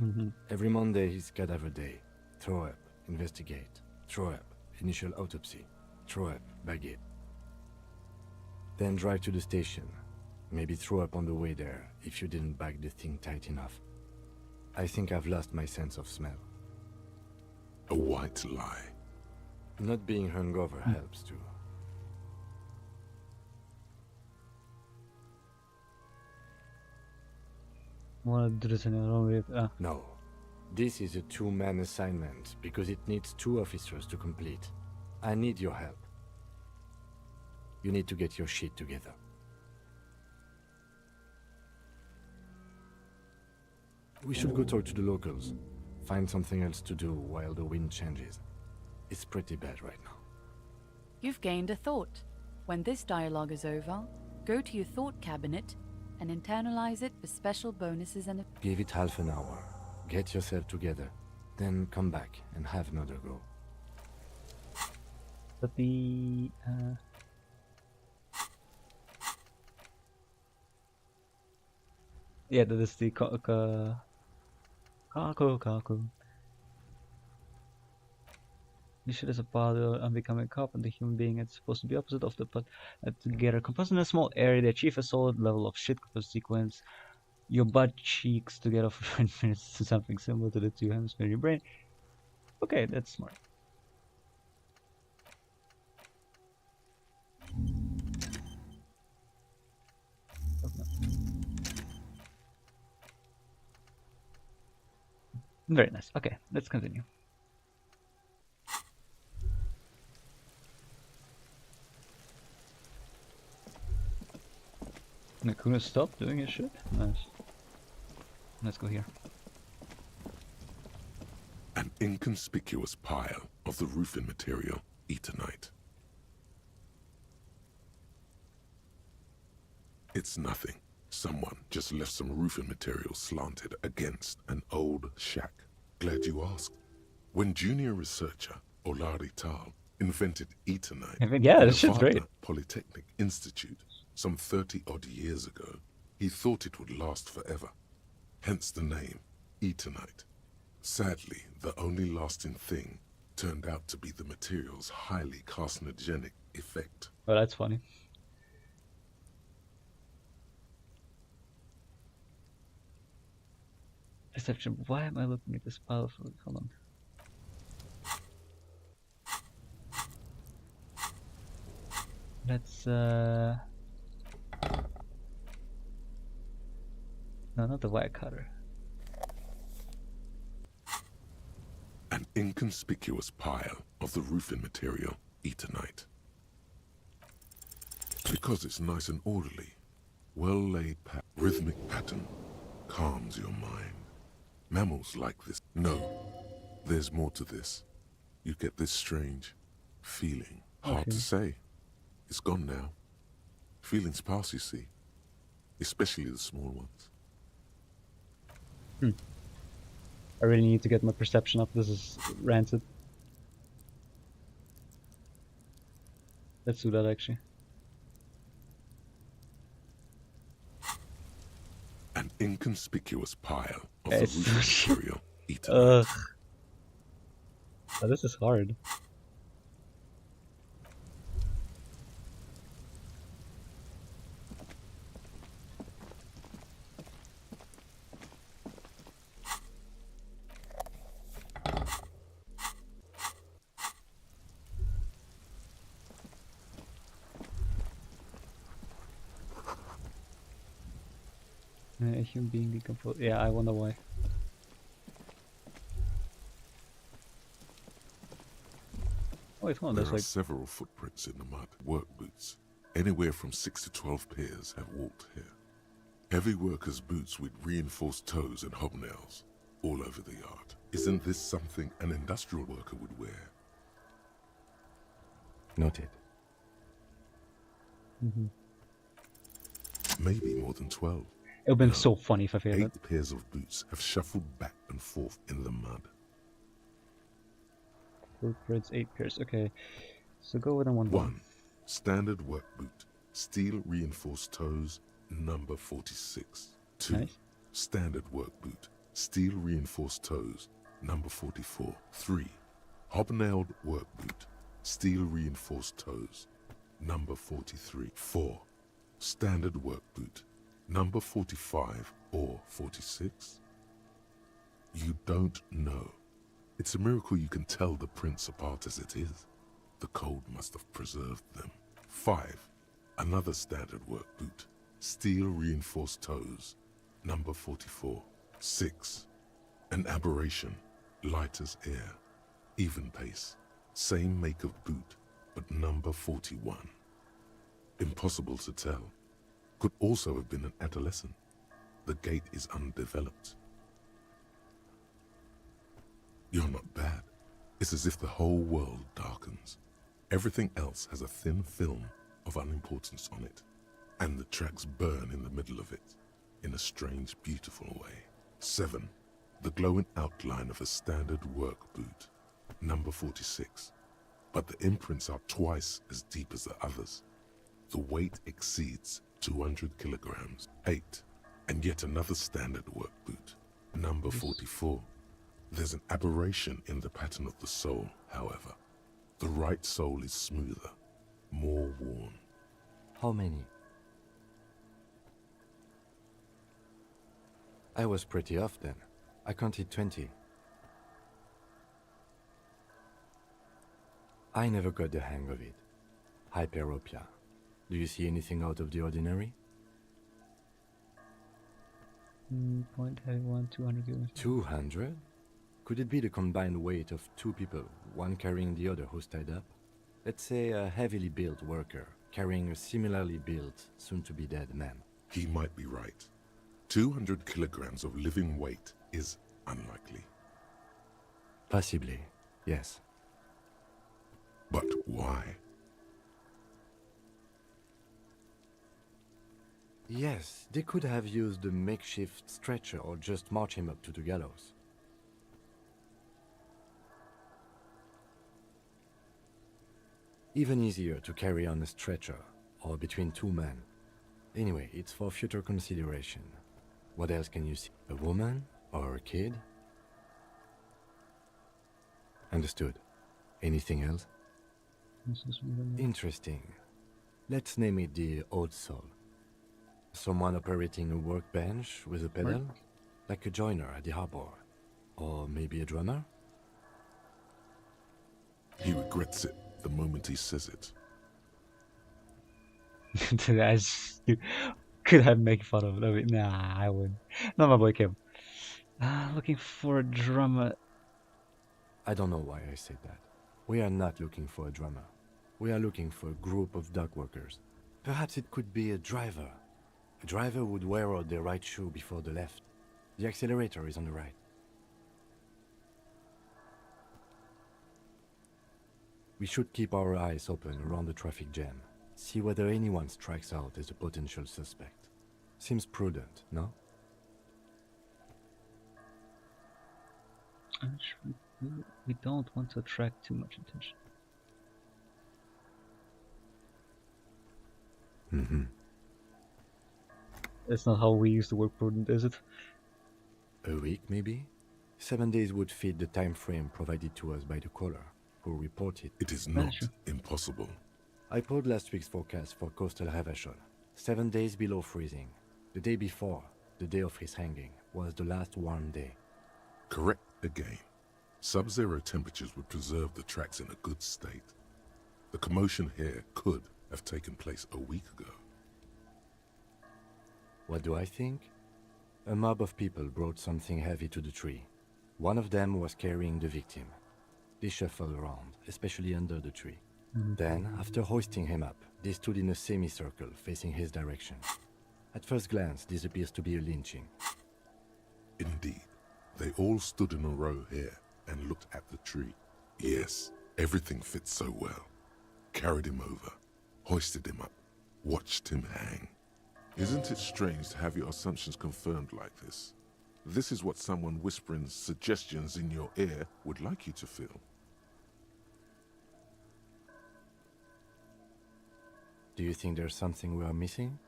Every Monday is cadaver day. Throw up, investigate. Throw up, initial autopsy. Throw up, bag it. Then drive to the station. Maybe throw up on the way there if you didn't bag the thing tight enough. I think I've lost my sense of smell. A white lie. Not being hungover helps too. Want to do this in your own way? No. This is a two-man assignment because it needs 2 officers to complete. I need your help. You need to get your shit together. We should go talk to the locals. Find something else to do while the wind changes. It's pretty bad right now. You've gained a thought. When this dialogue is over, go to your thought cabinet and internalize it for special bonuses and... Give it half an hour. Get yourself together. Then come back and have another go. But the... Yeah, that is the... Kaku. You should as a father on becoming a cop and the human being it's supposed to be opposite of the but together. Composed in a small area, they achieve a solid level of shit sequence. Your butt cheeks together for 20 minutes to something similar to the 2 hemispheres in your brain. Okay, that's smart. Very nice. Okay, let's continue. Nakuna stop doing his shit? Nice. Let's go here. An inconspicuous pile of the roofing material, Eternite. It's nothing. Someone just left some roofing material slanted against an old shack. Glad you asked. When junior researcher Olari Tal invented Eternite yeah, at this shit's great. Polytechnic Institute some 30-odd years ago, he thought it would last forever. Hence the name, Eternite. Sadly, the only lasting thing turned out to be the material's highly carcinogenic effect. Oh, that's funny. Perception. Why am I looking at this pile of... Hold on. Let's, No, not the wire cutter. An inconspicuous pile of the roofing material, Eternite. Because it's nice and orderly, well-laid rhythmic pattern calms your mind. Mammals like this. No, there's more to this. You get this strange feeling. Hard to say. It's gone now. Feelings pass, you see. Especially the small ones. I really need to get my perception up. This is rancid. Let's do that actually. An inconspicuous pile of the roofing material, Eternite. Oh, this is hard. A human being decomposed. Yeah, I wonder why. Oh, it's one. There There's are like several footprints in the mud. Work boots. Anywhere from 6 to 12 pairs have walked here. Heavy workers' boots with reinforced toes and hobnails all over the yard. Isn't this something an industrial worker would wear? Noted. Maybe more than 12. it would have been so funny if I failed 8 pairs of boots have shuffled back and forth in the mud. Footprints, 8 pairs. Okay, so go with a 1. 1. Standard work boot. steel reinforced toes, number 46. 2. Nice. Standard work boot, steel reinforced toes, number 44. 3. Hobnailed work boot, steel reinforced toes, number 43. 4. Standard work boot, number 45 or 46? You don't know. It's a miracle you can tell the prints apart as it is. The cold must have preserved them. 5. Another standard work boot, steel reinforced toes, number 44. 6. An aberration, light as air, even pace, same make of boot, but number 41. Impossible to tell. Could also have been an adolescent. The gait is undeveloped. You're not bad. It's as if the whole world darkens. Everything else has a thin film of unimportance on it, and the tracks burn in the middle of it, in a strange, beautiful way. 7. The glowing outline of a standard work boot, number 46. But the imprints are twice as deep as the others. The weight exceeds 200 kilograms. 8. And yet another standard work boot, number 44. There's an aberration in the pattern of the sole, however. The right sole is smoother, more worn. How many? I was pretty off then. I counted 20. I never got the hang of it. Hyperopia. Do you see anything out of the ordinary? Point heavy one, 200 kilograms. 200? Could it be the combined weight of two people, one carrying the other who's tied up? Let's say a heavily built worker carrying a similarly built, soon-to-be-dead man. He might be right. 200 kilograms of living weight is unlikely. Possibly, yes. But why? Yes, they could have used a makeshift stretcher or just march him up to the gallows. Even easier to carry on a stretcher, or between two men. Anyway, it's for future consideration. What else can you see? A woman? Or a kid? Understood. Anything else? Interesting. Let's name it the old soul. Someone operating a workbench with a pedal? Like a joiner at the harbor. Or maybe a drummer? He regrets it the moment he says it. You could have made fun of it. Nah, I wouldn't. Not my boy Kim. Looking for a drummer. I don't know why I said that. We are not looking for a drummer. We are looking for a group of dock workers. Perhaps it could be a driver. A driver would wear out their right shoe before the left. The accelerator is on the right. We should keep our eyes open around the traffic jam. See whether anyone strikes out as a potential suspect. Seems prudent, no? We don't want to attract too much attention. Mm-hmm. That's not how we use the word prudent, is it? A week, maybe? 7 days would fit the time frame provided to us by the caller, who reported. It is not impossible. I pulled last week's forecast for coastal riverchol. 7 days below freezing. The day before, the day of his hanging, was the last warm day. Correct again. Sub-zero temperatures would preserve the tracks in a good state. The commotion here could have taken place a week ago. What do I think? A mob of people brought something heavy to the tree. One of them was carrying the victim. They shuffled around, especially under the tree. Then, after hoisting him up, they stood in a semicircle facing his direction. At first glance, this appears to be a lynching. Indeed. They all stood in a row here and looked at the tree. Yes, everything fits so well. Carried him over, hoisted him up, watched him hang. Isn't it strange to have your assumptions confirmed like this? This is what someone whispering suggestions in your ear would like you to feel. Do you think there's something we are missing?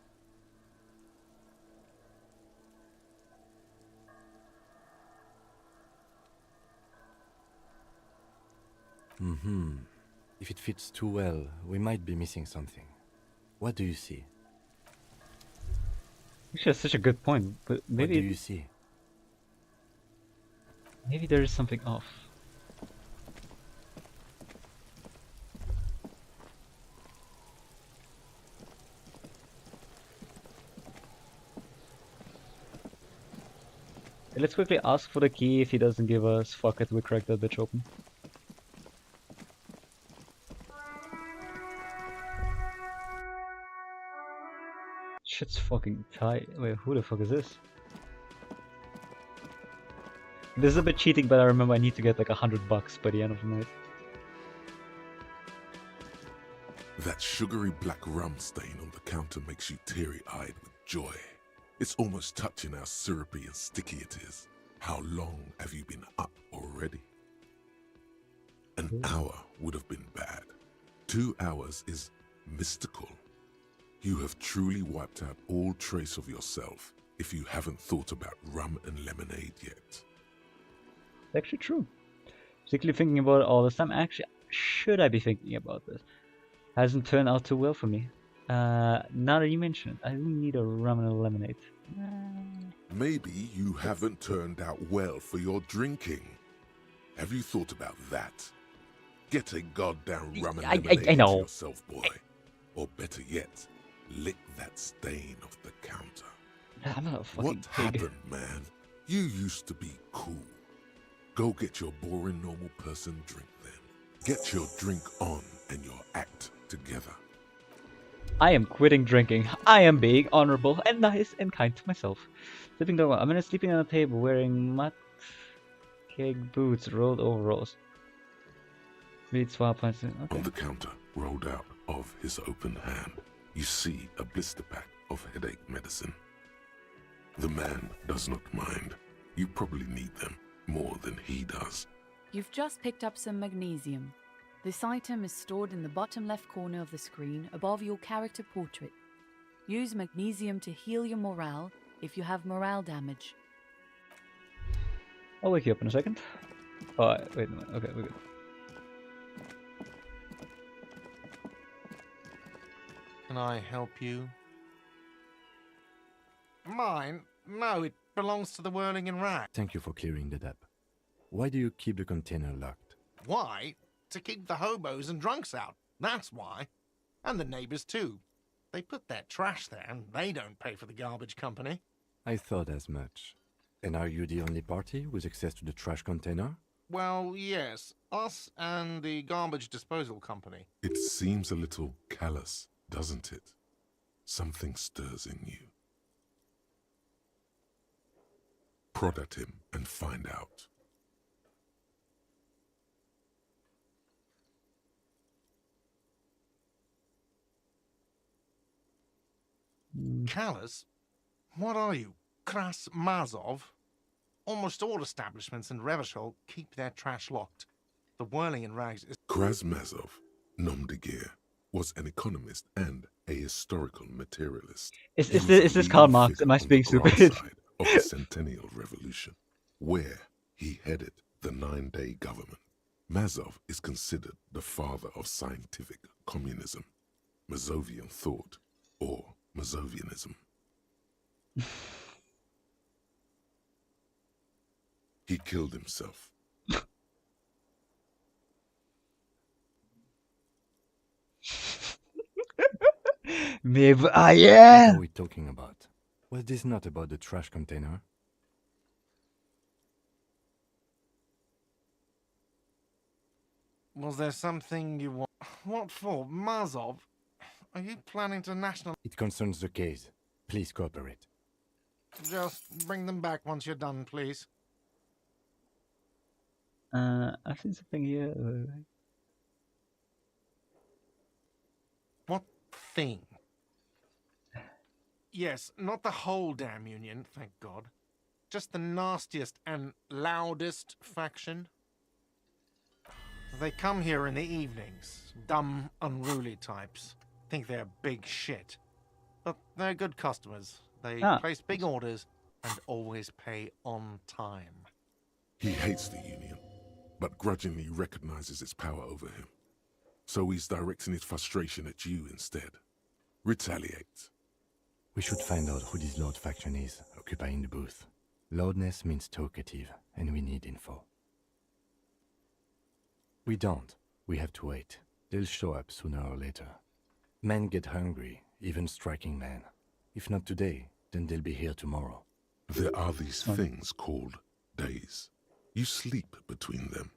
If it fits too well, we might be missing something. What do you see? Actually, that's such a good point, but maybe... What do you see? Maybe there is something off. Let's quickly ask for the key. If he doesn't give us, fuck it, we crack that bitch open. Shit's fucking tight. Wait, who the fuck is this? This is a bit cheating, but I remember I need to get like $100 by the end of the night. That sugary black rum stain on the counter makes you teary-eyed with joy. It's almost touching how syrupy and sticky it is. How long have you been up already? An hour would have been bad. 2 hours is mystical. You have truly wiped out all trace of yourself if you haven't thought about rum and lemonade yet. It's actually true. Particularly thinking about it all this time. Actually, should I be thinking about this? Hasn't turned out too well for me. Now that you mention it, I really need a rum and a lemonade. Maybe you haven't turned out well for your drinking. Have you thought about that? Get a goddamn rum and lemonade I know. into yourself, boy. Or better yet, lick that stain off the counter. I'm not a fucking What pig. happened, man? You used to be cool. Go get your boring normal person drink then. Get your drink on and your act together. I am quitting drinking. I am being honorable and nice and kind to myself. Sleeping down. I'm gonna sleeping on a table wearing mud cake boots, rolled overalls. Read swap plants. Okay. On the counter, rolled out of his open hand, you see a blister pack of headache medicine. The man does not mind. You probably need them more than he does. You've just picked up some magnesium. This item is stored in the bottom left corner of the screen above your character portrait. Use magnesium to heal your morale if you have morale damage. I'll wake you up in a second. Oh, wait a minute. Okay, we're good. Can I help you? Mine? No, it belongs to the Whirling and Rag. Thank you for clearing that up. Why do you keep the container locked? Why? To keep the hobos and drunks out. That's why. And the neighbors too. They put their trash there and they don't pay for the garbage company. I thought as much. And are you the only party with access to the trash container? Well, yes. Us and the garbage disposal company. It seems a little callous, doesn't it? Something stirs in you. Prod at him and find out. Callous? What are you? Kras Mazov? Almost all establishments in riverchol keep their trash locked. The Whirling in Rags is... Krasmazov, nom de guerre, was an economist and a historical materialist. Is this Karl Marx? Am I being stupid? Of the Centennial Revolution, where he headed the 9-day government. Mazov is considered the father of scientific communism, Mazovian thought, or Mazovianism. He killed himself. Maybe What are we talking about? Was this not about the trash container? Was there something you want? What for? Mazov? Are you planning to national... It concerns the case. Please cooperate. Just bring them back once you're done, please. I've seen something here. What thing? Yes, not the whole damn union, thank God. Just the nastiest and loudest faction. They come here in the evenings. Dumb, unruly types. think they're big shit. But they're good customers. They Ah. place big orders and always pay on time. He hates the Union, but grudgingly recognizes its power over him. So he's directing his frustration at you instead. Retaliate. We should find out who this Lord faction is, occupying the booth. Loudness means talkative, and we need info. We don't. We have to wait. They'll show up sooner or later. Men get hungry, even striking men. If not today, then they'll be here tomorrow. There are these things called days. You sleep between them.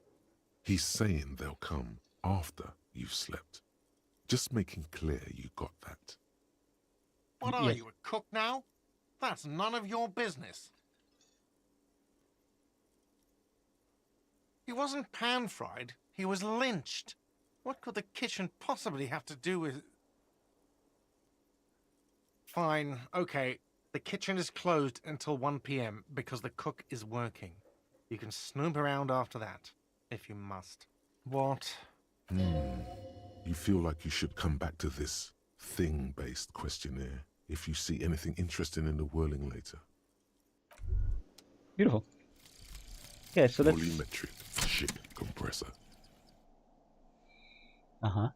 He's saying they'll come after you've slept. Just making clear you got that. What are you, a cook now? That's none of your business. He wasn't pan-fried, he was lynched. What could the kitchen possibly have to do with... Fine, okay. The kitchen is closed until 1 p.m. because the cook is working. You can snoop around after that, if you must. What? You feel like you should come back to this thing-based questionnaire if you see anything interesting in the whirling later. Beautiful. Yeah, so that's... Polymetric ship compressor. Uh-huh.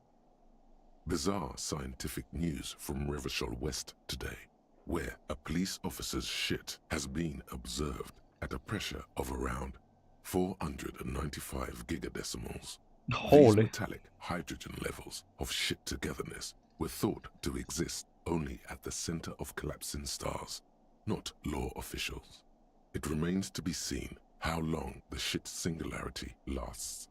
Bizarre scientific news from Riverchol West today, where a police officer's shit has been observed at a pressure of around 495 gigadecimals. Holy. These metallic hydrogen levels of shit togetherness were thought to exist only at the center of collapsing stars, not law officials. It remains to be seen how long the shit singularity lasts.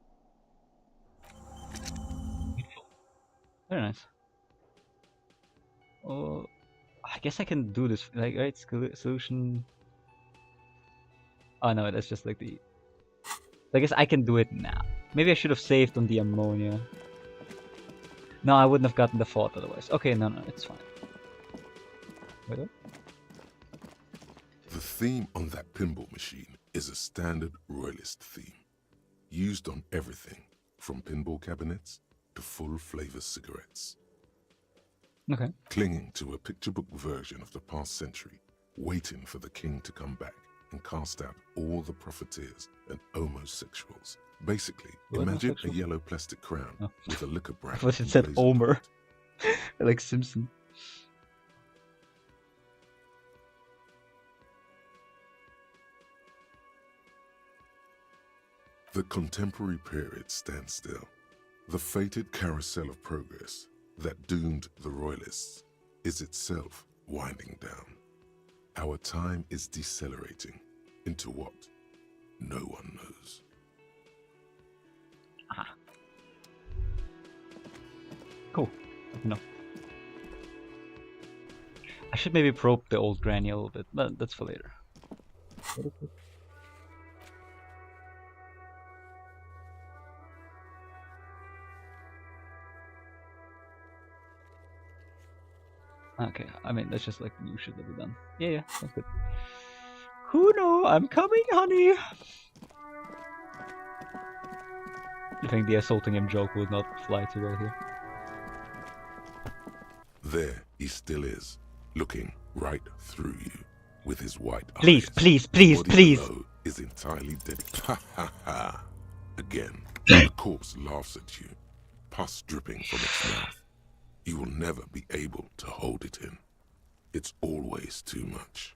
Very nice. Oh, I guess I can do this. Like, right? Solution. Oh no, that's just like the. I guess I can do it now. Maybe I should have saved on the ammonia. No, I wouldn't have gotten the fault otherwise. Okay, no, it's fine. Wait, what? The theme on that pinball machine is a standard royalist theme, used on everything from pinball cabinets to full flavor cigarettes. Okay. Clinging to a picture book version of the past century, waiting for the king to come back and cast out all the profiteers and homosexuals. Basically, imagine a yellow plastic crown with a liquor brand. I thought it said Homer. Like Simpson. The contemporary period stands still. The fated carousel of progress that doomed the royalists is itself winding down. Our time is decelerating into what no one knows. Ah. Cool. No. I should maybe probe the old granny a little bit, but that's for later. What is it? Okay, I mean, that's just like new shit that we've done. Yeah, that's good. Kuno, I'm coming, honey! I think the assaulting him joke would not fly too well here. There he still is, looking right through you with his white please, eyes. Please, please, Body please! below is entirely dead. Ha ha ha! Again, the corpse laughs at you, pus dripping from its mouth. You will never be able to hold it in. It's always too much.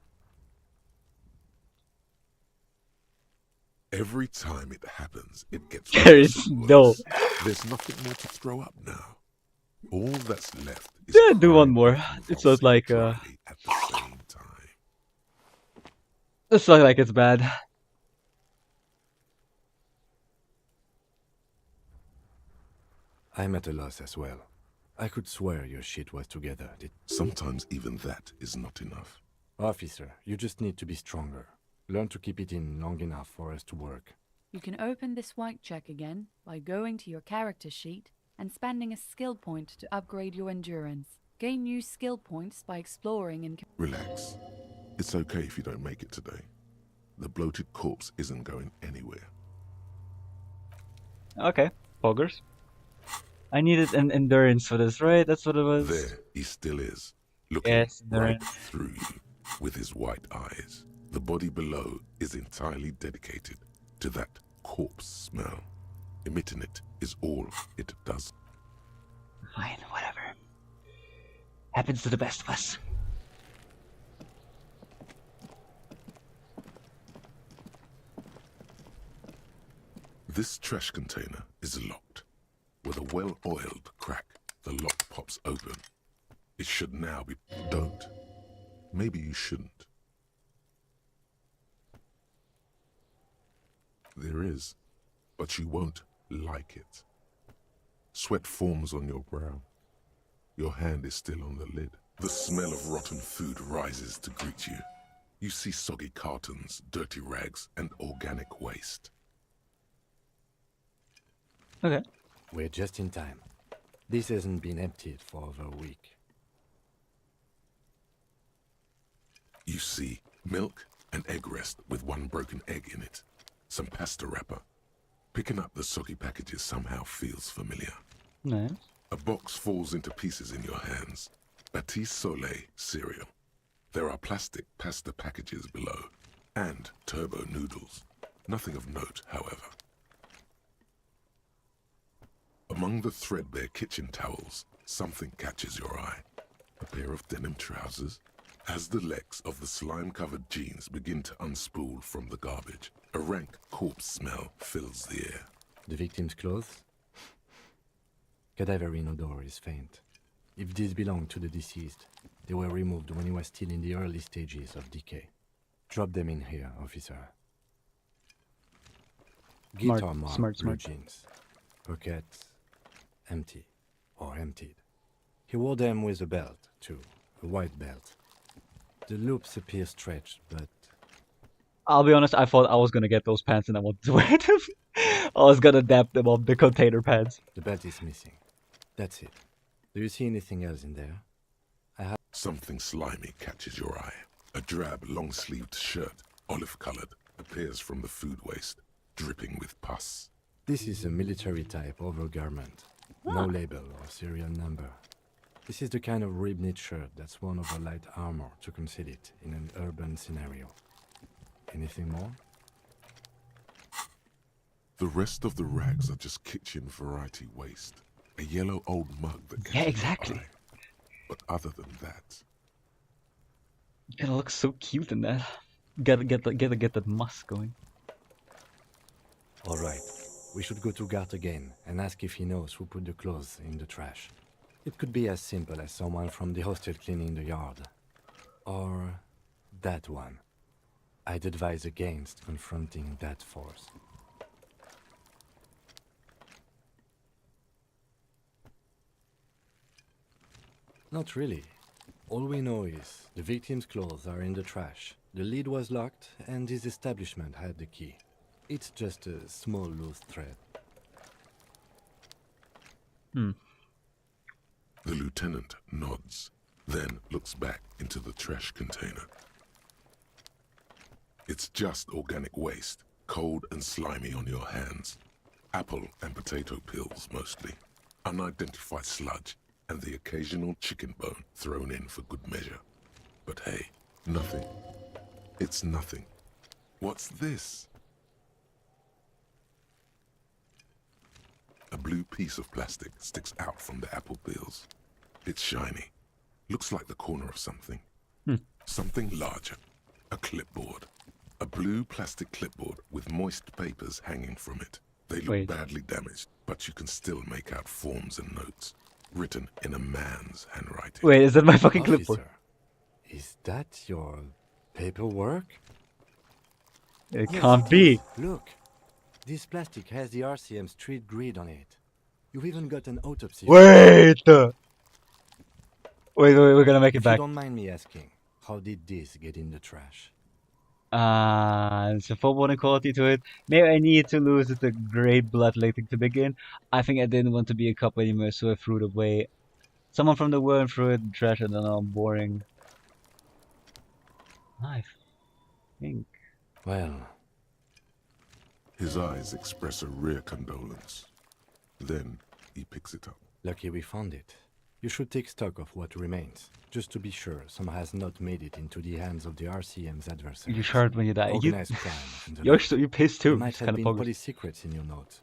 Every time it happens, it gets There worse is and worse. no. There's nothing more to throw up now. All that's left is Yeah, do one crying more. and It's not like convulsing at the same time. It's not like it's bad. I'm at a loss as well. I could swear your shit was together. Sometimes even that is not enough. Officer, you just need to be stronger. Learn to keep it in long enough for us to work. You can open this white check again by going to your character sheet and spending a skill point to upgrade your endurance. Gain new skill points by exploring and... Relax. It's okay if you don't make it today. The bloated corpse isn't going anywhere. Okay, poggers. I needed an endurance for this, right? That's what it was. There he still is, looking Yes, right endurance. through you with his white eyes. The body below is entirely dedicated to that corpse smell. Emitting it is all it does. Fine, whatever. Happens to the best of us. This trash container is locked. With a well-oiled crack, the lock pops open. It should now be... Don't. Maybe you shouldn't. There is, but you won't like it. Sweat forms on your brow. Your hand is still on the lid. The smell of rotten food rises to greet you. You see soggy cartons, dirty rags, and organic waste. Okay. We're just in time. This hasn't been emptied for over a week. You see milk and egg rest with one broken egg in it. Some pasta wrapper. Picking up the soggy packages somehow feels familiar. Nice. A box falls into pieces in your hands. Batiste Soleil cereal. There are plastic pasta packages below. And turbo noodles. Nothing of note, however. Among the threadbare kitchen towels, something catches your eye. A pair of denim trousers. As the legs of the slime-covered jeans begin to unspool from the garbage, a rank corpse smell fills the air. The victim's clothes? Cadaverine odor is faint. If these belong to the deceased, they were removed when he was still in the early stages of decay. Drop them in here, officer. Guitar mark blue jeans. Pockets empty or emptied. He wore them with a belt, too. A white belt. The loops appear stretched, but... I'll be honest, I thought I was gonna get those pants and I wanted to wear them. I was gonna dap them up, the container pants. The belt is missing. That's it. Do you see anything else in there? Something slimy catches your eye. A drab, long-sleeved shirt, olive-colored, appears from the food waste, dripping with pus. This is a military-type overgarment. No label or serial number. This is the kind of rib-knit shirt that's worn over light armor to conceal it in an urban scenario. Anything more? The rest of the rags are just kitchen variety waste. A yellow old mug that catches Yeah, exactly. your eye. But other than that... You're gonna look so cute in that. Gotta get that musk going. Alright. We should go to Gart again and ask if he knows who put the clothes in the trash. It could be as simple as someone from the hostel cleaning the yard. Or that one. I'd advise against confronting that force. Not really. All we know is the victim's clothes are in the trash. The lid was locked and his establishment had the key. It's just a small loose thread. The lieutenant nods, then looks back into the trash container. It's just organic waste, cold and slimy on your hands. Apple and potato peels mostly. Unidentified sludge and the occasional chicken bone thrown in for good measure. But hey, nothing. It's nothing. What's this? A blue piece of plastic sticks out from the apple peels. It's shiny. Looks like the corner of something. Something larger. A clipboard. A blue plastic clipboard with moist papers hanging from it. They look badly damaged, but you can still make out forms and notes. Written in a man's handwriting. Wait, is that my fucking clipboard? Is that your paperwork? It can't be. Look. This plastic has the RCM street grid on it. You've even got an autopsy. Wait! Wait, we're gonna make it back. If you don't mind me asking, how did this get in the trash? It's a foreboding quality to it. Maybe I need to lose the great bloodletting to begin. I think I didn't want to be a cop anymore, so I threw it away. Someone from the world threw it in the trash, and then I'm boring. I think. Well. His eyes express a rare condolence. Then he picks it up. Lucky we found it. You should take stock of what remains, just to be sure some has not made it into the hands of the RCM's adversaries. You shard when you die. Organized crime. And the You're like. so you pissed too. There might It's have kind of been bogus. police secrets in your notes.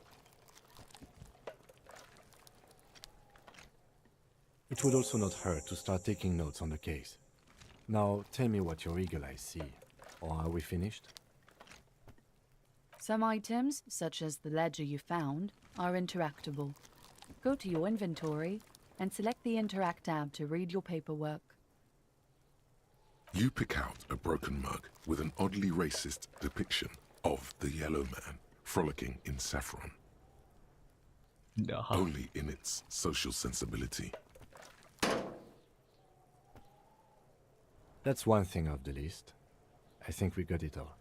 It would also not hurt to start taking notes on the case. Now, tell me what your eagle eyes see. Or are we finished? Some items, such as the ledger you found, are interactable. Go to your inventory and select the Interact tab to read your paperwork. You pick out a broken mug with an oddly racist depiction of the Yellow Man frolicking in saffron. No. Only in its social sensibility. That's one thing off the list. I think we got it all.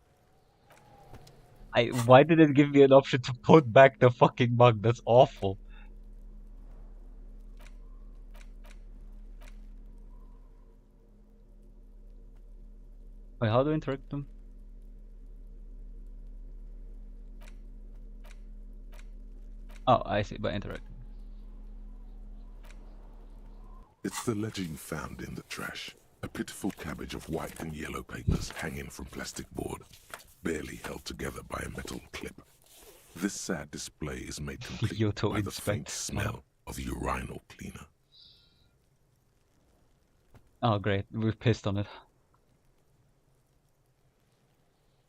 Why did it give me an option to put back the fucking mug? That's awful. Wait, how do I interact them? Oh, I see, by interacting. It's the ledger you found in the trash. A pitiful cabbage of white and yellow papers hanging from plastic board, barely held together by a metal clip. This sad display is made complete by the faint smell of urinal cleaner. Oh, great. We've pissed on it.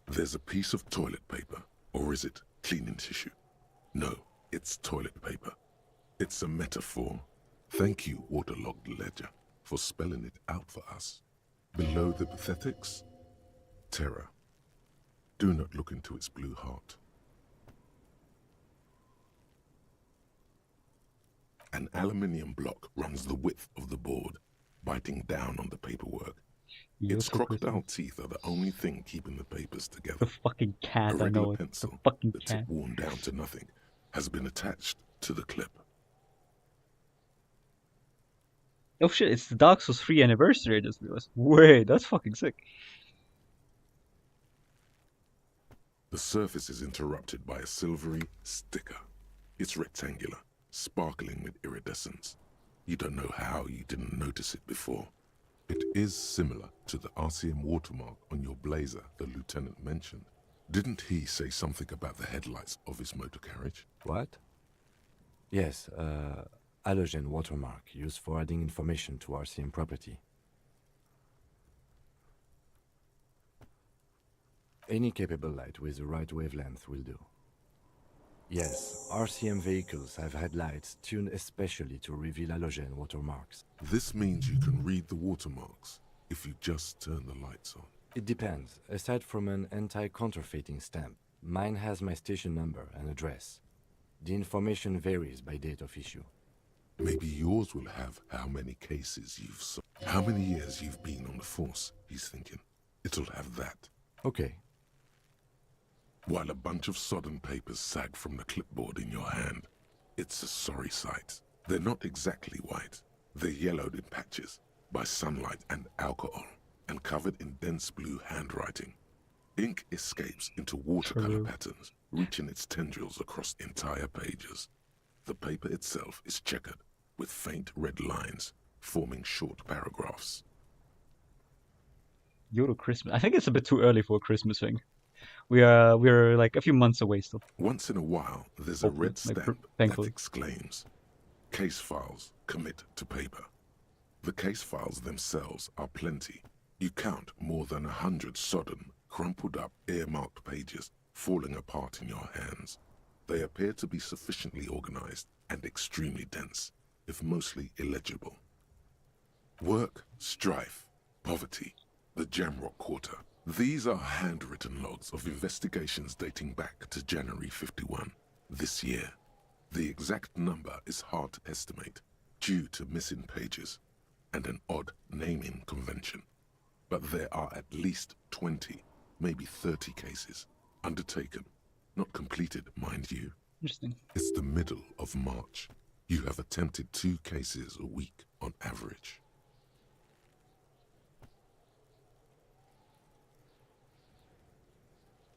There's a piece of toilet paper, or is it cleaning tissue? No, it's toilet paper. It's a metaphor. Thank you, waterlogged ledger, for spelling it out for us. Below the pathetics, terror. Do not look into its blue heart. An aluminium block runs the width of the board, biting down on the paperwork. Its crocodile teeth are the only thing keeping the papers together. The fucking cat, A I know regular it. The pencil, fucking the cat. tip worn down to nothing, has been attached to the clip. Oh shit, it's the Dark Souls 3 anniversary, I just realized. Wait, that's fucking sick. The surface is interrupted by a silvery sticker. It's rectangular, sparkling with iridescence. You don't know how you didn't notice it before. It is similar to the RCM watermark on your blazer the lieutenant mentioned. Didn't he say something about the headlights of his motor carriage? What? Yes, halogen watermark used for adding information to RCM property. Any capable light with the right wavelength will do. Yes, RCM vehicles have headlights tuned especially to reveal halogen watermarks. This means you can read the watermarks if you just turn the lights on. It depends. Aside from an anti-counterfeiting stamp, mine has my station number and address. The information varies by date of issue. Maybe yours will have how many cases you've solved. How many years you've been on the force, he's thinking. It'll have that. Okay. While a bunch of sodden papers sag from the clipboard in your hand, it's a sorry sight. They're not exactly white. They're yellowed in patches by sunlight and alcohol, and covered in dense blue handwriting. Ink escapes into watercolor patterns, reaching its tendrils across entire pages. The paper itself is checkered, with faint red lines, forming short paragraphs. Euro Christmas. I think it's a bit too early for a Christmas thing. We're like a few months away still. Once in a while, there's a red stamp that exclaims, "Case files commit to paper." The case files themselves are plenty. You count more than 100 sodden, crumpled up, earmarked pages falling apart in your hands. They appear to be sufficiently organized and extremely dense, if mostly illegible. Work, strife, poverty, the Jamrock Quarter. These are handwritten logs of investigations dating back to January 51, this year. The exact number is hard to estimate, due to missing pages and an odd naming convention. But there are at least 20, maybe 30 cases, undertaken, not completed, mind you. Interesting. It's the middle of March. You have attempted 2 cases a week on average.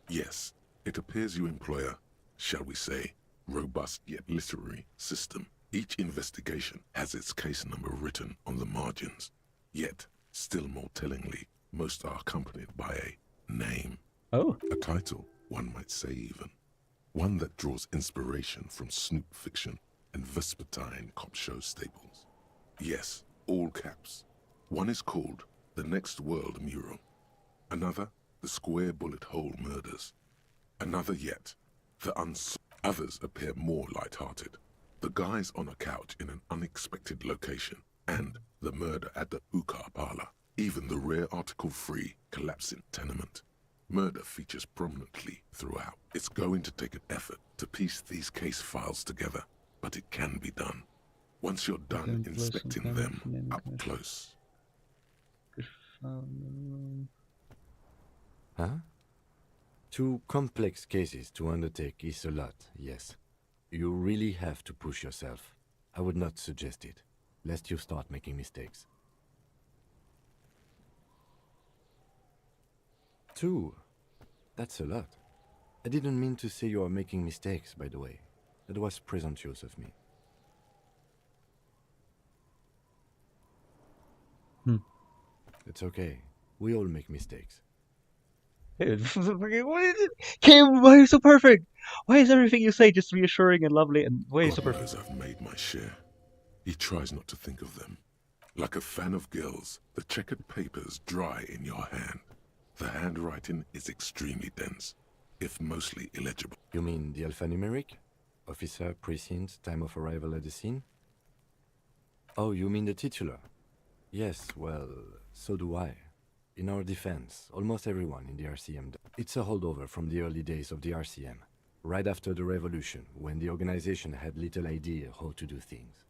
Yes, it appears you employ a, shall we say, robust yet literary system Each investigation has its case number written on the margins. Yet, still more tellingly, most are accompanied by a name. Oh. A title, one might say even. One that draws inspiration from Snoop fiction and Vespertine cop show staples. Yes, all caps. One is called The Next World Mural. Another, The Square Bullet Hole Murders. Another yet, Others appear more light-hearted. The guys on a couch in an unexpected location, and the murder at the hookah parlor. Even the rare article-free collapsing tenement. Murder features prominently throughout. It's going to take an effort to piece these case files together, but it can be done. Once you're done inspecting them up close. Huh? 2 complex cases to undertake is a lot, yes. You really have to push yourself. I would not suggest it, lest you start making mistakes. 2? That's a lot. I didn't mean to say you are making mistakes, by the way. That was presumptuous of me. It's okay. We all make mistakes. Dude, what is it? Kim, why are you so perfect? Why is everything you say just reassuring and lovely, and why are you so God perfect? knows I've made my share. He tries not to think of them. Like a fan of girls, the checkered papers dry in your hand. The handwriting is extremely dense, if mostly illegible. You mean the alphanumeric? Officer, precinct, time of arrival at the scene? Oh, you mean the titular? Yes, well, so do I. In our defense, almost everyone in the RCM. It's a holdover from the early days of the RCM, right after the revolution, when the organization had little idea how to do things.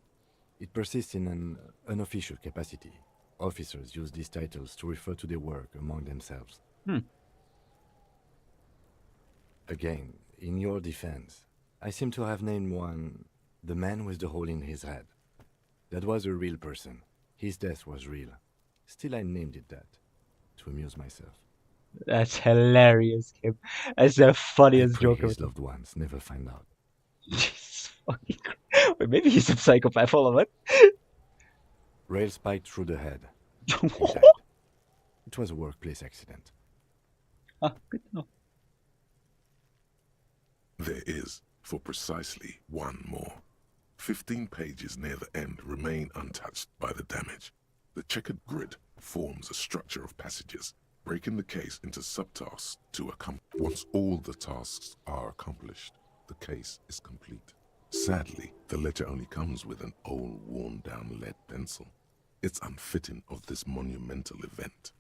It persists in an unofficial capacity. Officers use these titles to refer to their work among themselves. Again, in your defense, I seem to have named one the man with the hole in his head. That was a real person. His death was real. Still, I named it that, to amuse myself. That's hilarious, Kim. That's the funniest I pray joke his ever. loved ones never find out. Jesus fucking Christ. Wait, maybe he's a psychopath, all of it. Rail spiked through the head. He died. It was a workplace accident. Ah, good to know. There is, for precisely one more. 15 pages near the end remain untouched by the damage. The checkered grid forms a structure of passages, breaking the case into subtasks to accomplish. Once all the tasks are accomplished, the case is complete. Sadly, the ledger only comes with an old, worn-down lead pencil. It's unfitting of this monumental event.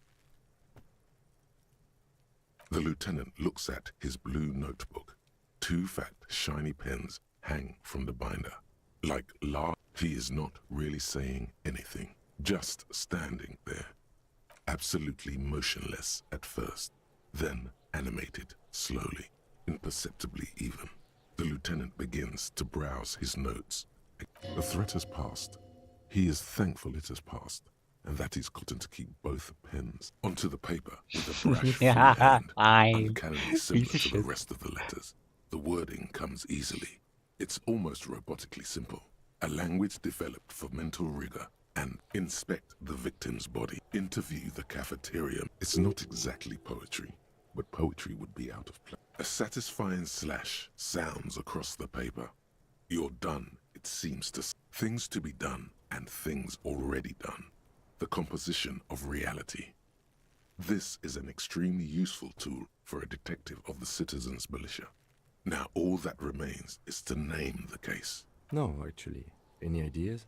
The lieutenant looks at his blue notebook. 2 fat, shiny pens hang from the binder. Like large, he is not really saying anything, just standing there. Absolutely motionless at first, then animated slowly, imperceptibly even. The lieutenant begins to browse his notes. The threat has passed. He is thankful it has passed, and that he's gotten to keep both pens onto the paper with a brash free hand, uncannily similar to the rest of the letters. The wording comes easily. It's almost robotically simple. A language developed for mental rigor and inspect the victim's body. Interview the cafeteria. It's not exactly poetry, but poetry would be out of place. A satisfying slash sounds across the paper. You're done, it seems to things to be done and things already done. The composition of reality. This is an extremely useful tool for a detective of the citizens' militia. Now all that remains is to name the case. No, actually. Any ideas?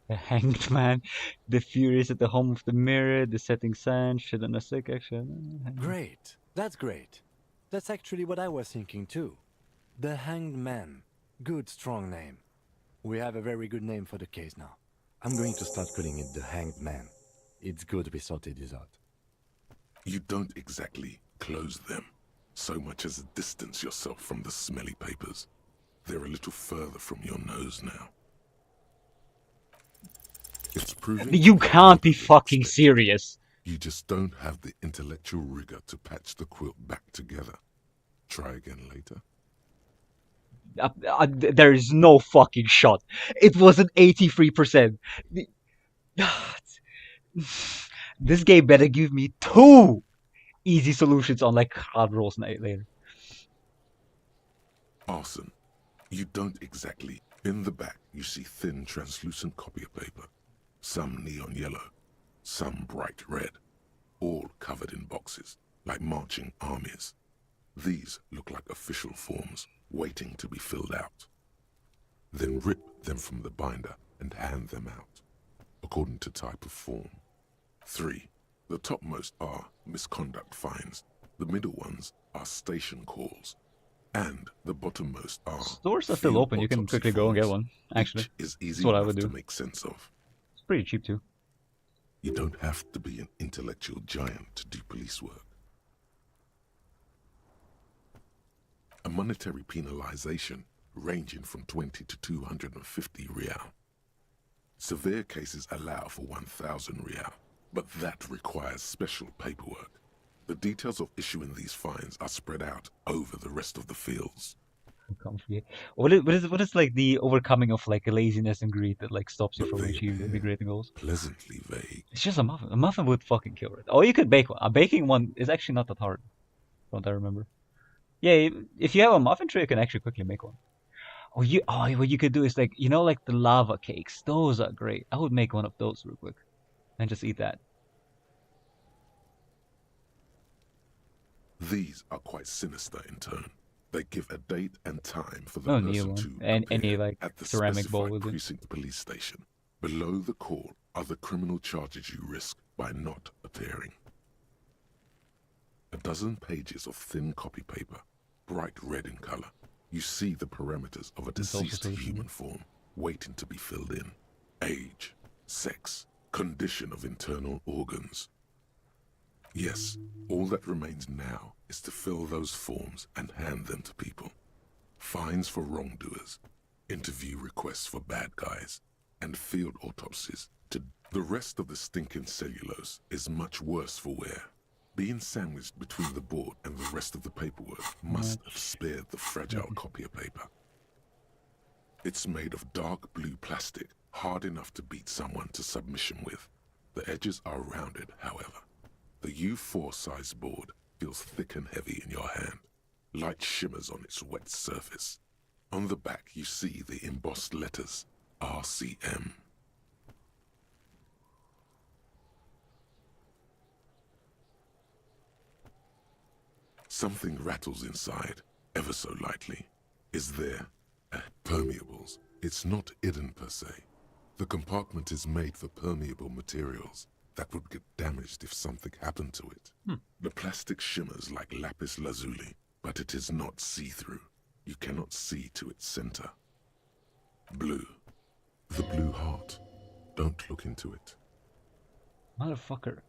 The Hanged Man, the Furies at the Home of the Mirror, the Setting Sun, shit on a sick action. Great. That's great. That's actually what I was thinking too. The Hanged Man. Good, strong name. We have a very good name for the case now. I'm going to start calling it the Hanged Man. It's good we sorted this out. You don't exactly close them, so much as distance yourself from the smelly papers. They're a little further from your nose now. It's proving You can't be fucking serious. You just don't have the intellectual rigor to patch the quilt back together. Try again later. There is no fucking shot. It was an 83%. This game better give me 2 easy solutions on like hard rolls later. Arson. You don't exactly. In the back, you see thin, translucent copy of paper. Some neon yellow, some bright red, all covered in boxes, like marching armies. These look like official forms, waiting to be filled out. Then rip them from the binder and hand them out, according to type of form. 3. The topmost are misconduct fines. The middle ones are station calls. And the bottommost are Stores are still open. You can quickly go and get one. Actually, is easy that's what I enough would do. to make sense of. It's pretty cheap too. You don't have to be an intellectual giant to do police work. A monetary penalization ranging from 20 to 250 real. Severe cases allow for 1,000 real, but that requires special paperwork. The details of issuing these fines are spread out over the rest of the fields. What is like the overcoming of like laziness and greed that like stops you from achieving the greater goals? Pleasantly vague. It's just a muffin. A muffin would fucking kill it. Oh, you could bake one. A baking one is actually not that hard, from what I remember. Yeah, if you have a muffin tray, you can actually quickly make one. What you could do is like like the lava cakes. Those are great. I would make one of those real quick, and just eat that. These are quite sinister in turn. They give a date and time for the Oh, person neon to one. And any like at the ceramic bowl specified with it. precinct police station. Below the call are the criminal charges you risk by not appearing. A dozen pages of thin copy paper, bright red in color. You see the parameters of a deceased human form waiting to be filled in. Age, sex, condition of internal organs. Yes, all that remains now is to fill those forms and hand them to people. Fines for wrongdoers, interview requests for bad guys, and field autopsies. The rest of the stinking cellulose is much worse for wear. Being sandwiched between the board and the rest of the paperwork must have spared the fragile copy of paper. It's made of dark blue plastic, hard enough to beat someone to submission with. The edges are rounded, however. The U4 size board feels thick and heavy in your hand. Light shimmers on its wet surface. On the back you see the embossed letters, RCM. Something rattles inside, ever so lightly. Is there? Permeables. It's not hidden per se. The compartment is made for permeable materials that would get damaged if something happened to it. The plastic shimmers like lapis lazuli, but it is not see-through. You cannot see to its center. Blue. The blue heart. Don't look into it. Motherfucker.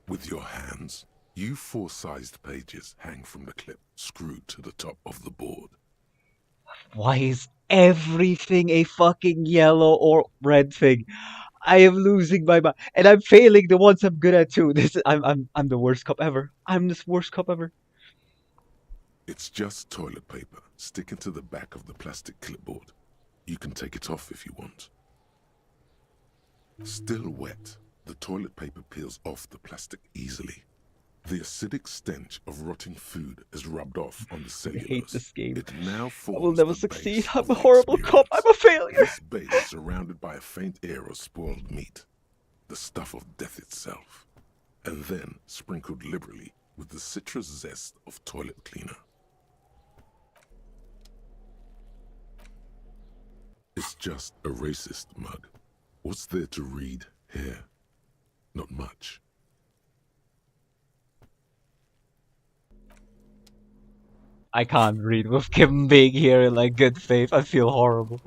With your hands, U4-sized pages hang from the clip screwed to the top of the board. Why is everything a fucking yellow or red thing? I am losing my mind, and I'm failing the ones I'm good at too. I'm the worst cop ever. I'm the worst cop ever. It's just toilet paper sticking to the back of the plastic clipboard. You can take it off if you want. Still wet, the toilet paper peels off the plastic easily. The acidic stench of rotting food is rubbed off on the cellulose. I hate this game. It now forms I will never the succeed. base I'm of a the horrible cop. experience. I'm a failure. This base surrounded by a faint air of spoiled meat, the stuff of death itself, and then sprinkled liberally with the citrus zest of toilet cleaner. It's just a racist mug. What's there to read here? Not much. I can't read with Kim being here in like good faith. I feel horrible.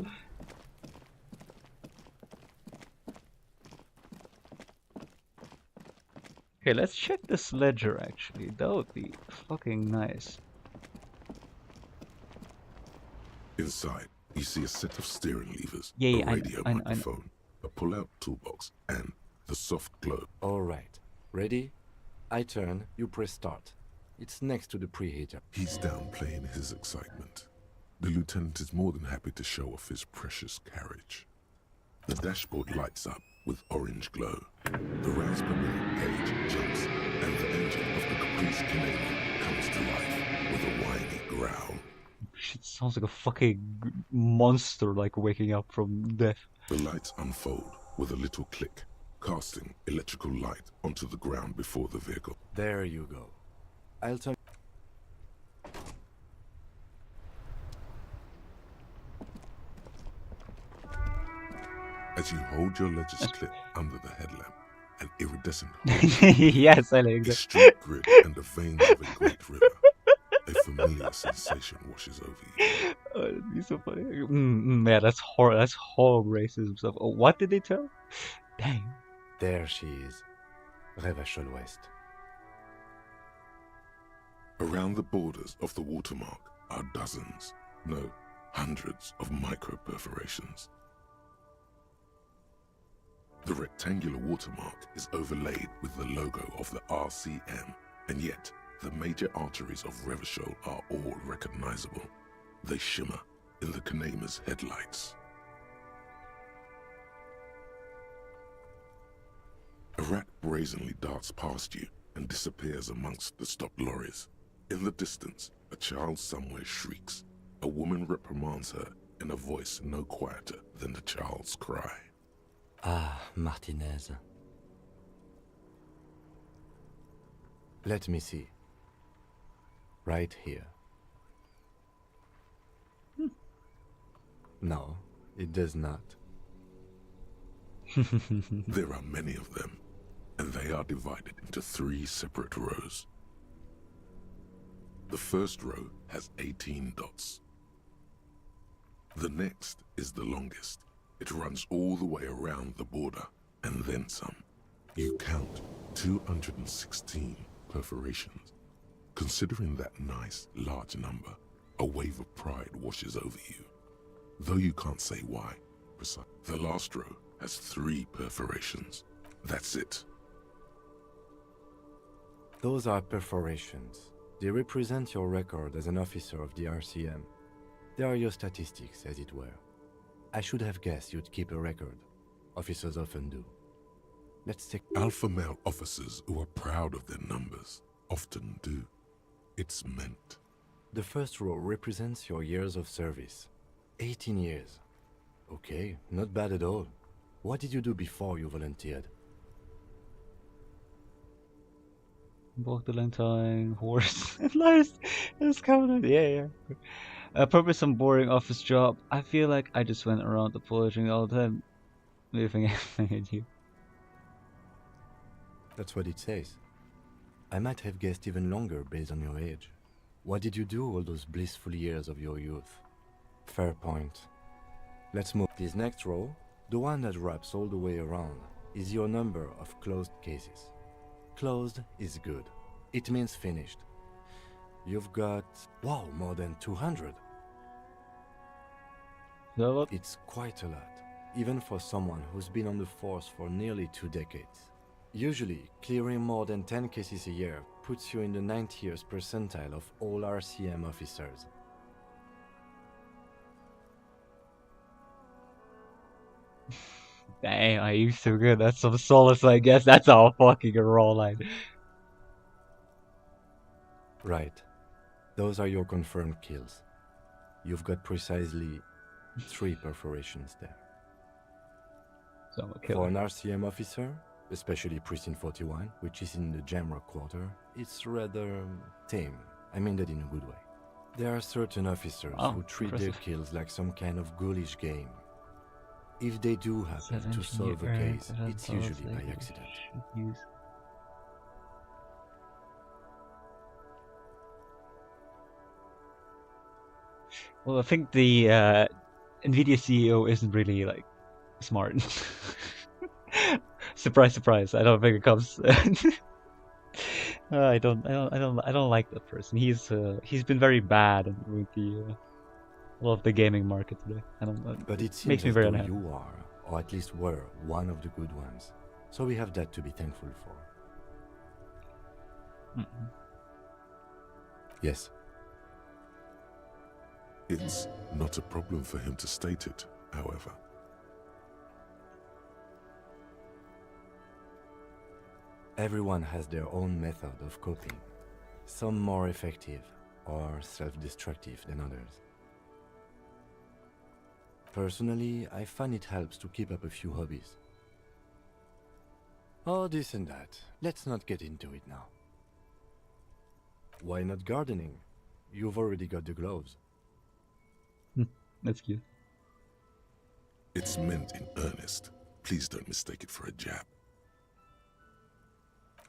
Okay, let's check this ledger actually. That would be fucking nice. Inside, you see a set of steering levers, Yeah, a radio microphone, a pull-out toolbox, and the soft globe. All right. Ready? I turn, you press start. It's next to the preheater. He's downplaying his excitement. The lieutenant is more than happy to show off his precious carriage. The dashboard lights up with orange glow. The rails per minute gauge jumps, and the engine of the Caprice Canadian comes to life with a whiny growl. Shit sounds like a fucking monster, like waking up from death. The lights unfold with a little click, casting electrical light onto the ground before the vehicle. There you go. I'll turn. As you hold your ledger's clip under the headlamp, an iridescent yes, I like a street grid and the veins of a great river. A familiar sensation washes over you. Oh, that'd be so funny. Yeah, that's horrible racism stuff. Oh, what did they tell? Dang. There she is. Riverchol West. Around the borders of the watermark are dozens, no, hundreds of micro perforations. The rectangular watermark is overlaid with the logo of the RCM, and yet the major arteries of Riverchol are all recognizable. They shimmer in the Kanema's headlights. A rat brazenly darts past you and disappears amongst the stopped lorries. In the distance, a child somewhere shrieks. A woman reprimands her in a voice no quieter than the child's cry. Ah, Martinez. Let me see. Right here. No, it does not. There are many of them, and they are divided into 3 separate rows. The first row has 18 dots. The next is the longest. It runs all the way around the border, and then some. You count 216 perforations. Considering that nice, large number, a wave of pride washes over you. Though you can't say why, the last row has 3 perforations. That's it. Those are perforations. They represent your record as an officer of the RCM. They are your statistics, as it were. I should have guessed you'd keep a record. Officers often do. Let's take... Alpha male officers who are proud of their numbers often do. It's meant. The first row represents your years of service. 18 years. Okay, not bad at all. What did you do before you volunteered? Walk the line tying, horse, and liars. It's coming. Yeah. Probably some boring office job. I feel like I just went around apologizing all the time, leaving everything at you. That's what it says. I might have guessed even longer based on your age. What did you do all those blissful years of your youth? Fair point. Let's move. This next row, the one that wraps all the way around, is your number of closed cases. Closed is good. It means finished. You've got, wow, more than 200. It's quite a lot, even for someone who's been on the force for nearly 2 decades. Usually, clearing more than 10 cases a year puts you in the 90th percentile of all RCM officers. Dang, I used so good. That's some solace, I guess. That's all fucking raw line. Right. Those are your confirmed kills. You've got precisely 3 perforations there. So I'm a killer. For an RCM officer, especially Precinct 41, which is in the Jamrock quarter, it's rather tame. I mean that in a good way. There are certain officers who treat their kills like some kind of ghoulish game. If they do happen to solve a case, it's usually by accident. Well, I think the NVIDIA CEO isn't really like smart. Surprise, surprise! I don't think it comes. I don't like that person. He's been very bad with the a lot of the gaming market today. But it seems makes me as very though unhappy. you are, or at least were, one of the good ones. So we have that to be thankful for. Yes. It's not a problem for him to state it, however. Everyone has their own method of coping, some more effective or self-destructive than others. Personally, I find it helps to keep up a few hobbies. Oh, this and that. Let's not get into it now. Why not gardening? You've already got the gloves. That's cute. It's meant in earnest. Please don't mistake it for a jab.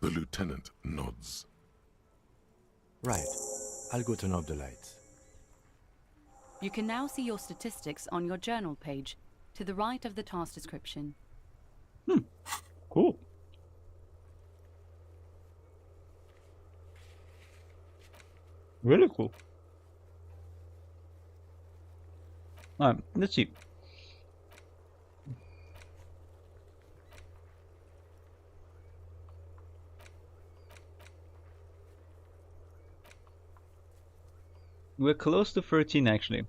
The lieutenant nods. Right. I'll go turn off the lights. You can now see your statistics on your journal page, to the right of the task description. Cool. Really cool. Alright, let's see. We're close to 13 actually.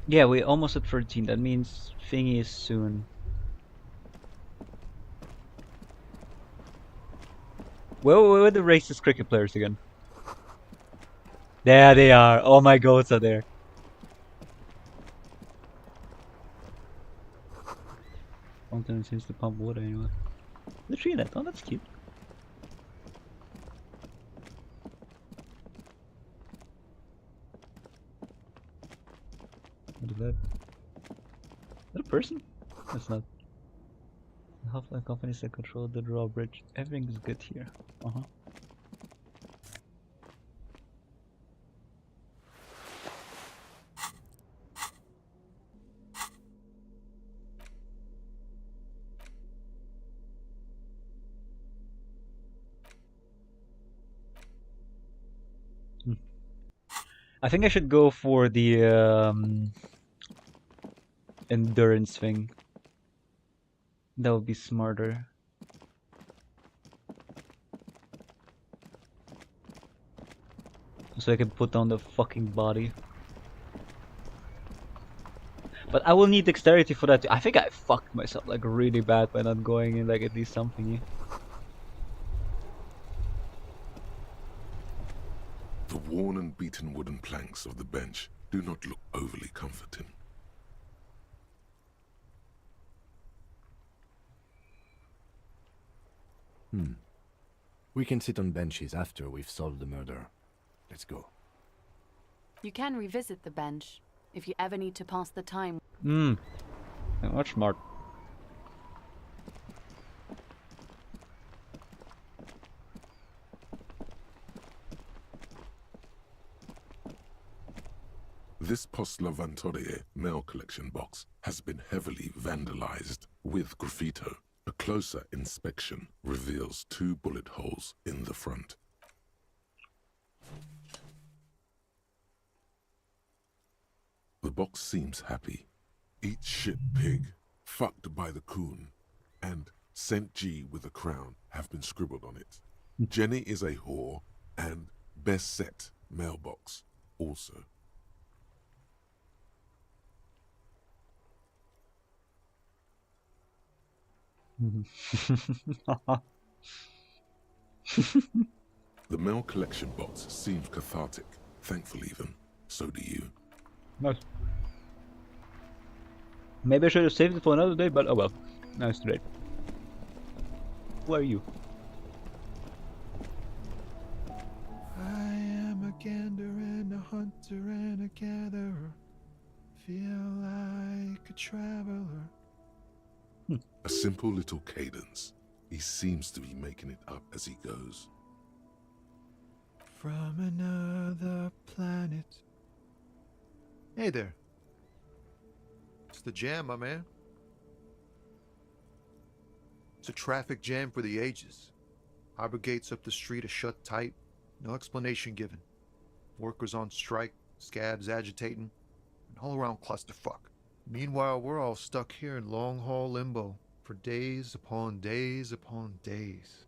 Yeah, we're almost at 13. That means thingy is soon. Where are the racist cricket players again? There they are. All my goats are there. Fountain seems to pump water anyway. The tree net. Oh, that's cute. What is that? Is that a person? That's not. The Half-Life companies that control the drawbridge. Everything is good here. I think I should go for the endurance thing. That would be smarter. So I can put down the fucking body. But I will need dexterity for that too. I think I fucked myself like really bad by not going in like at least something. The worn and beaten wooden planks of the bench do not look overly comforting. We can sit on benches after we've solved the murder. Let's go. You can revisit the bench if you ever need to pass the time. Much smart. This Post Lavatorie mail collection box has been heavily vandalized with graffito. A closer inspection reveals 2 bullet holes in the front. The box seems happy. Eat shit pig, fucked by the coon, and St. G with a crown have been scribbled on it. Jenny is a whore, and best set mailbox also. The mail collection box seems cathartic. Thankful even. So do you. Nice. Maybe I should have saved it for another day, but oh well. Now it's too late. Who are you? I am a gander and a hunter and a gatherer. Feel like a traveler. A simple little cadence. He seems to be making it up as he goes. From another planet. Hey there. It's the jam, my man. It's a traffic jam for the ages. Harbor gates up the street are shut tight. No explanation given. Workers on strike, scabs agitating, an all-around clusterfuck. Meanwhile, we're all stuck here in long-haul limbo for days upon days upon days.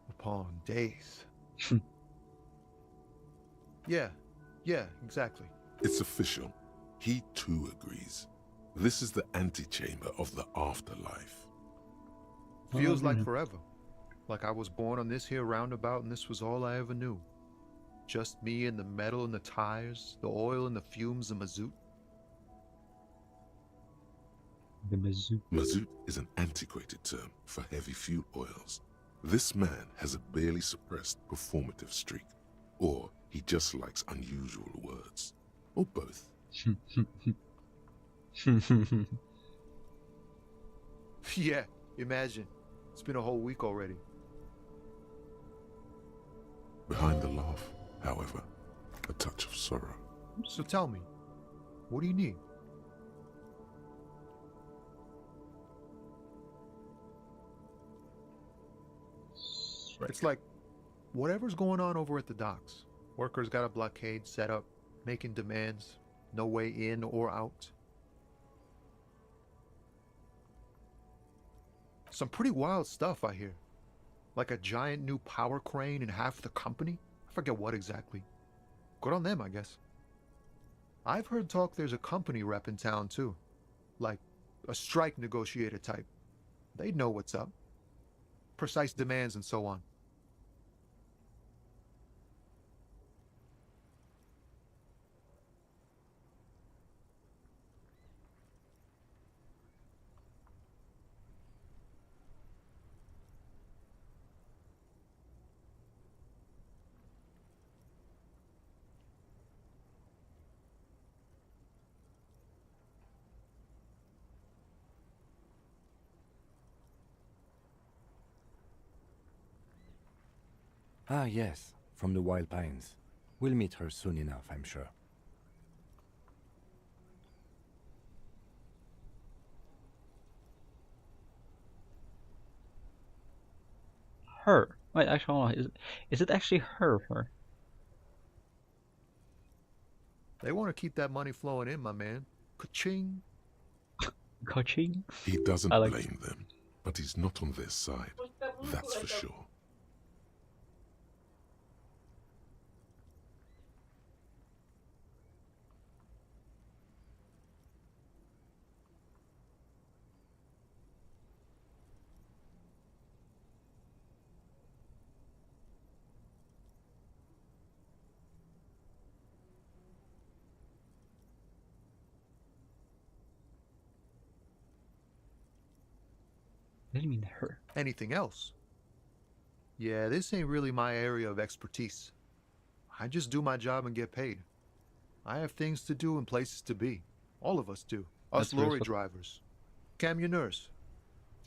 A upon days. Yeah, exactly. It's official. He too agrees. This is the antechamber of the afterlife. Feels like forever. Like I was born on this here roundabout and this was all I ever knew. Just me and the metal and the tires, the oil and the fumes of mazout. The mazout. Mazout is an antiquated term for heavy fuel oils. This man has a barely suppressed performative streak. Or he just likes unusual words. Or both. Yeah, imagine. It's been a whole week already. Behind the laugh, however, a touch of sorrow. So tell me, what do you need? It's like, whatever's going on over at the docks. Workers got a blockade set up, making demands, no way in or out. Some pretty wild stuff, I hear. Like a giant new power crane in half the company? I forget what exactly. Good on them, I guess. I've heard talk there's a company rep in town, too. Like, a strike negotiator type. They'd know what's up. Precise demands and so on. Ah, yes, from the Wild Pines. We'll meet her soon enough, I'm sure. Her. Wait, actually, hold on. Is it actually her? They want to keep that money flowing in, my man. Ka-ching. Ka-ching? He doesn't blame them, but he's not on their side. That's for sure. What do you mean her? Anything else? Yeah, this ain't really my area of expertise. I just do my job and get paid. I have things to do and places to be. All of us do. Us That's lorry real. drivers. Camioners.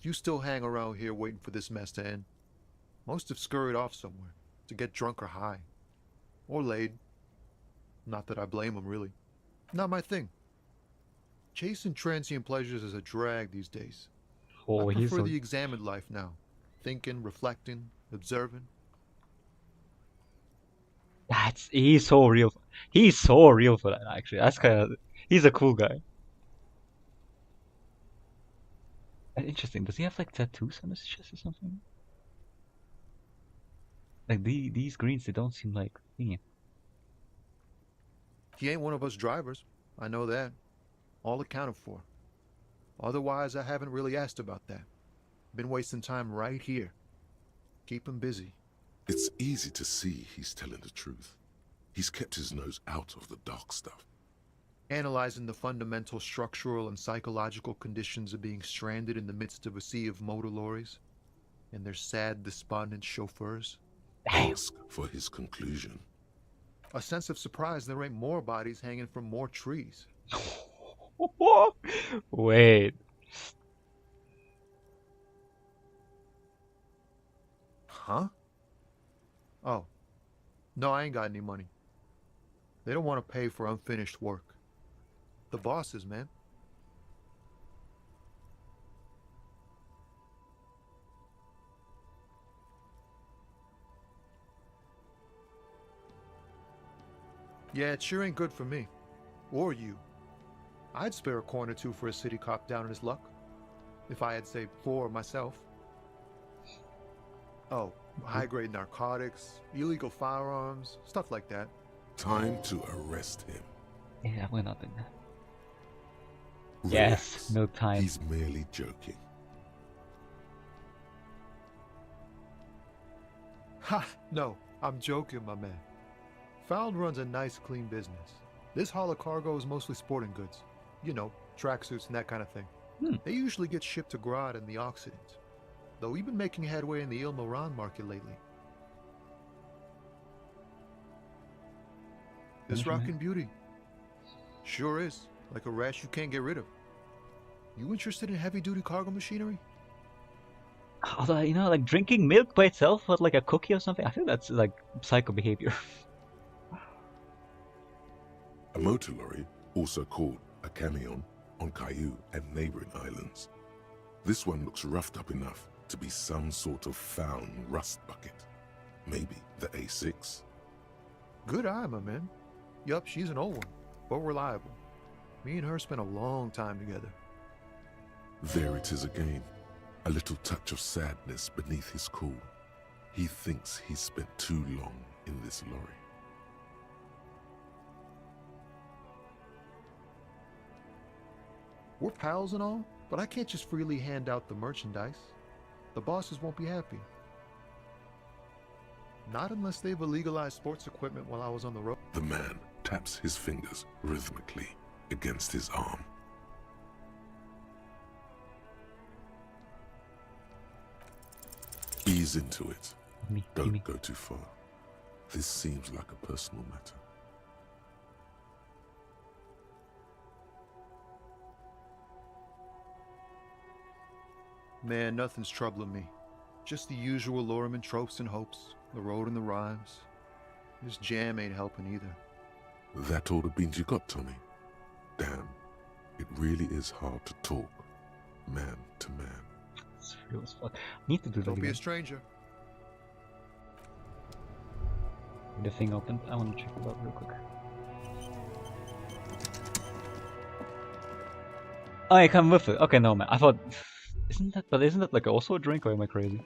You still hang around here waiting for this mess to end. Most have scurried off somewhere to get drunk or high. Or laid. Not that I blame them, really. Not my thing. Chasing transient pleasures is a drag these days. Oh, I he's prefer so... the examined life now. Thinking, reflecting, observing. He's so real. He's so real for that, actually. That's kind of... He's a cool guy. Interesting. Does he have, like, tattoos on his chest or something? Like, these greens, they don't seem like... Yeah. He ain't one of us drivers. I know that. All accounted for. Otherwise, I haven't really asked about that. Been wasting time right here. Keep him busy. It's easy to see he's telling the truth. He's kept his nose out of the dark stuff. Analyzing the fundamental structural and psychological conditions of being stranded in the midst of a sea of motor lorries and their sad, despondent chauffeurs. Ask for his conclusion. A sense of surprise there ain't more bodies hanging from more trees. Wait. Huh? Oh. No, I ain't got any money. They don't want to pay for unfinished work. The bosses, man. Yeah, it sure ain't good for me. Or you. I'd spare a coin or two for a city cop down in his luck. If I had saved 4 myself. Oh, high-grade narcotics, illegal firearms, stuff like that. Time to arrest him. Yeah, we're not doing that. Relax. Yes, no time. He's merely joking. Ha! No, I'm joking, my man. Found runs a nice, clean business. This haul of cargo is mostly sporting goods. You know, tracksuits and that kind of thing. They usually get shipped to Grad and the Occident. Though we've been making headway in the Il Moran market lately. This rockin' beauty. Sure is. Like a rash you can't get rid of. You interested in heavy-duty cargo machinery? Although, you know, like drinking milk by itself with like a cookie or something, I think that's like psycho behavior. A motor lorry, also called a camion, on Caillou and neighboring islands. This one looks roughed up enough to be some sort of found rust bucket. Maybe the A6? Good eye, my man. Yup, she's an old one, but reliable. Me and her spent a long time together. There it is again. A little touch of sadness beneath his cool. He thinks he's spent too long in this lorry. We're pals and all, but I can't just freely hand out the merchandise. The bosses won't be happy. Not unless they've illegalized sports equipment while I was on the road. The man taps his fingers rhythmically against his arm. Ease into it. Don't go too far. This seems like a personal matter. Man, nothing's troubling me. Just the usual Lorman tropes and hopes. The road and the rhymes. This jam ain't helping either. That all the beans you got, Tommy? Damn, it really is hard to talk, man to man. It's real as fuck. I need to do that Don't be again. a stranger. The thing opened. I want to check it out real quick. Oh, I come with it. Okay, no man. I thought, isn't that like also a drink, or am I crazy?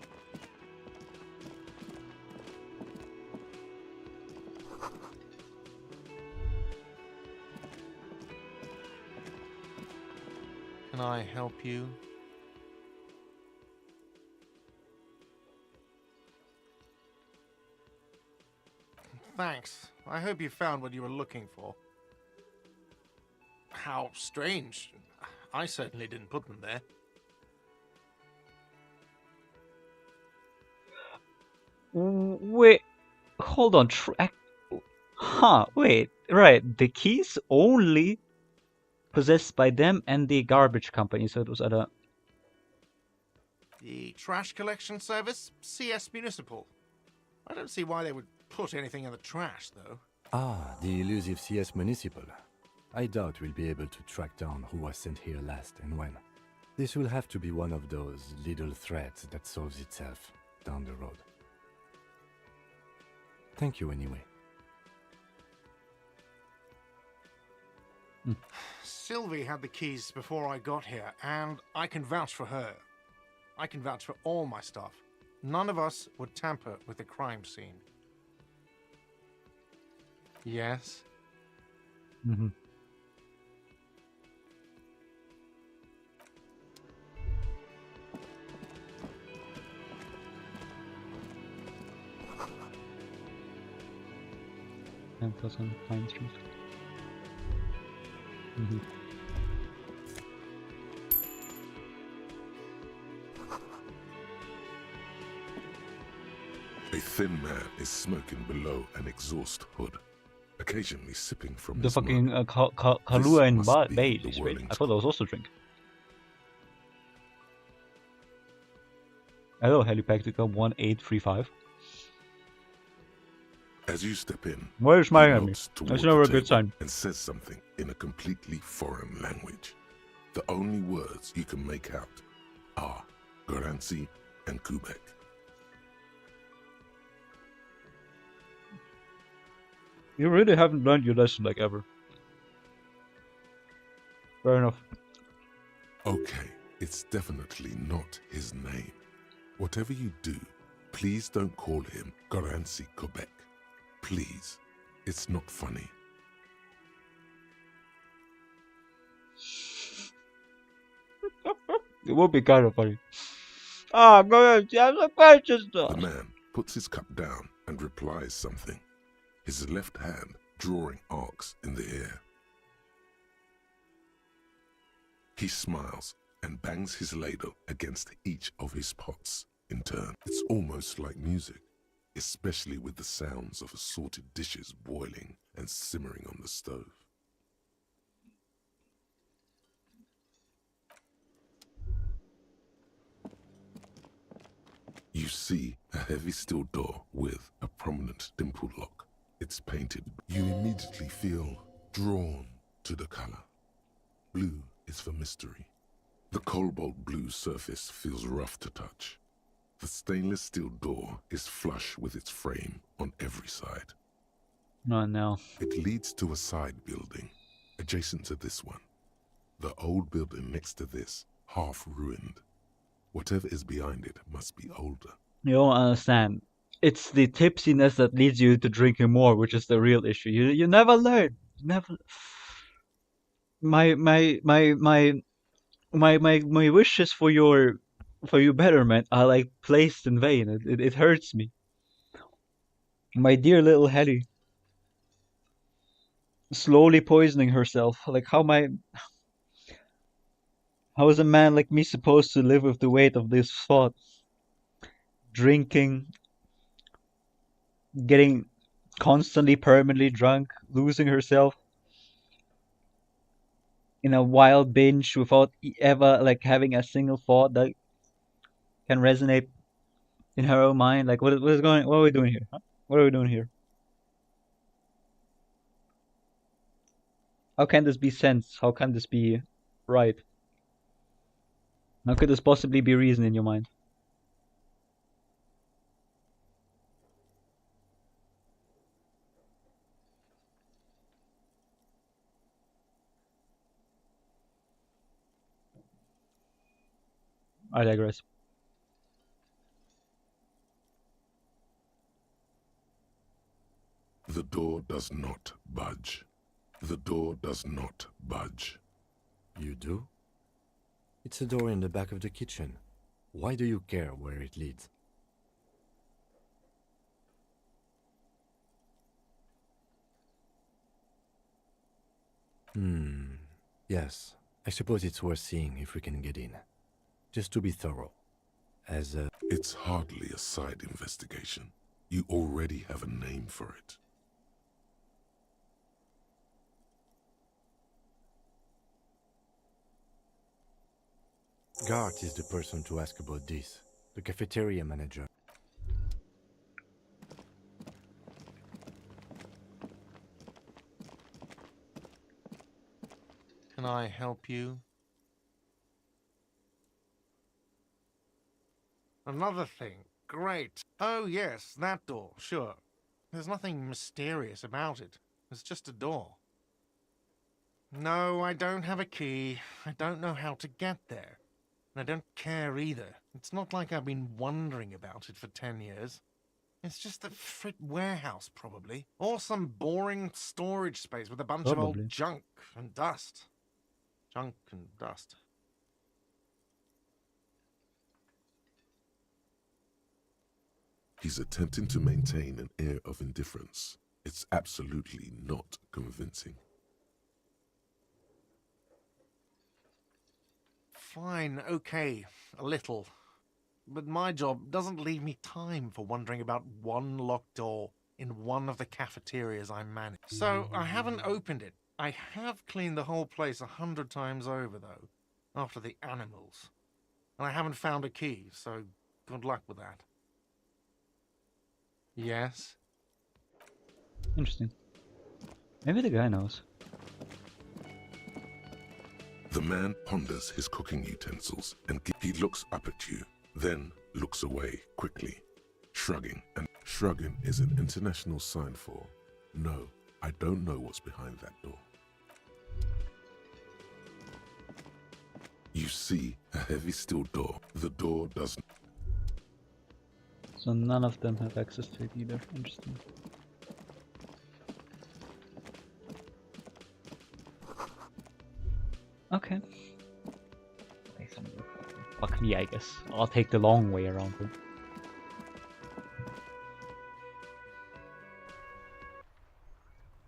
Can I help you? Thanks. I hope you found what you were looking for. How strange. I certainly didn't put them there. Wait, hold on. Wait. Right. The keys only possessed by them and the garbage company, so it was at a... The trash collection service? CS Municipal. I don't see why they would put anything in the trash, though. Ah, the elusive CS Municipal. I doubt we'll be able to track down who was sent here last and when. This will have to be one of those little threads that solves itself down the road. Thank you anyway. Sylvie had the keys before I got here, and I can vouch for her. I can vouch for all my staff. None of us would tamper with the crime scene. Yes? Mm-hmm. on Pine Street. Mm-hmm. A thin man is smoking below an exhaust hood, occasionally sipping from The his fucking mug. Kahlua and must be Bailey's, the right? whirling I thought that was also a drink. Hello, Helipactica 1835. As you step in, Where's he my enemy? nods That's toward never the a good table sign. and says something in a completely foreign language. The only words you can make out are Garancy and Quebec. You really haven't learned your lesson like ever. Fair enough. Okay, it's definitely not his name. Whatever you do, Please don't call him Garancy Quebec. Please. It's not funny. It would be kind of funny. Ah, go ahead. The man puts his cup down and replies something, his left hand drawing arcs in the air. He smiles and bangs his ladle against each of his pots in turn. It's almost like music, especially with the sounds of assorted dishes boiling and simmering on the stove. You see a heavy steel door with a prominent dimple lock. It's painted. You immediately feel drawn to the color. Blue is for mystery. The cobalt blue surface feels rough to touch. The stainless steel door is flush with its frame on every side. Oh no. It leads to a side building, adjacent to this one. The old building next to this, half ruined. Whatever is behind it must be older. You don't understand. It's the tipsiness that leads you to drinking more, which is the real issue. You never learn. Never. My wishes for your betterment are like placed in vain. It hurts me. My dear little Hetty, slowly poisoning herself. Like how is a man like me supposed to live with the weight of this thought? Drinking, getting constantly permanently drunk, losing herself in a wild binge without ever like having a single thought that can resonate in her own mind. Like what are we doing here? Huh? What are we doing here? How can this be sense? How can this be right? How could this possibly be reason in your mind? I digress. The door does not budge. The door does not budge. You do? It's a door in the back of the kitchen. Why do you care where it leads? Yes. I suppose it's worth seeing if we can get in. Just to be thorough. It's hardly a side investigation. You already have a name for it. Gart is the person to ask about this. The cafeteria manager. Can I help you? Another thing. Great. Oh, yes, that door. Sure. There's nothing mysterious about it. It's just a door. No, I don't have a key. I don't know how to get there. And I don't care either. It's not like I've been wondering about it for 10 years. It's just a frit warehouse, probably. Or some boring storage space with a bunch of old junk and dust. Junk and dust. He's attempting to maintain an air of indifference. It's absolutely not convincing. Fine, okay, a little. But my job doesn't leave me time for wondering about one locked door in one of the cafeterias I manage. So I haven't opened it. I have cleaned the whole place 100 times over, though, after the animals. And I haven't found a key, so good luck with that. Yes? Interesting. Maybe the guy knows. The man ponders his cooking utensils and he looks up at you, then looks away quickly, shrugging. And shrugging is an international sign for, no, I don't know what's behind that door. You see a heavy steel door. The door doesn't. So none of them have access to it either. Interesting. Okay. Fuck me, I guess. I'll take the long way around it.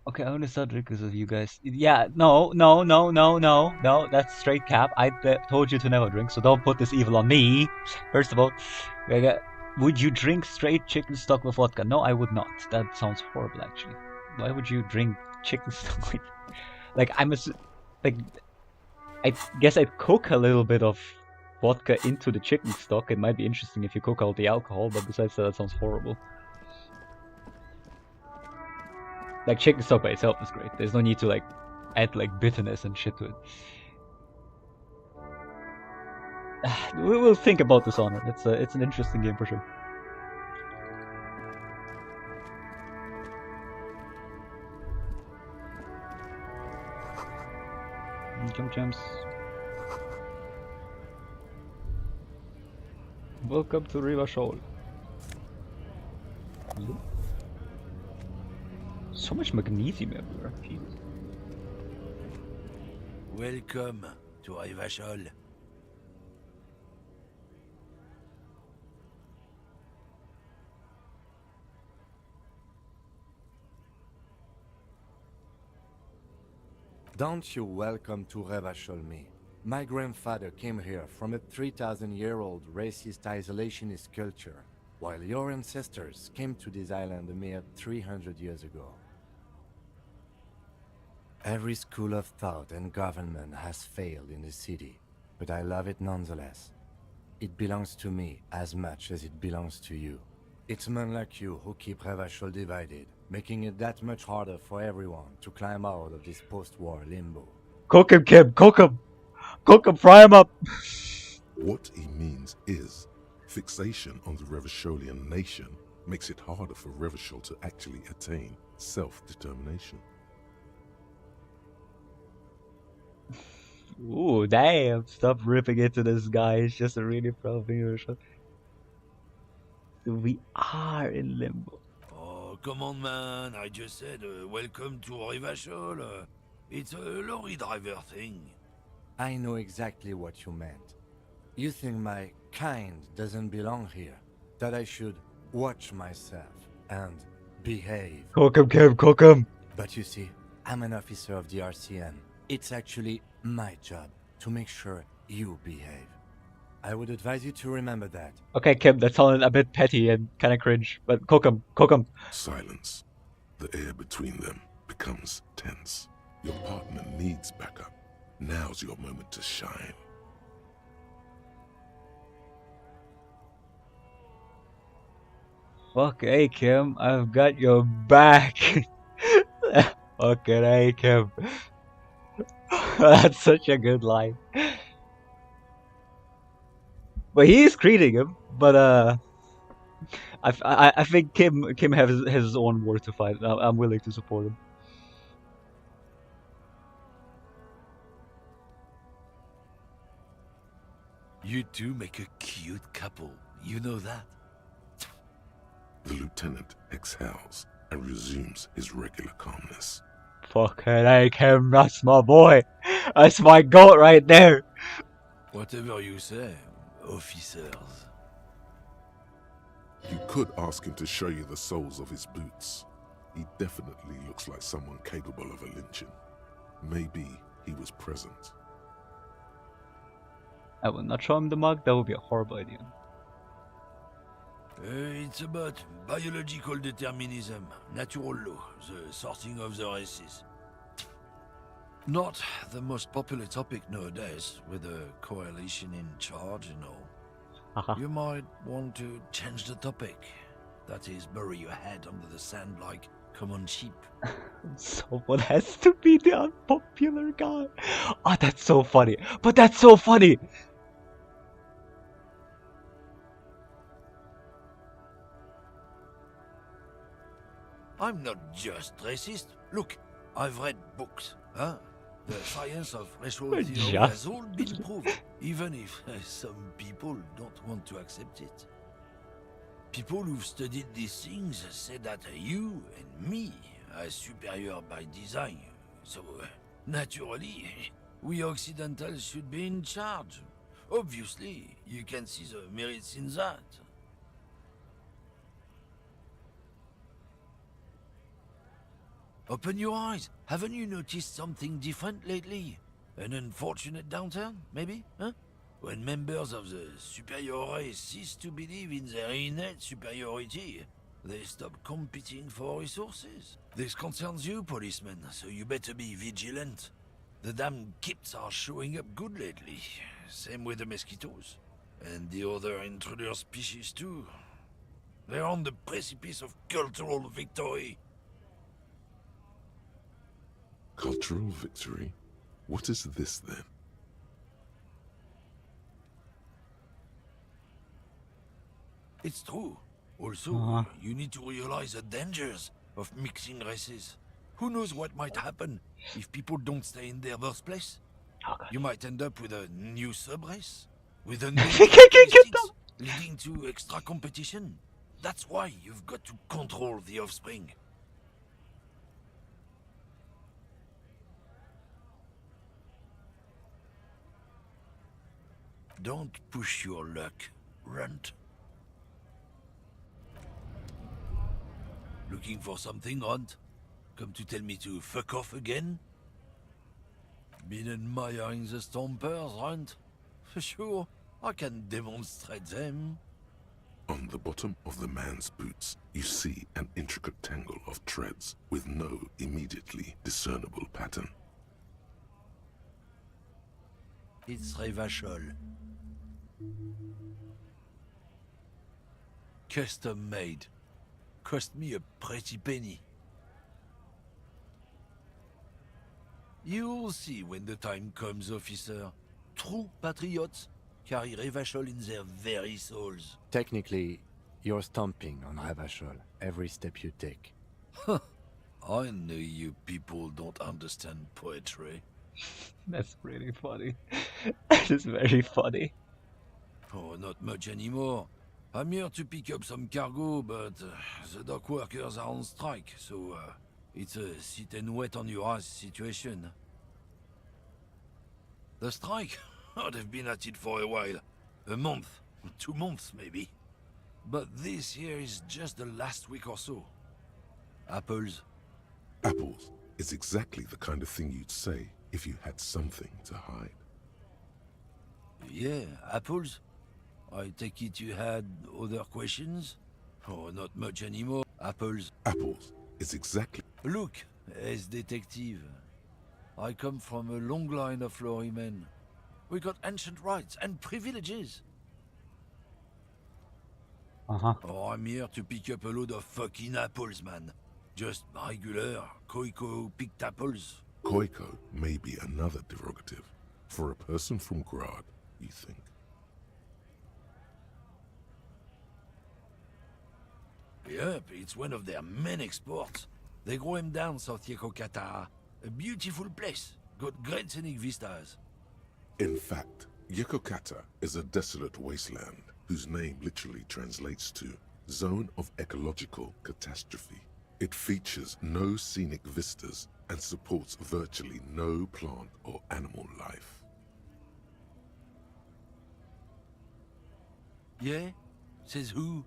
Okay, I only started because of you guys. Yeah, no, that's straight cap. I told you to never drink, so don't put this evil on me. First of all, would you drink straight chicken stock with vodka? No, I would not. That sounds horrible, actually. Why would you drink chicken stock with... Like, I guess I'd cook a little bit of vodka into the chicken stock. It might be interesting if you cook out the alcohol, but besides that sounds horrible. Like, chicken stock by itself is great. There's no need to, like, add, like, bitterness and shit to it. We will think about this honor. It's an interesting game for sure. Jump jumps. Welcome to riverchol. So much magnesium everywhere. Jesus. Welcome to riverchol. Don't you welcome to riverchol me. My grandfather came here from a 3,000-year-old racist isolationist culture, while your ancestors came to this island a mere 300 years ago. Every school of thought and government has failed in the city, but I love it nonetheless. It belongs to me as much as it belongs to you. It's men like you who keep riverchol divided, making it that much harder for everyone to climb out of this post-war limbo. Cook him, Kim! Cook him! Cook him! Fry him up! What he means is, fixation on the Rivercholian nation makes it harder for Riverchol to actually attain self-determination. Ooh, damn! Stop ripping into this guy. He's just a really proud Riverchol. We are in limbo. Oh, come on, man. I just said, welcome to riverchol. It's a lorry driver thing. I know exactly what you meant. You think my kind doesn't belong here, that I should watch myself and behave. Cook him, Kim! Cook him! But you see, I'm an officer of the RCM. It's actually my job to make sure you behave. I would advise you to remember that. Okay, Kim, that sounded a bit petty and kind of cringe, but cook him! Cook him! Silence. The air between them becomes tense. Your partner needs backup. Now's your moment to shine. Okay, Kim, I've got your back. Okay, Kim. That's such a good line. But he is greeting him, but I think Kim has his own war to fight. I'm willing to support him. You two make a cute couple, you know that? The lieutenant exhales and resumes his regular calmness. Fucking A, Kim, that's my boy. That's my goat right there. Whatever you say, officers. You could ask him to show you the soles of his boots. He definitely looks like someone capable of a lynching. Maybe he was present. I will not show him the mug. That would be a horrible idea. It's about biological determinism, natural law, the sorting of the races. Not the most popular topic nowadays, with the coalition in charge and all. You might want to change the topic. That is, bury your head under the sand like common sheep. Someone has to be the unpopular guy. Oh, that's so funny. But that's so funny. I'm not just racist. Look, I've read books, huh? The science of racial theory has all been proven, even if some people don't want to accept it. People who've studied these things say that you and me are superior by design. So, naturally, we Occidentals should be in charge. Obviously, you can see the merits in that. Open your eyes. Haven't you noticed something different lately? An unfortunate downturn, maybe? Huh? When members of the superior race cease to believe in their innate superiority, they stop competing for resources. This concerns you, policeman, so you better be vigilant. The damn kips are showing up good lately. Same with the mosquitoes. And the other intruder species too. They're on the precipice of cultural victory. Cultural victory? What is this then? It's true. Also, you need to realize the dangers of mixing races. Who knows what might happen if people don't stay in their birthplace? You might end up with a new sub-race, with a new characteristics, leading to extra competition. That's why you've got to control the offspring. Don't push your luck, Runt. Looking for something, Runt? Come to tell me to fuck off again? Been admiring the stompers, Runt? Sure, I can demonstrate them. On the bottom of the man's boots, you see an intricate tangle of treads with no immediately discernible pattern. It's riverchol. Custom made. Cost me a pretty penny. You'll see when the time comes, officer. True patriots carry riverchol in their very souls. Technically, you're stomping on riverchol every step you take. Huh. I know you people don't understand poetry. That's really funny. That is very funny. Oh, not much anymore. I'm here to pick up some cargo, but the dock workers are on strike, so it's a sit and wait on your ass situation. The strike? Oh, they've been at it for a while. A month, 2 months maybe. But this here is just the last week or so. Apples. Apples is exactly the kind of thing you'd say if you had something to hide. Yeah, apples. I take it you had other questions? Oh, not much anymore. Apples. Apples is exactly... Look, as detective. I come from a long line of lorrymen. We got ancient rights and privileges. Oh, I'm here to pick up a load of fucking apples, man. Just regular Koiko picked apples. Koiko may be another derogative. For a person from Grad, you think. Yep, it's one of their main exports. They grow him down South Yekokata. A beautiful place. Got great scenic vistas. In fact, Yekokata is a desolate wasteland whose name literally translates to Zone of Ecological Catastrophe. It features no scenic vistas and supports virtually no plant or animal life. Yeah? Says who?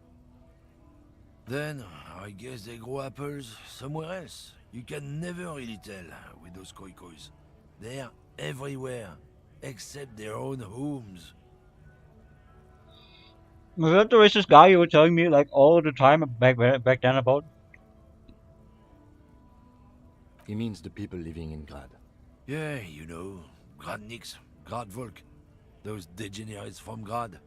Then, I guess they grow apples somewhere else. You can never really tell with those koikos. They're everywhere, except their own homes. Was that the racist guy you were telling me like all the time back then about? He means the people living in Grad. Yeah, you know, Gradniks, Gradvolk, those degenerates from Grad.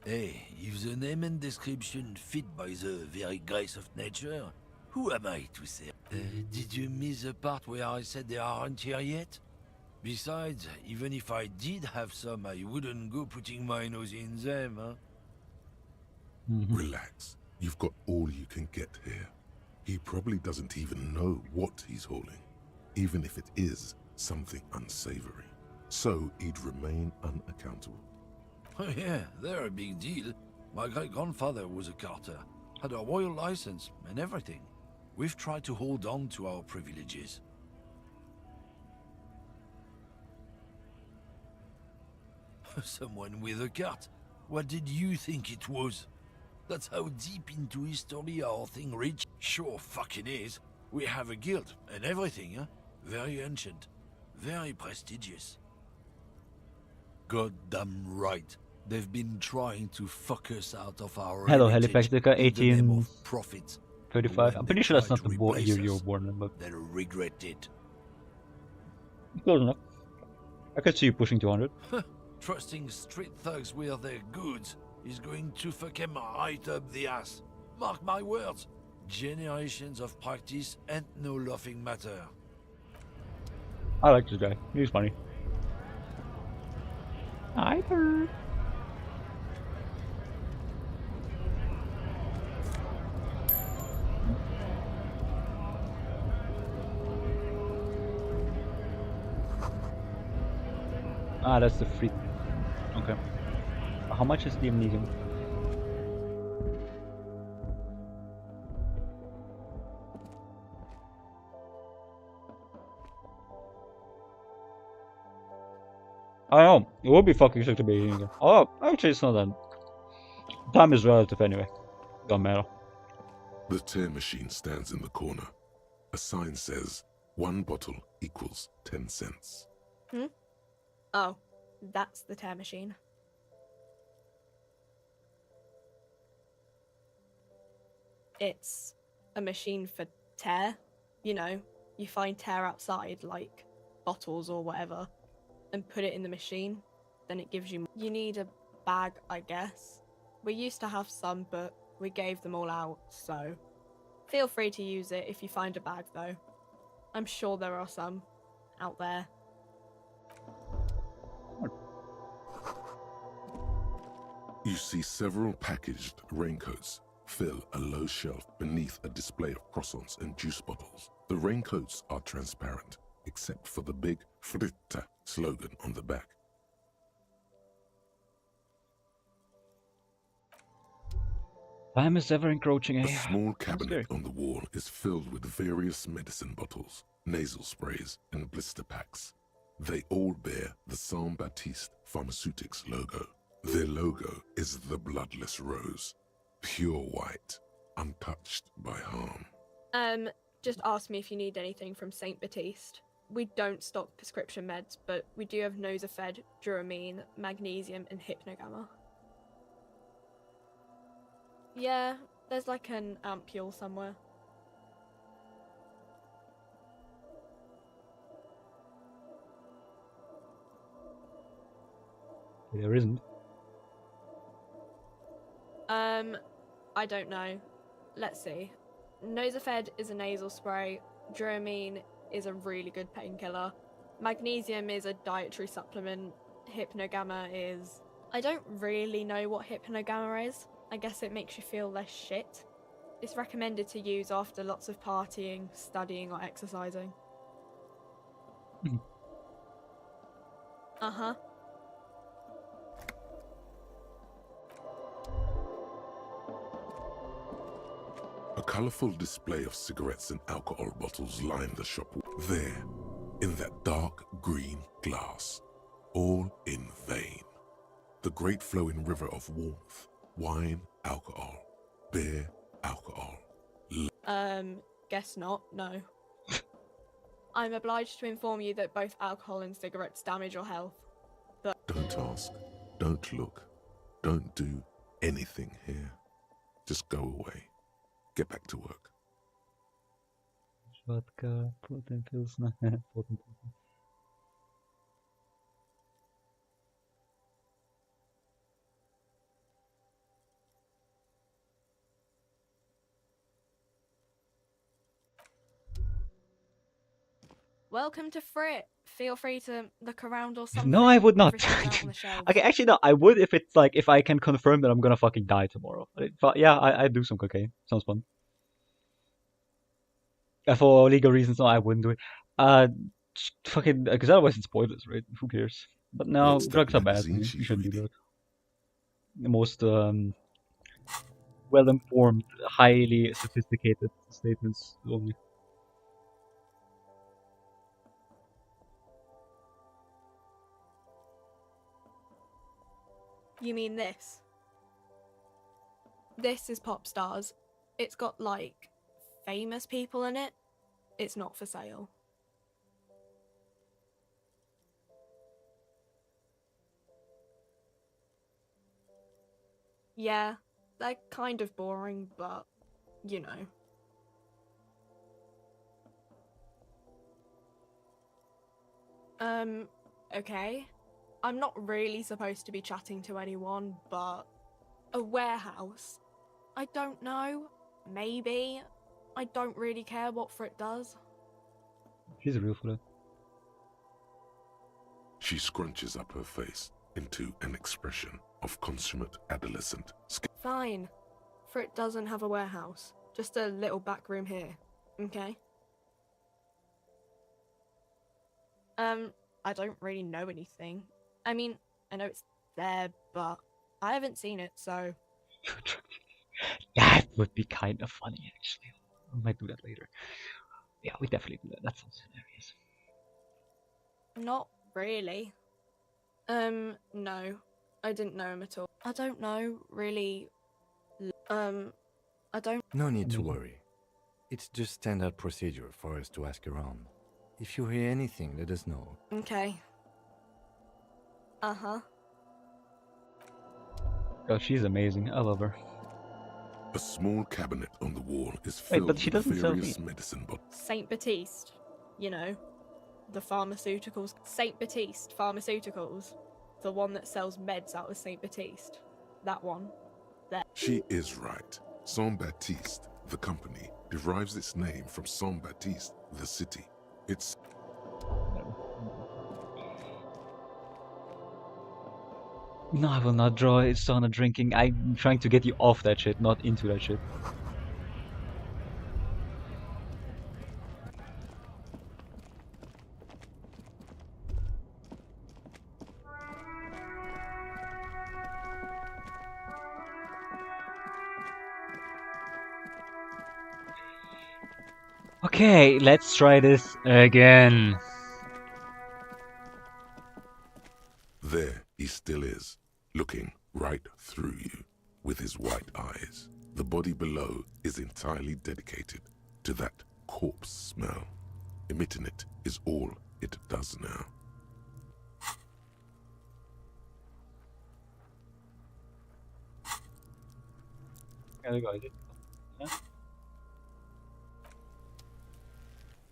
Hey, if the name and description fit by the very grace of nature, who am I to say? Did you miss the part where I said they aren't here yet? Besides, even if I did have some, I wouldn't go putting my nose in them, huh? Relax. You've got all you can get here. He probably doesn't even know what he's hauling, even if it is something unsavory. So he'd remain unaccountable. Oh yeah, they're a big deal. My great-grandfather was a carter, had a royal license and everything. We've tried to hold on to our privileges. Someone with a cart. What did you think it was? That's how deep into history our thing reached. Sure fucking is. We have a guild and everything, huh? Very ancient. Very prestigious. Goddamn right. They've been trying to fuck us out of our Hello, heritage Helipactica in the name of profit. 1835. I'm When pretty they sure that's try not to the replace year you were us, born in, but they'll regret it. close enough. I could see you pushing 200. Trusting street thugs with their goods is going to fuck them right up the ass. Mark my words. Generations of practice and no laughing matter. I like this guy. He's funny. Either. Ah, that's the free. Okay. How much is the amnesium? I don't know. It would be fucking sick to be eating again. Oh, actually, it's not that. Time is relative anyway. Don't matter. The tear machine stands in the corner. A sign says, 1 bottle equals 10 cents. Hmm? Oh, that's the tear machine. It's a machine for tear. You know, you find tear outside, like bottles or whatever, and put it in the machine. Then it gives you... You need a bag, I guess. We used to have some, but we gave them all out, so... Feel free to use it if you find a bag, though. I'm sure there are some out there. You see several packaged raincoats fill a low shelf beneath a display of croissants and juice bottles. The raincoats are transparent, except for the big Fritta slogan on the back. Time is ever encroaching, eh? A small cabinet on the wall is filled with various medicine bottles, nasal sprays, and blister packs. They all bear the Saint Baptiste Pharmaceutics logo. Their logo is the bloodless rose, pure white, untouched by harm. Just ask me if you need anything from St. Baptiste. We don't stock prescription meds, but we do have Nosafed, Duramine, Magnesium, and Hypnogamma. Yeah, there's like an ampule somewhere. There isn't. I don't know. Let's see. Nosafed is a nasal spray. Duramine is a really good painkiller. Magnesium is a dietary supplement. Hypnogamma is... I don't really know what Hypnogamma is. I guess it makes you feel less shit. It's recommended to use after lots of partying, studying, or exercising. Uh-huh. A colorful display of cigarettes and alcohol bottles line the shop. There, in that dark green glass, all in vain. The great flowing river of warmth, wine, alcohol, beer, alcohol. Guess not, no. I'm obliged to inform you that both alcohol and cigarettes damage your health. But Don't ask, don't look, don't do anything here. Just go away. Get back to work. Vodka, protein pills, protein pills. welcome to Frit. Feel free to look around or something. No, I would not. Everything's out on the shelves. Okay, actually, no, I would if it's like, if I can confirm that I'm gonna fucking die tomorrow. But yeah, I do some cocaine. Sounds fun. For legal reasons, no, I wouldn't do it. Fucking, because otherwise it's pointless, right? Who cares? But no, What's that drugs are bad. magazine You she's shouldn't do reading? that. The most well-informed, highly sophisticated statements only. You mean this? This is Pop Stars. It's got, like, famous people in it. It's not for sale. Yeah, they're kind of boring, but, you know. Okay. I'm not really supposed to be chatting to anyone, but a warehouse? I don't know. Maybe. I don't really care what Frit does. She's real for that. She scrunches up her face into an expression of consummate adolescent. Fine. Frit doesn't have a warehouse. Just a little back room here. Okay? I don't really know anything. I mean, I know it's there, but I haven't seen it, so... That would be kind of funny, actually. We might do that later. Yeah, we definitely do that. That sounds hilarious. Not really. No. I didn't know him at all. I don't know, really... I don't... No need to worry. It's just standard procedure for us to ask around. If you hear anything, let us know. Okay. Uh-huh. Oh, she's amazing. I love her. A small cabinet on the wall is Wait, filled but she with doesn't sell various meat. medicine bottles. Saint Baptiste. You know, the pharmaceuticals. Saint Baptiste Pharmaceuticals. The one that sells meds out of Saint Baptiste. That one. There. She is right. Saint Baptiste, the company, derives its name from Saint Baptiste, the city. It's... No, I will not draw it on a drinking. I'm trying to get you off that shit, not into that shit. Okay, let's try this again. There he still is, looking right through you with his white eyes. The body below is entirely dedicated to that corpse smell. Emitting it is all it does now.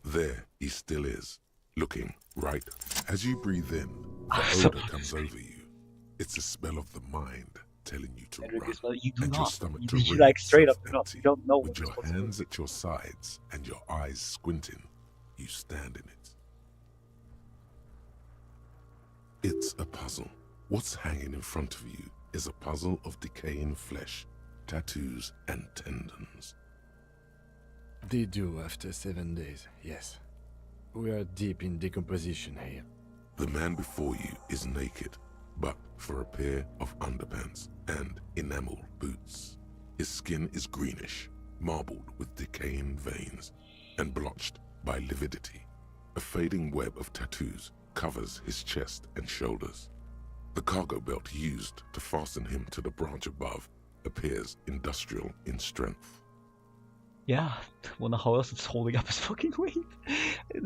There he still is, looking right. As you breathe in, the odor comes over you. It's a smell of the mind telling you to run, you do and your not. stomach You to like ring straight up itself not. empty. You don't know With your hands at your sides and your eyes squinting, you stand in it. It's a puzzle. What's hanging in front of you is a puzzle of decaying flesh, tattoos, and tendons. They do after 7 days, yes. We are deep in decomposition here. The man before you is naked, but for a pair of underpants and enamel boots. His skin is greenish, marbled with decaying veins, and blotched by lividity. A fading web of tattoos covers his chest and shoulders. The cargo belt used to fasten him to the branch above appears industrial in strength. Yeah, wonder how else it's holding up his fucking weight.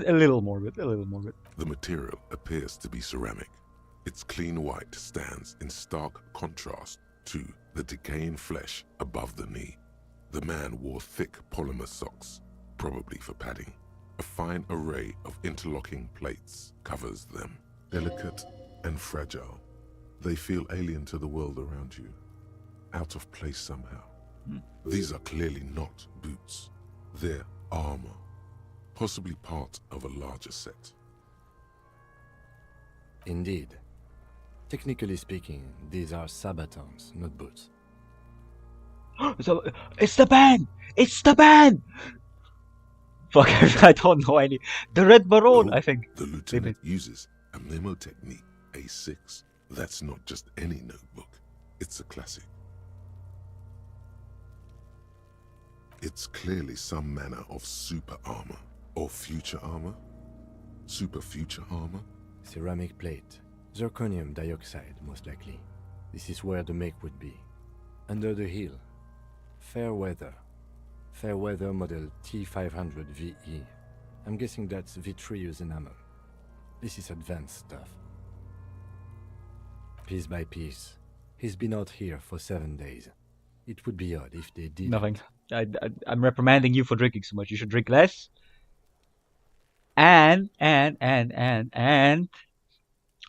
A little morbid, a little morbid. The material appears to be ceramic. Its clean white stands in stark contrast to the decaying flesh above the knee. The man wore thick polymer socks, probably for padding. A fine array of interlocking plates covers them. Delicate and fragile, they feel alien to the world around you, out of place somehow. These are clearly not boots. They're armor, possibly part of a larger set. Indeed. Technically speaking, these are sabatons, not boots. So, it's the band! It's the band! Fuck, I don't know any. The Red Baron, I think. The lieutenant uses a memo technique A6. That's not just any notebook. It's a classic. It's clearly some manner of super armor. Or future armor? Super future armor? Ceramic plate. Zirconium dioxide, most likely. This is where the make would be. Under the hill. Fair weather. Fair weather model T500 VE. I'm guessing that's vitreous enamel. This is advanced stuff. Piece by piece. He's been out here for 7 days. It would be odd if they did. Nothing. I'm reprimanding you for drinking so much. You should drink less. And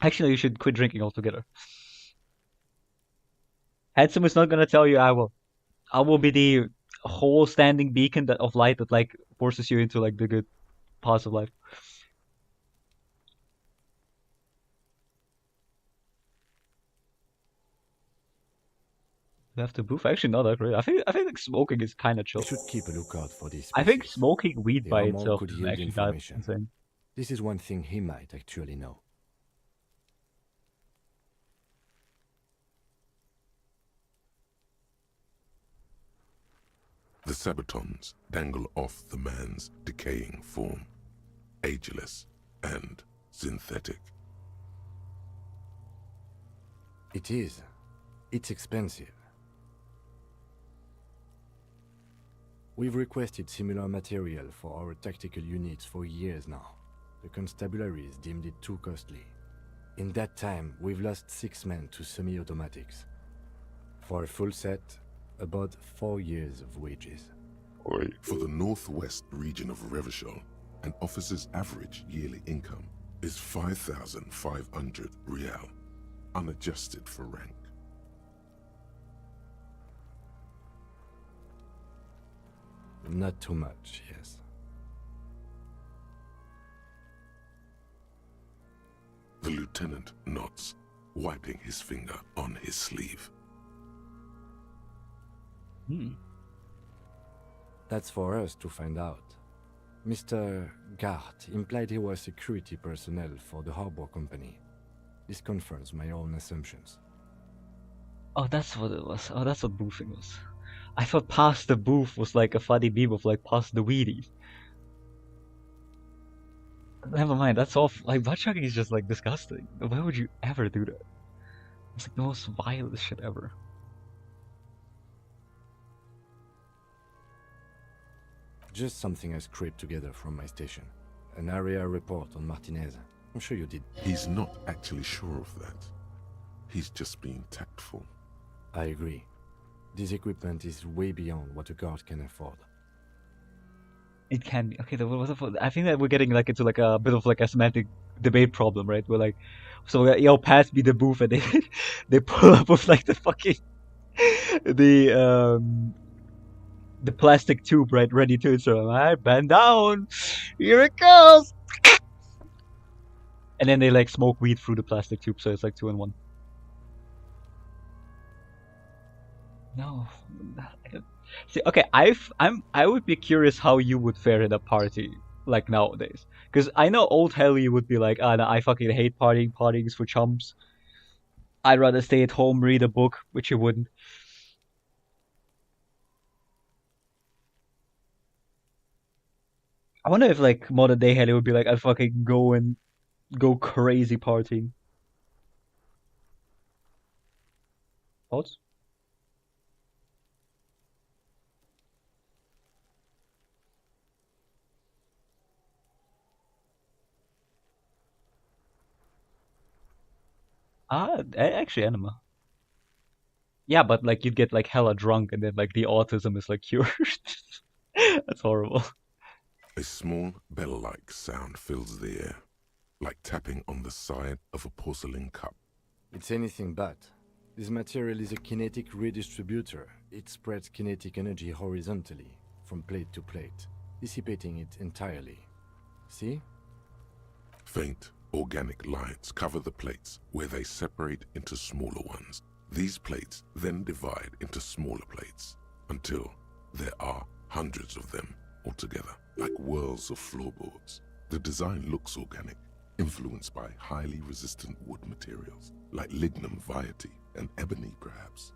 actually, you should quit drinking altogether. Handsome is not gonna tell you I will. I will be the whole standing beacon of light that like forces you into like the good parts of life. You have to boof. Actually, not that great. I think like, smoking is kind of chill. We should keep a lookout for these. I think smoking weed The by armor itself could is yield actually information. insane. This is one thing he might actually know. The sabatons dangle off the man's decaying form, ageless and synthetic. It is. It's expensive. We've requested similar material for our tactical units for years now. The constabularies deemed it too costly. In that time, we've lost 6 men to semi-automatics. For a full set, about 4 years of wages. For the northwest region of Riverchol, an officer's average yearly income is 5,500 rial, unadjusted for rank. Not too much, yes. The lieutenant nods, wiping his finger on his sleeve. That's for us to find out. Mr. Gart implied he was security personnel for the harbor company. This confirms my own assumptions. Oh, that's what it was. Oh, that's what boofing was. I thought pass the booth was like a funny meme of like pass the weedies. Never mind, that's all. Like, butt chugging is just like disgusting. Why would you ever do that? It's like the most violent shit ever. Just something I scraped together from my station. An area report on Martinez. I'm sure you did. He's not actually sure of that. He's just being tactful. I agree. This equipment is way beyond what a guard can afford. It can be. Okay, I think that we're getting like into like a bit of like a semantic debate problem, right? We're like, so yo, pass me the booth, and they pull up with like the fucking the plastic tube, right, ready to insert. Alright, bend down, here it goes, and then they like smoke weed through the plastic tube, so it's like 2 in 1. No, see, okay, I would be curious how you would fare in a party like nowadays, because I know old Helly would be like, no, I fucking hate partying. Partying is for chumps. I'd rather stay at home, read a book, which you wouldn't. I wonder if like modern day Helly would be like, I fucking go crazy partying. Thoughts? Actually, enema. Yeah, but like you'd get like hella drunk, and then like the autism is like cured. That's horrible. A small bell-like sound fills the air, like tapping on the side of a porcelain cup. It's anything but. This material is a kinetic redistributor. It spreads kinetic energy horizontally, from plate to plate, dissipating it entirely. See? Faint, organic lines cover the plates where they separate into smaller ones. These plates then divide into smaller plates until there are hundreds of them altogether, like whirls of floorboards. The design looks organic, influenced by highly resistant wood materials, like lignum vitae and ebony perhaps.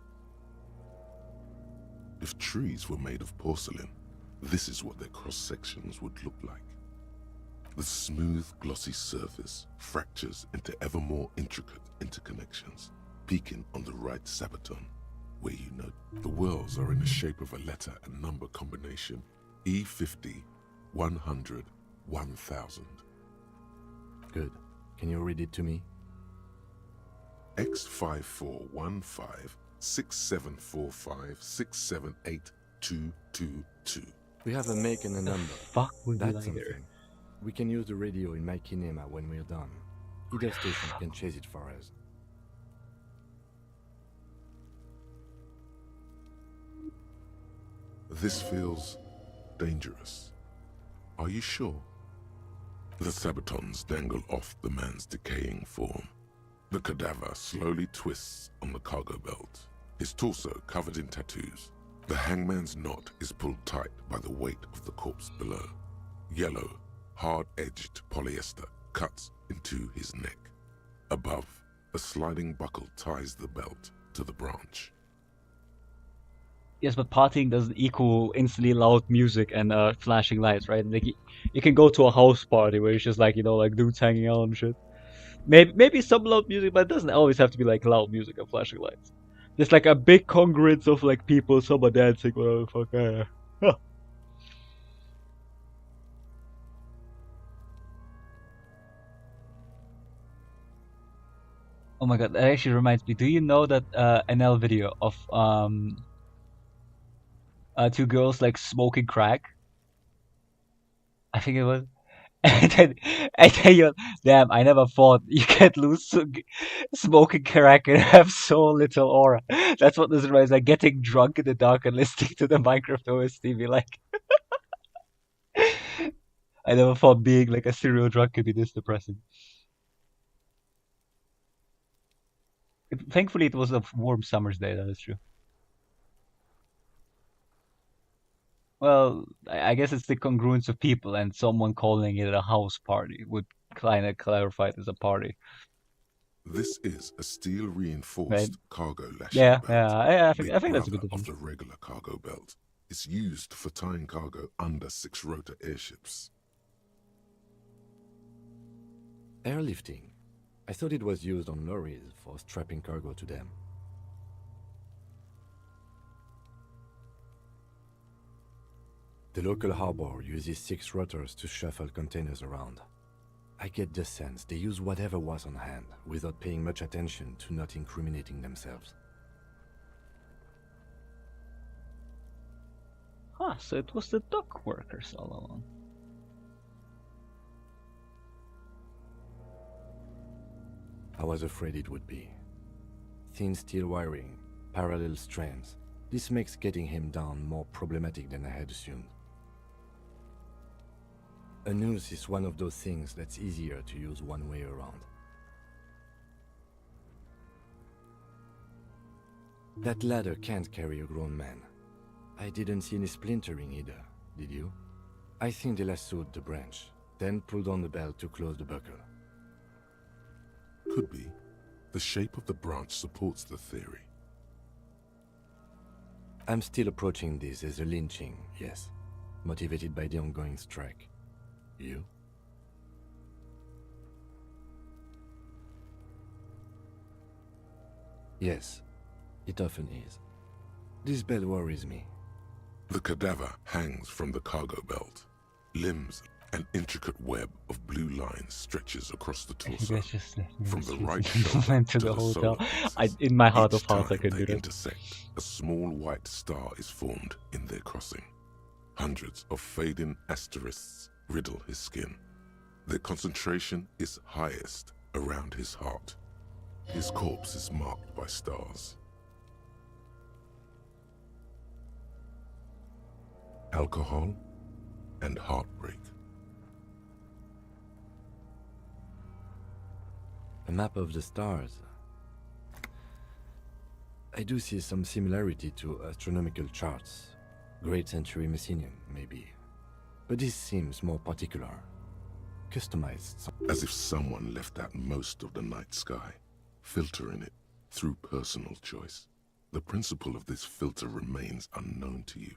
If trees were made of porcelain, This is what their cross-sections would look like. The smooth, glossy surface fractures into ever more intricate interconnections, peaking on the right sabaton, where you know the whorls are in the shape of a letter and number combination E50, 100, 1000. Good. Can you read it to me? X5415 6745 678222. We have a make and a number. Fuck would be That's like something. there? We can use the radio in my kinema when we're done. Either station can chase it for us. This feels dangerous. Are you sure? The sabatons dangle off the man's decaying form. The cadaver slowly twists on the cargo belt, his torso covered in tattoos. The hangman's knot is pulled tight by the weight of the corpse below. Yellow, hard-edged polyester cuts into his neck. Above, a sliding buckle ties the belt to the branch. Yes, but partying doesn't equal instantly loud music and flashing lights, right? Like you can go to a house party where it's just like, you know, like dudes hanging out and shit. Maybe some loud music, but it doesn't always have to be like loud music and flashing lights. Just like a big congruence of like people, someone dancing, whatever the fuck. Huh. Oh my god, that actually reminds me. Do you know that NL video of two girls like smoking crack? I think it was. And then you, damn, I never thought you can lose smoking crack and have so little aura. That's what this reminds, like getting drunk in the dark and listening to the Minecraft OST be like. I never thought being like a serial drunk could be this depressing. Thankfully, it was a warm summer's day, that is true. Well, I guess it's the congruence of people, and someone calling it a house party would kind of clarify it as a party. This is a steel-reinforced Right. cargo lashing Yeah, belt. yeah, I think Big that's a good brother of difference. the regular cargo belt. It's used for tying cargo under six-rotor airships. Airlifting. I thought it was used on lorries for strapping cargo to them. The local harbor uses 6 rotors to shuffle containers around. I get the sense they use whatever was on hand without paying much attention to not incriminating themselves. Huh, so it was the dock workers all along. I was afraid it would be. Thin steel wiring, parallel strands. This makes getting him down more problematic than I had assumed. A noose is one of those things that's easier to use one way around. That ladder can't carry a grown man. I didn't see any splintering either, did you? I think they lassoed the branch, then pulled on the belt to close the buckle. Could be. The shape of the branch supports the theory. I'm still approaching this as a lynching, yes, motivated by the ongoing strike. You? Yes, it often is. This belt worries me. The cadaver hangs from the cargo belt. Limbs, an intricate web of blue lines stretches across the torso. From the right shoulder went to the hotel. In my heart of hearts, I could do that. Intersect, a small white star is formed in their crossing. Hundreds of fading asterisks riddle his skin. Their concentration is highest around his heart. His corpse is marked by stars. Alcohol and heartbreak. A map of the stars. I do see some similarity to astronomical charts. Great Century Messinian, maybe. But this seems more particular. Customized. As if someone left out most of the night sky, filtering it through personal choice. The principle of this filter remains unknown to you.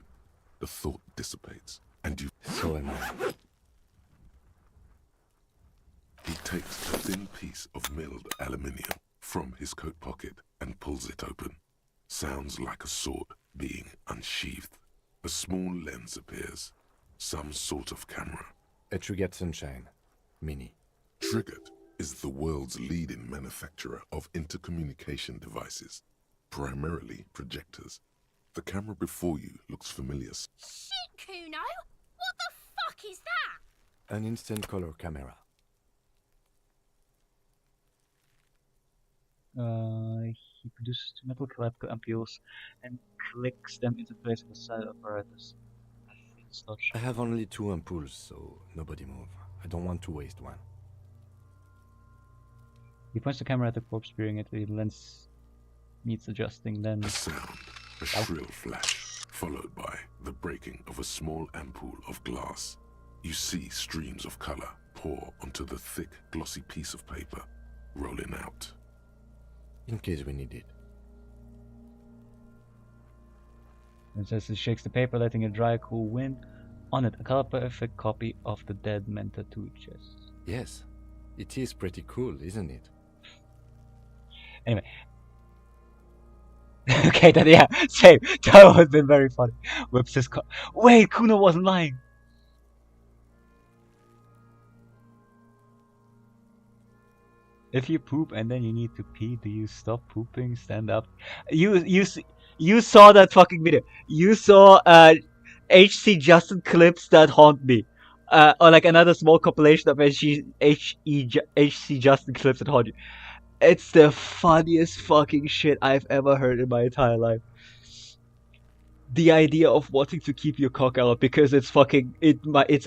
the thought dissipates, and you... So am I. He takes a thin piece of milled aluminium from his coat pocket and pulls it open. Sounds like a sword being unsheathed. A small lens appears. Some sort of camera. A Trigger Sunshine. Mini. Trigger is the world's leading manufacturer of intercommunication devices, primarily projectors. The camera before you looks familiar. Shit, Kuno! What the fuck is that? An instant color camera. He produces two metal caliper ampules and clicks them into place on the side of the apparatus. I have only 2 ampoules, so nobody move. I don't want to waste one. He points the camera at the corpse, peering at the lens. Needs adjusting, then... A sound, a shrill flash, followed by the breaking of a small ampoule of glass. You see streams of color pour onto the thick, glossy piece of paper, rolling out. In case we need it. It says it shakes the paper, letting it dry, cool wind. On it, a color perfect copy of the dead Menta 2 chest. Yes, it is pretty cool, isn't it? Anyway. Okay, then yeah, same. That would have been very funny. Whips his wait, Kuno wasn't lying. If you poop and then you need to pee, do you stop pooping? Stand up. You saw that fucking video. You saw HC Justin clips that haunt me. Or like another small compilation of HC Justin clips that haunt you. It's the funniest fucking shit I've ever heard in my entire life. The idea of wanting to keep your cock out because it's fucking it's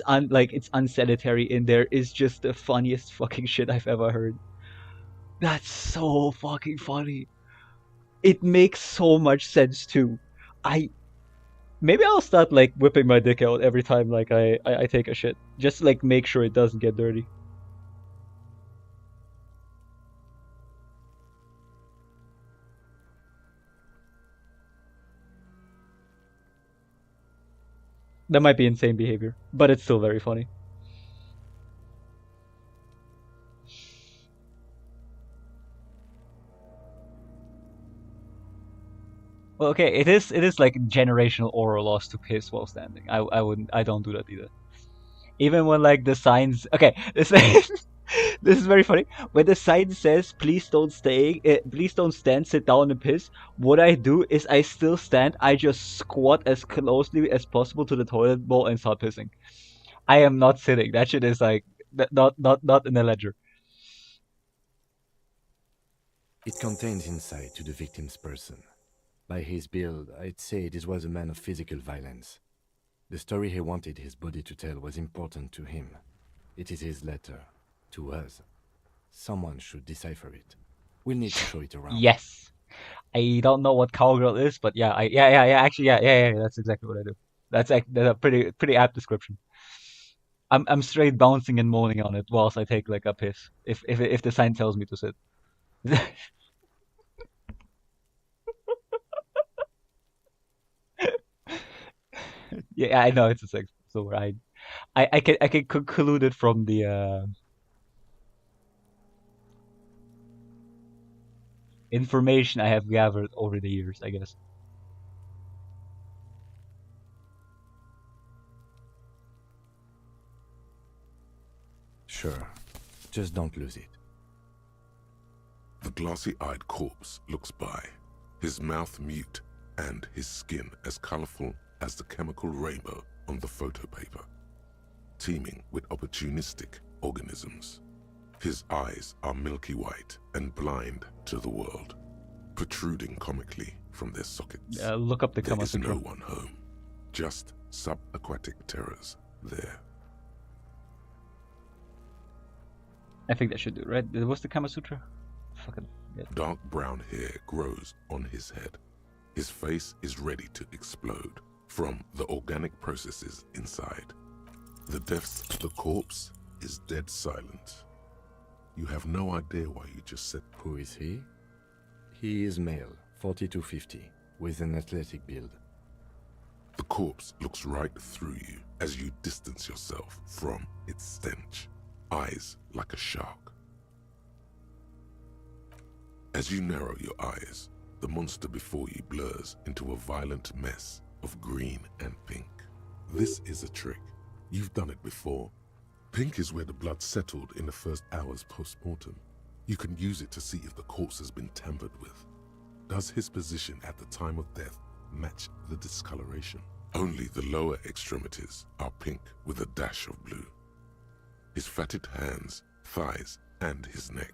unsanitary in there is just the funniest fucking shit I've ever heard. That's so fucking funny. It makes so much sense too. Maybe I'll start like whipping my dick out every time like I take a shit. Just like make sure it doesn't get dirty. That might be insane behavior, but it's still very funny. Well, okay, it is like generational oral loss to piss while standing. I don't do that either. Even when like the signs, okay, this is very funny. When the sign says please don't stand, sit down and piss, what I do is I still stand. I just squat as closely as possible to the toilet bowl and start pissing. I am not sitting. That shit is like not in the ledger. It contains insight to the victim's person. By his build, I'd say this was a man of physical violence. The story he wanted his body to tell was important to him. It is his letter to us. Someone should decipher it. We'll need to show it around. Yes. I don't know what cowgirl is, but yeah, actually, that's exactly what I do. That's a pretty apt description. I'm straight bouncing and moaning on it whilst I take like a piss. If the sign tells me to sit. Yeah, I know it's a sex. So I can conclude it from the information I have gathered over the years, I guess. Sure. Just don't lose it. The glossy-eyed corpse looks by, his mouth mute and his skin as colorful as the chemical rainbow on the photo paper, teeming with opportunistic organisms. His eyes are milky white and blind to the world, protruding comically from their sockets. Look up the There Kama is Sutra. no one home, just subaquatic terrors there. I think that should do, right? What's the Kama Sutra? Fucking yeah. Dark brown hair grows on his head. His face is ready to explode from the organic processes inside. The depths of the corpse is dead silent. You have no idea why you just said. Who is he? He is male, 40 to 50, with an athletic build. The corpse looks right through you as you distance yourself from its stench, eyes like a shark. As you narrow your eyes, the monster before you blurs into a violent mess of green and pink. This is a trick. You've done it before. Pink is where the blood settled in the first hours post-mortem. You can use it to see if the corpse has been tampered with. Does his position at the time of death match the discoloration? Only the lower extremities are pink with a dash of blue. His fatted hands, thighs, and his neck,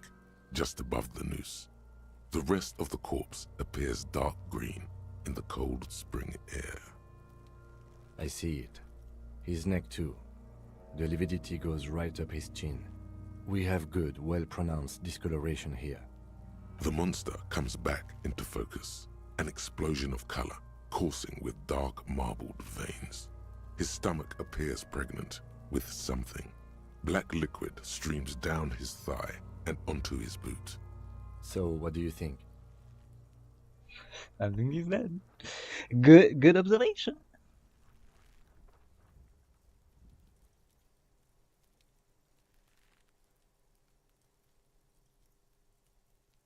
just above the noose. The rest of the corpse appears dark green in the cold spring air. I see it. His neck too. The lividity goes right up his chin. We have good, well-pronounced discoloration here. The monster comes back into focus, an explosion of color, coursing with dark marbled veins. His stomach appears pregnant with something. Black liquid streams down his thigh and onto his boot. So, what do you think? I think he's dead. Good observation.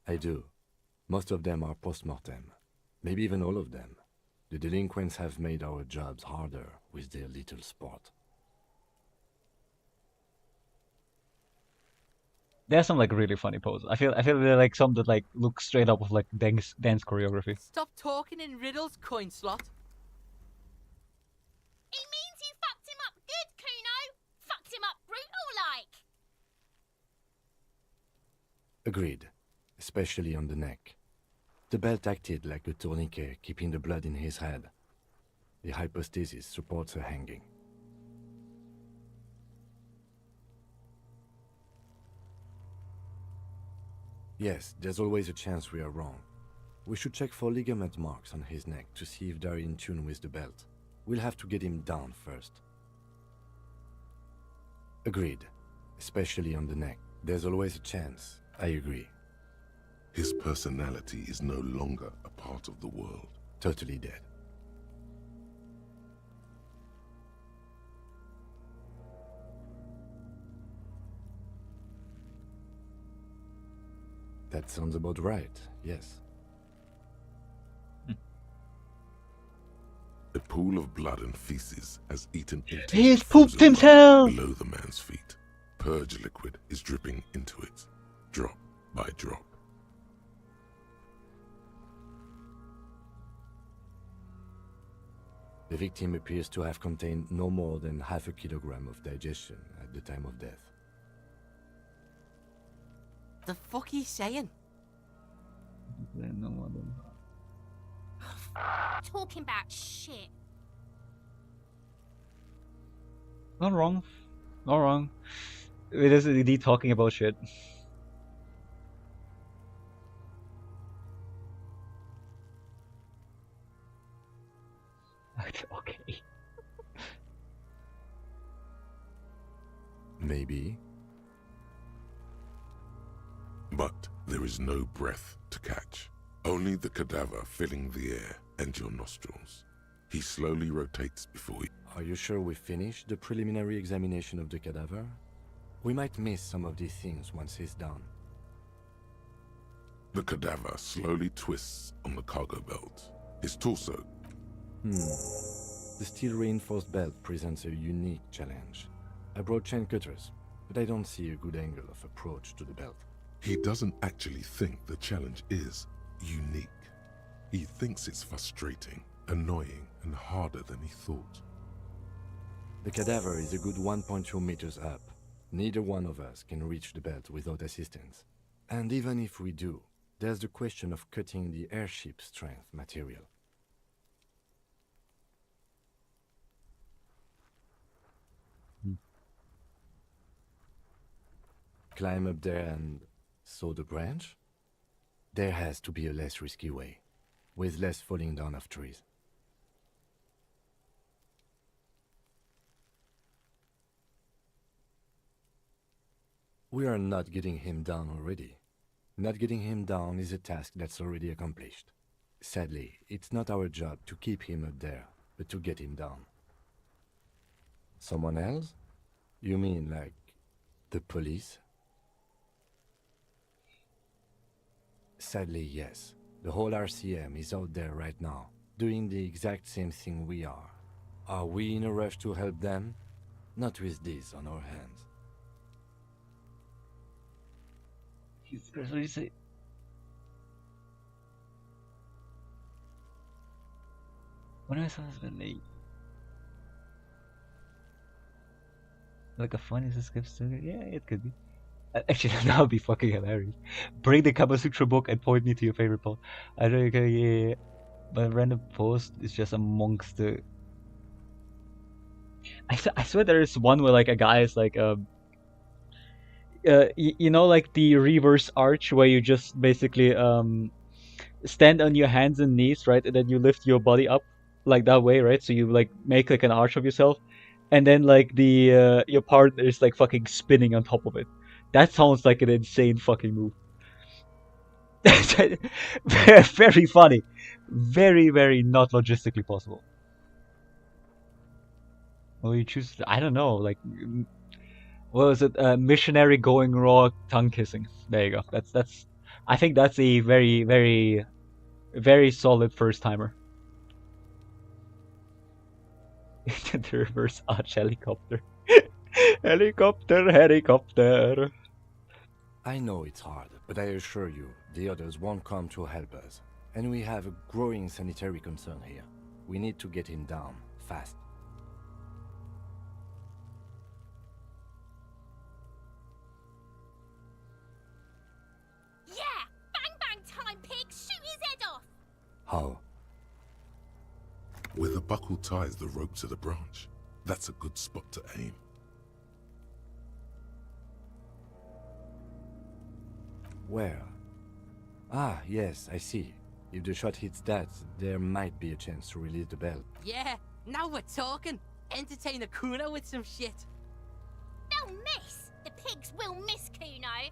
I do. Most of them are post-mortem. Maybe even all of them. The delinquents have made our jobs harder with their little sport. There's some like really funny poses. I feel they're like some that like look straight up of like dance choreography. Stop talking in riddles, coin slot. He means you fucked him up good, Kuno. Fucked him up brutal like. Agreed. Especially on the neck. The belt acted like a tourniquet, keeping the blood in his head. The hypostasis supports a hanging. Yes, there's always a chance we are wrong. We should check for ligament marks on his neck to see if they're in tune with the belt. We'll have to get him down first. Agreed. Especially on the neck. There's always a chance. I agree. His personality is no longer a part of the world. Totally dead. That sounds about right, yes. A pool of blood and feces has eaten into He's pooped himself! below the man's feet. Purge liquid is dripping into it, drop by drop. The victim appears to have contained no more than half a kilogram of digestion at the time of death. The fuck he's saying? Talking about shit. Not wrong. Not wrong. It is indeed talking about shit. Okay. Maybe. But there is no breath to catch. Only the cadaver filling the air and your nostrils. He slowly rotates before you. Are you sure we finished the preliminary examination of the cadaver? We might miss some of these things once he's done. The cadaver slowly twists on the cargo belt. His torso. The steel-reinforced belt presents a unique challenge. I brought chain cutters, but I don't see a good angle of approach to the belt. He doesn't actually think the challenge is unique. He thinks it's frustrating, annoying, and harder than he thought. The cadaver is a good 1.2 meters up. Neither one of us can reach the belt without assistance. And even if we do, there's the question of cutting the airship strength material. Climb up there and saw the branch? There has to be a less risky way, with less falling down of trees. We are not getting him down already. Not getting him down is a task that's already accomplished. Sadly, it's not our job to keep him up there, but to get him down. Someone else? You mean like the police? Sadly, yes. The whole RCM is out there right now, doing the exact same thing we are. Are we in a rush to help them? Not with this on our hands. What do you say? When I saw this been like a funny script studio? Yeah, it could be. Actually, that would be fucking hilarious. Bring the Kama Sutra book and point me to your favorite post. I don't know, yeah. But a random post is just amongst the. I swear there is one where like a guy is like you know, like the reverse arch where you just basically stand on your hands and knees, right, and then you lift your body up like that way, right? So you like make like an arch of yourself, and then like the your partner is like fucking spinning on top of it. That sounds like an insane fucking move. Very funny, very not logistically possible. Well, you choose. I don't know, like. What was it? Missionary going raw tongue kissing. There you go. That's. I think that's a very solid first timer. The reverse arch helicopter. Helicopter. I know it's hard, but I assure you, the others won't come to help us. And we have a growing sanitary concern here. We need to get him down, fast. How? Where the buckle ties the rope to the branch. That's a good spot to aim. Where? Ah, yes, I see. If the shot hits that, there might be a chance to release the bell. Yeah, now we're talking. Entertain a Kuno with some shit. They'll miss. The pigs will miss Kuno.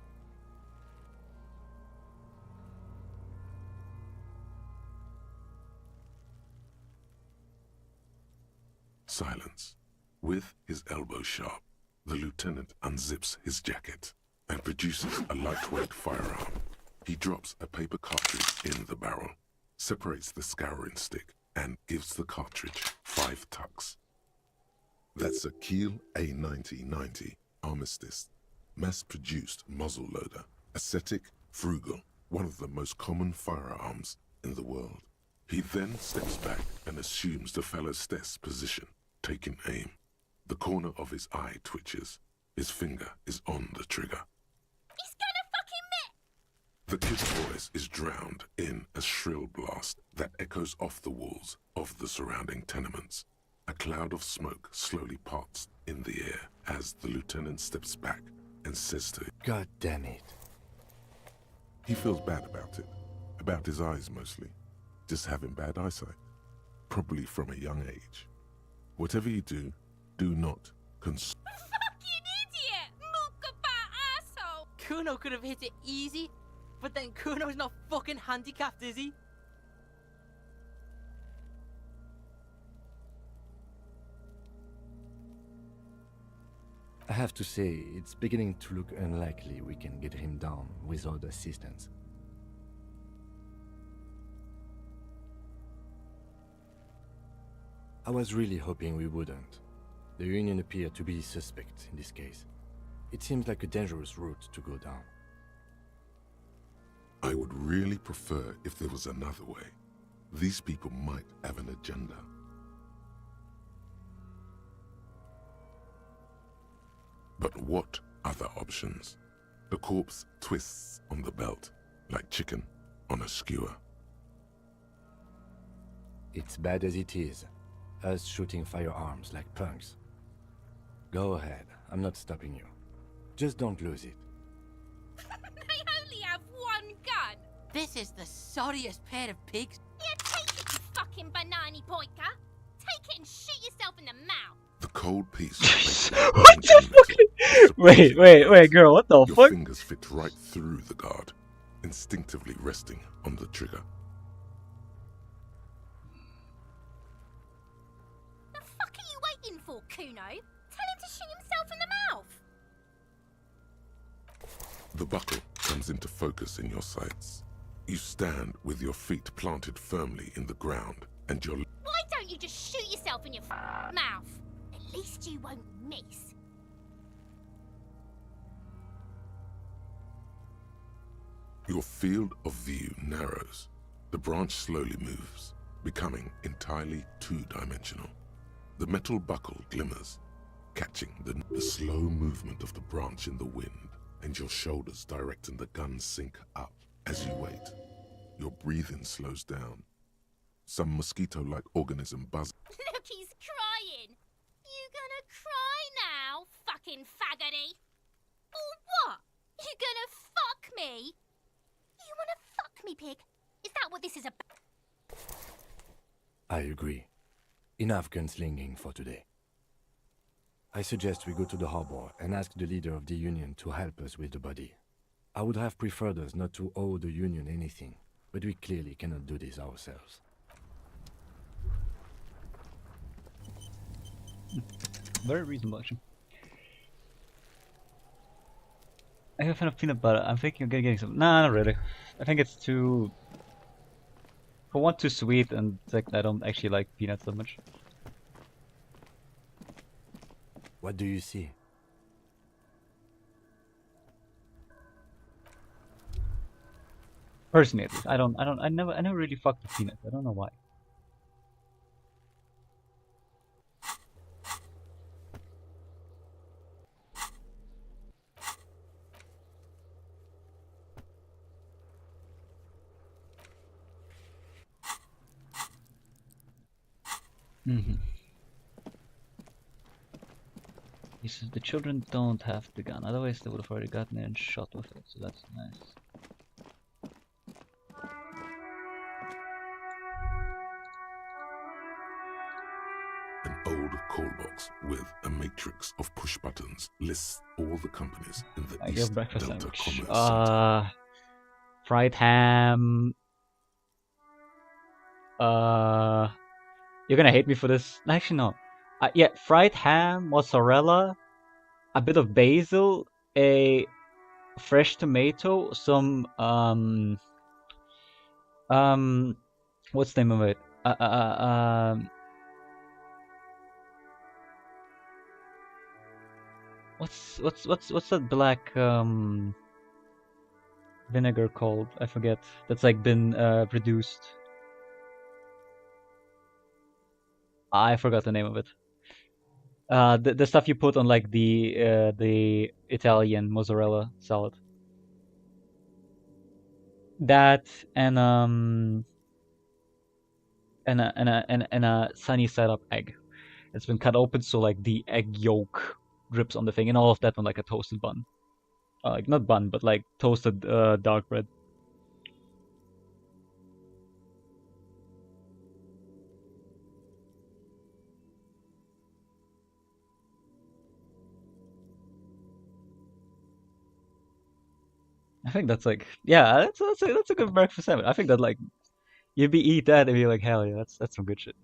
Silence. With his elbow sharp, the lieutenant unzips his jacket and produces a lightweight firearm. He drops a paper cartridge in the barrel, separates the scouring stick, and gives the cartridge 5 tucks. That's a Kiel A9090 Armistice, mass-produced muzzle loader, ascetic, frugal, one of the most common firearms in the world. He then steps back and assumes the fellow's stess position, taking aim. The corner of his eye twitches. His finger is on the trigger. He's gonna fucking miss! The kid's voice is drowned in a shrill blast that echoes off the walls of the surrounding tenements. A cloud of smoke slowly parts in the air as the lieutenant steps back and says to him, God damn it. He feels bad about it. About his eyes mostly. Just having bad eyesight. Probably from a young age. Whatever you do, do not Fucking idiot! Mookaba asshole! Kuno could have hit it easy, but then Kuno's not fucking handicapped, is he? I have to say, it's beginning to look unlikely we can get him down without assistance. I was really hoping we wouldn't. The Union appeared to be suspect in this case. It seems like a dangerous route to go down. I would really prefer if there was another way. These people might have an agenda. But what other options? The corpse twists on the belt, like chicken on a skewer. It's bad as it is. Us shooting firearms like punks. Go ahead, I'm not stopping you. Just don't lose it. They only have one gun! This is the sorriest pair of pigs. Yeah, take it, you fucking banana pointer! Take it and shoot yourself in the mouth! The cold piece. What the fuck? Wait, girl, what the Your fuck? fingers fit right through the guard, instinctively resting on the trigger. for, Kuno? Tell him to shoot himself in the mouth. The buckle comes into focus in your sights. You stand with your feet planted firmly in the ground and your... Why don't you just shoot yourself in your mouth? At least you won't miss. Your field of view narrows. The branch slowly moves, becoming entirely two-dimensional. The metal buckle glimmers, catching the slow movement of the branch in the wind, and your shoulders directing the gun sink up as you wait. Your breathing slows down. Some mosquito-like organism buzz. Look, he's crying. You gonna cry now, fucking faggoty? Or what? You gonna fuck me? You wanna fuck me, pig? Is that what this is about? I agree. Enough gunslinging for today. I suggest we go to the harbor and ask the leader of the Union to help us with the body. I would have preferred us not to owe the Union anything, but we clearly cannot do this ourselves. Very reasonable, actually. I have a fan of peanut butter. I'm thinking of getting some. Nah, not really. I think it's too... For one, too sweet, and like, I don't actually like peanuts that much. What do you see? Personally, at least, I never really fucked with peanuts. I don't know why. He says the children don't have the gun, otherwise they would have already gotten it and shot with it, so that's nice. An old call box with a matrix of push buttons lists all the companies in the East breakfast Delta sandwich. Commerce Center. Fried ham. You're gonna hate me for this. Actually, no. Yeah, fried ham, mozzarella, a bit of basil, a fresh tomato, some what's the name of it? What's that black vinegar called? I forget. That's like been reduced. I forgot the name of it. The stuff you put on like the Italian mozzarella salad. That and a sunny side up egg. It's been cut open so like the egg yolk drips on the thing, and all of that on like a toasted bun. Like not bun, but like toasted dark bread. I think that's like, yeah, that's a good breakfast sandwich. I think that like, you'd eat that and be like, hell yeah, that's some good shit.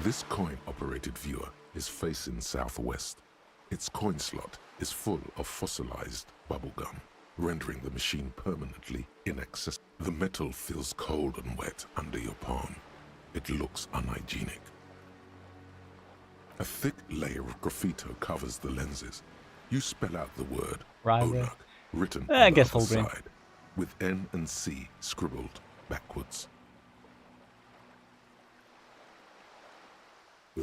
This coin-operated viewer is facing southwest. Its coin slot is full of fossilized bubblegum, rendering the machine permanently inaccessible. The metal feels cold and wet under your palm. It looks unhygienic. A thick layer of graffito covers the lenses. You spell out the word Onak, written on the other side, with N and C scribbled backwards.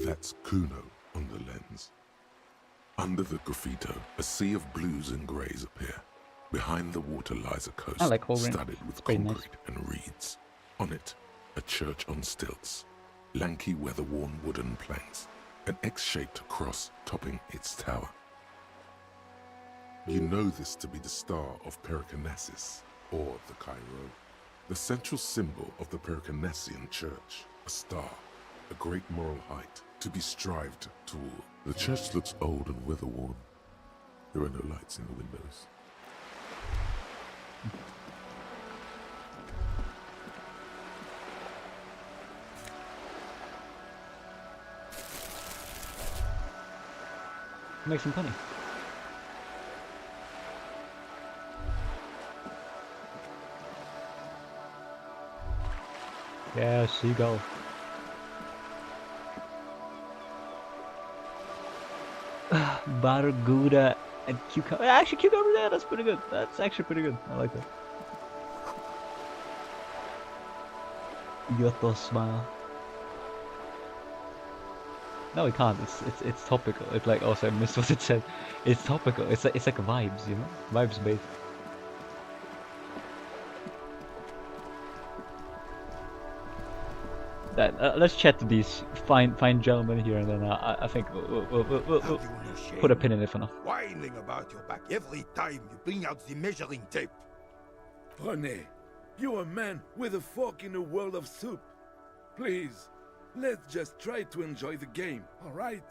That's Kuno on the lens. Under the graffito, a sea of blues and greys appear. Behind the water lies a coast studded with concrete and reeds. On it, church on stilts, lanky weather-worn wooden planks, an X-shaped cross topping its tower. You know this to be the star of Pericanasis, or the Cairo, the central symbol of the Pericanassian church, a star, a great moral height to be strived toward. The church looks old and weather-worn. There are no lights in the windows. Make some money. Yeah, seagull. Barracuda and cucumber. Actually, cucumber, yeah, that's pretty good. That's actually pretty good. I like that. Yoto smile. No, we can't. It's topical. It's like, also I missed what it said. It's topical. It's like vibes, you know, vibes based. Let's chat to these fine gentlemen here, and then I think we'll put a pin in it for now. Whining about your back every time you bring out the measuring tape. René, you're a man with a fork in a world of soup. Please, let's just try to enjoy the game, alright?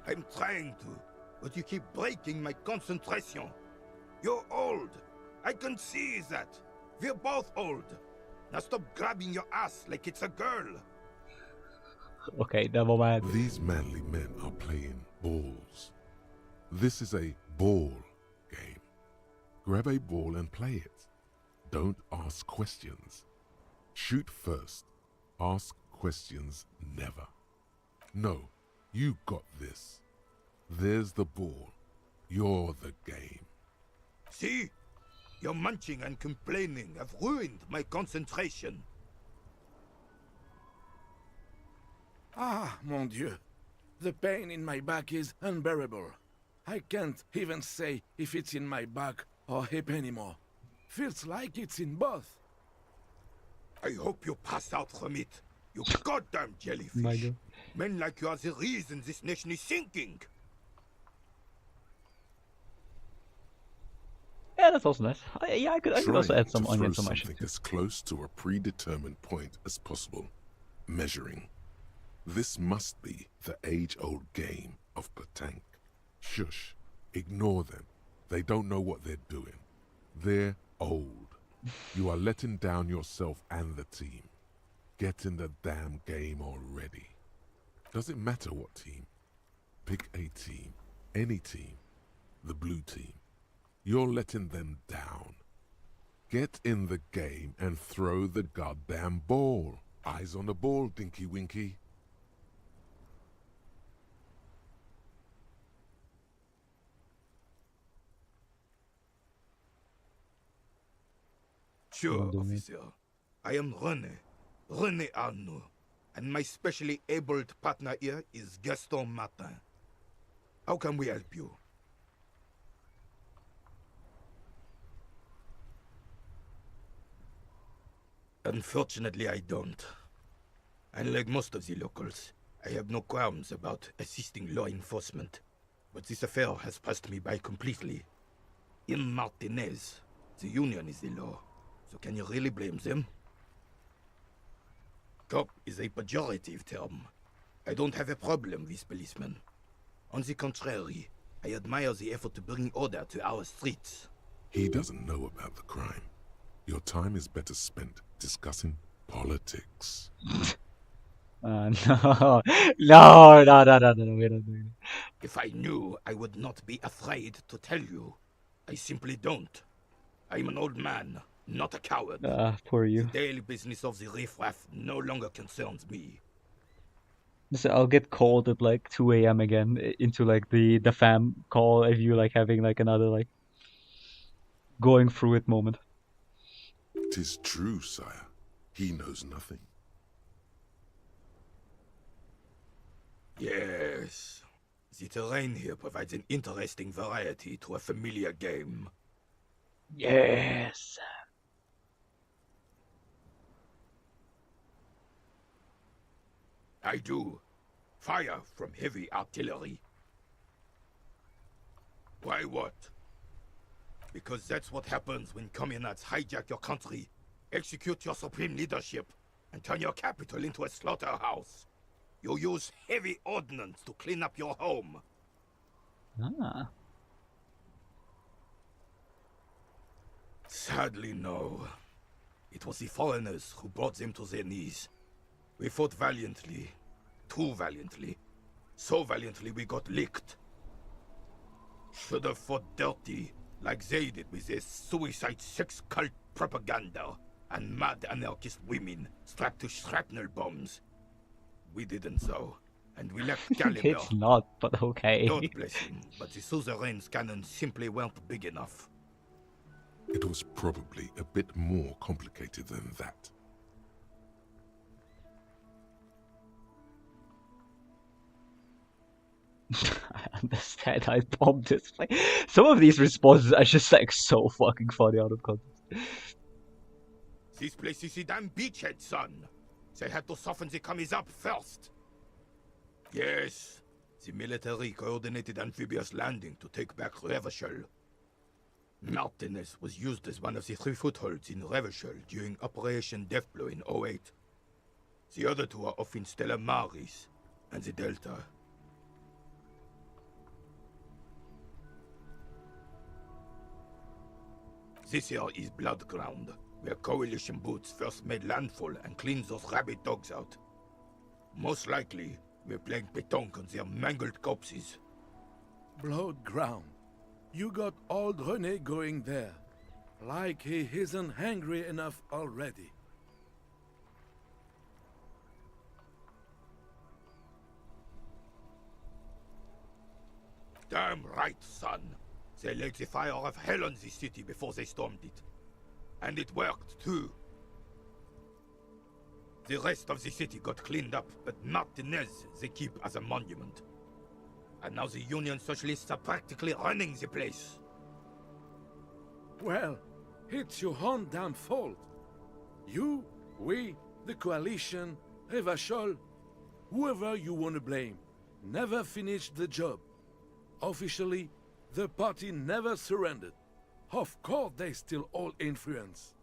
I'm trying to, but you keep breaking my concentration. You're old. I can see that. We're both old. Now stop grabbing your ass like it's a girl. Okay, never mind. These manly men are playing balls. This is a ball game. Grab a ball and play it. Don't ask questions. Shoot first. Ask questions never. No, you got this. There's the ball. You're the game. See? Your munching and complaining have ruined my concentration. Ah, mon Dieu. The pain in my back is unbearable. I can't even say if it's in my back or hip anymore. Feels like it's in both. I hope you pass out from it, you goddamn jellyfish. My God. Men like you are the reason this nation is sinking. Yeah, that's also nice. I could also add some onions on my shit. Something as close to a predetermined point as possible. Measuring. This must be the age-old game of petanque. Shush. Ignore them. They don't know what they're doing. They're old. You are letting down yourself and the team. Get in the damn game already. Doesn't matter what team. Pick a team. Any team. The blue team. You're letting them down. Get in the game and throw the goddamn ball. Eyes on the ball, Dinky Winky. Sure, officer. I am René Arnaud, and my specially abled partner here is Gaston Martin. How can we help you? Unfortunately, I don't. Unlike most of the locals, I have no qualms about assisting law enforcement. But this affair has passed me by completely. In Martinez, the union is the law. So can you really blame them? Cop is a pejorative term. I don't have a problem with policemen. On the contrary, I admire the effort to bring order to our streets. He doesn't know about the crime. Your time is better spent discussing politics. No, no, we're not doing it. If I knew, I would not be afraid to tell you. I simply don't. I'm an old man, not a coward. Poor you. The daily business of the riffraff no longer concerns me. Listen, I'll get called at like 2 a.m. again into like the fam call if you like having like another like going through it moment. 'Tis true, sire. He knows nothing. Yes. The terrain here provides an interesting variety to a familiar game. Yes. I do. Fire from heavy artillery. Why what? Because that's what happens when communists hijack your country, execute your supreme leadership, and turn your capital into a slaughterhouse. You use heavy ordnance to clean up your home. Ah. Sadly, no. It was the foreigners who brought them to their knees. We fought valiantly. Too valiantly. So valiantly we got licked. Should have fought dirty, like they did with their suicide sex cult propaganda and mad anarchist women strapped to shrapnel bombs. We didn't so, and we left Caliber. It's not, but okay. God bless him, but the suzerain's cannons simply weren't big enough. It was probably a bit more complicated than that. I understand. I bombed this place. Some of these responses are just like so fucking funny out of context. This place is a damn beachhead, son. They had to soften the commies up first. Yes, the military coordinated amphibious landing to take back riverchol. Martinez was used as one of the 3 footholds in riverchol during Operation Deathblow in 08. The other 2 are off in Stella Maris and the Delta. This here is Blood Ground, where Coalition boots first made landfall and cleaned those rabid dogs out. Most likely, we're playing pétanque on their mangled corpses. Blood Ground. You got old René going there. Like he isn't hungry enough already. Damn right, son. They laid the fire of hell on the city before they stormed it. And it worked, too. The rest of the city got cleaned up, but Martinez they keep as a monument. And now the Union Socialists are practically running the place. Well, it's your own damn fault. You, we, the Coalition, riverchol, whoever you want to blame, never finished the job. Officially, the party never surrendered. Of course they still all influence.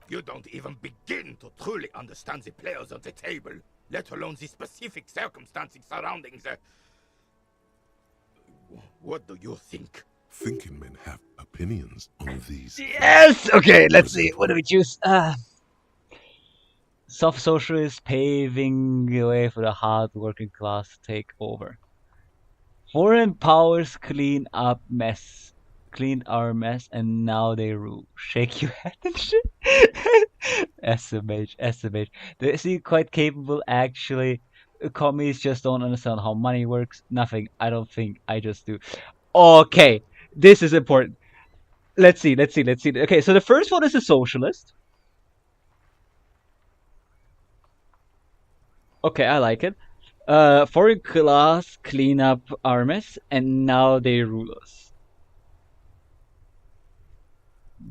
You don't even begin to truly understand the players on the table, let alone the specific circumstances surrounding the... What do you think? Thinking men have opinions on these. Yes! Okay, let's see. What do we choose? Soft socialists paving the way for the hard working class to take over. Foreign powers cleaned our mess, and now they rule. Shake your head and shit. SMH. They seem quite capable, actually. Commies just don't understand how money works. Nothing. I don't think. I just do. Okay, this is important. Let's see. Okay, so the first one is a socialist. Okay, I like it. Foreign class clean up our mess, and now they rule us.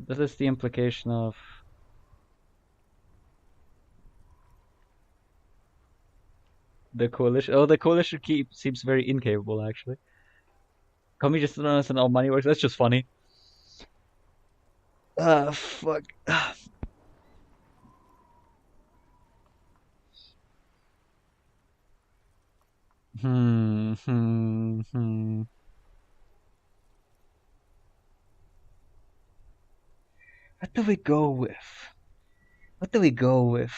This is the implication of... the coalition. Oh, the coalition seems very incapable, actually. Can we just don't understand how money works? That's just funny. Fuck. What do we go with?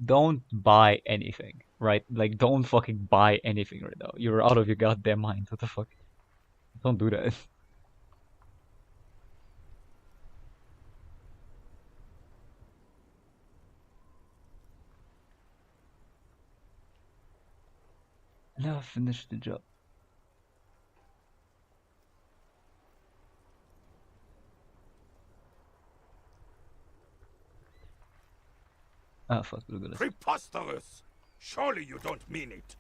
Don't buy anything, right? Like, don't fucking buy anything right now. You're out of your goddamn mind. What the fuck? Don't do that. Never finished the job. Ah, fuck, look at this. Preposterous! Surely you don't mean it.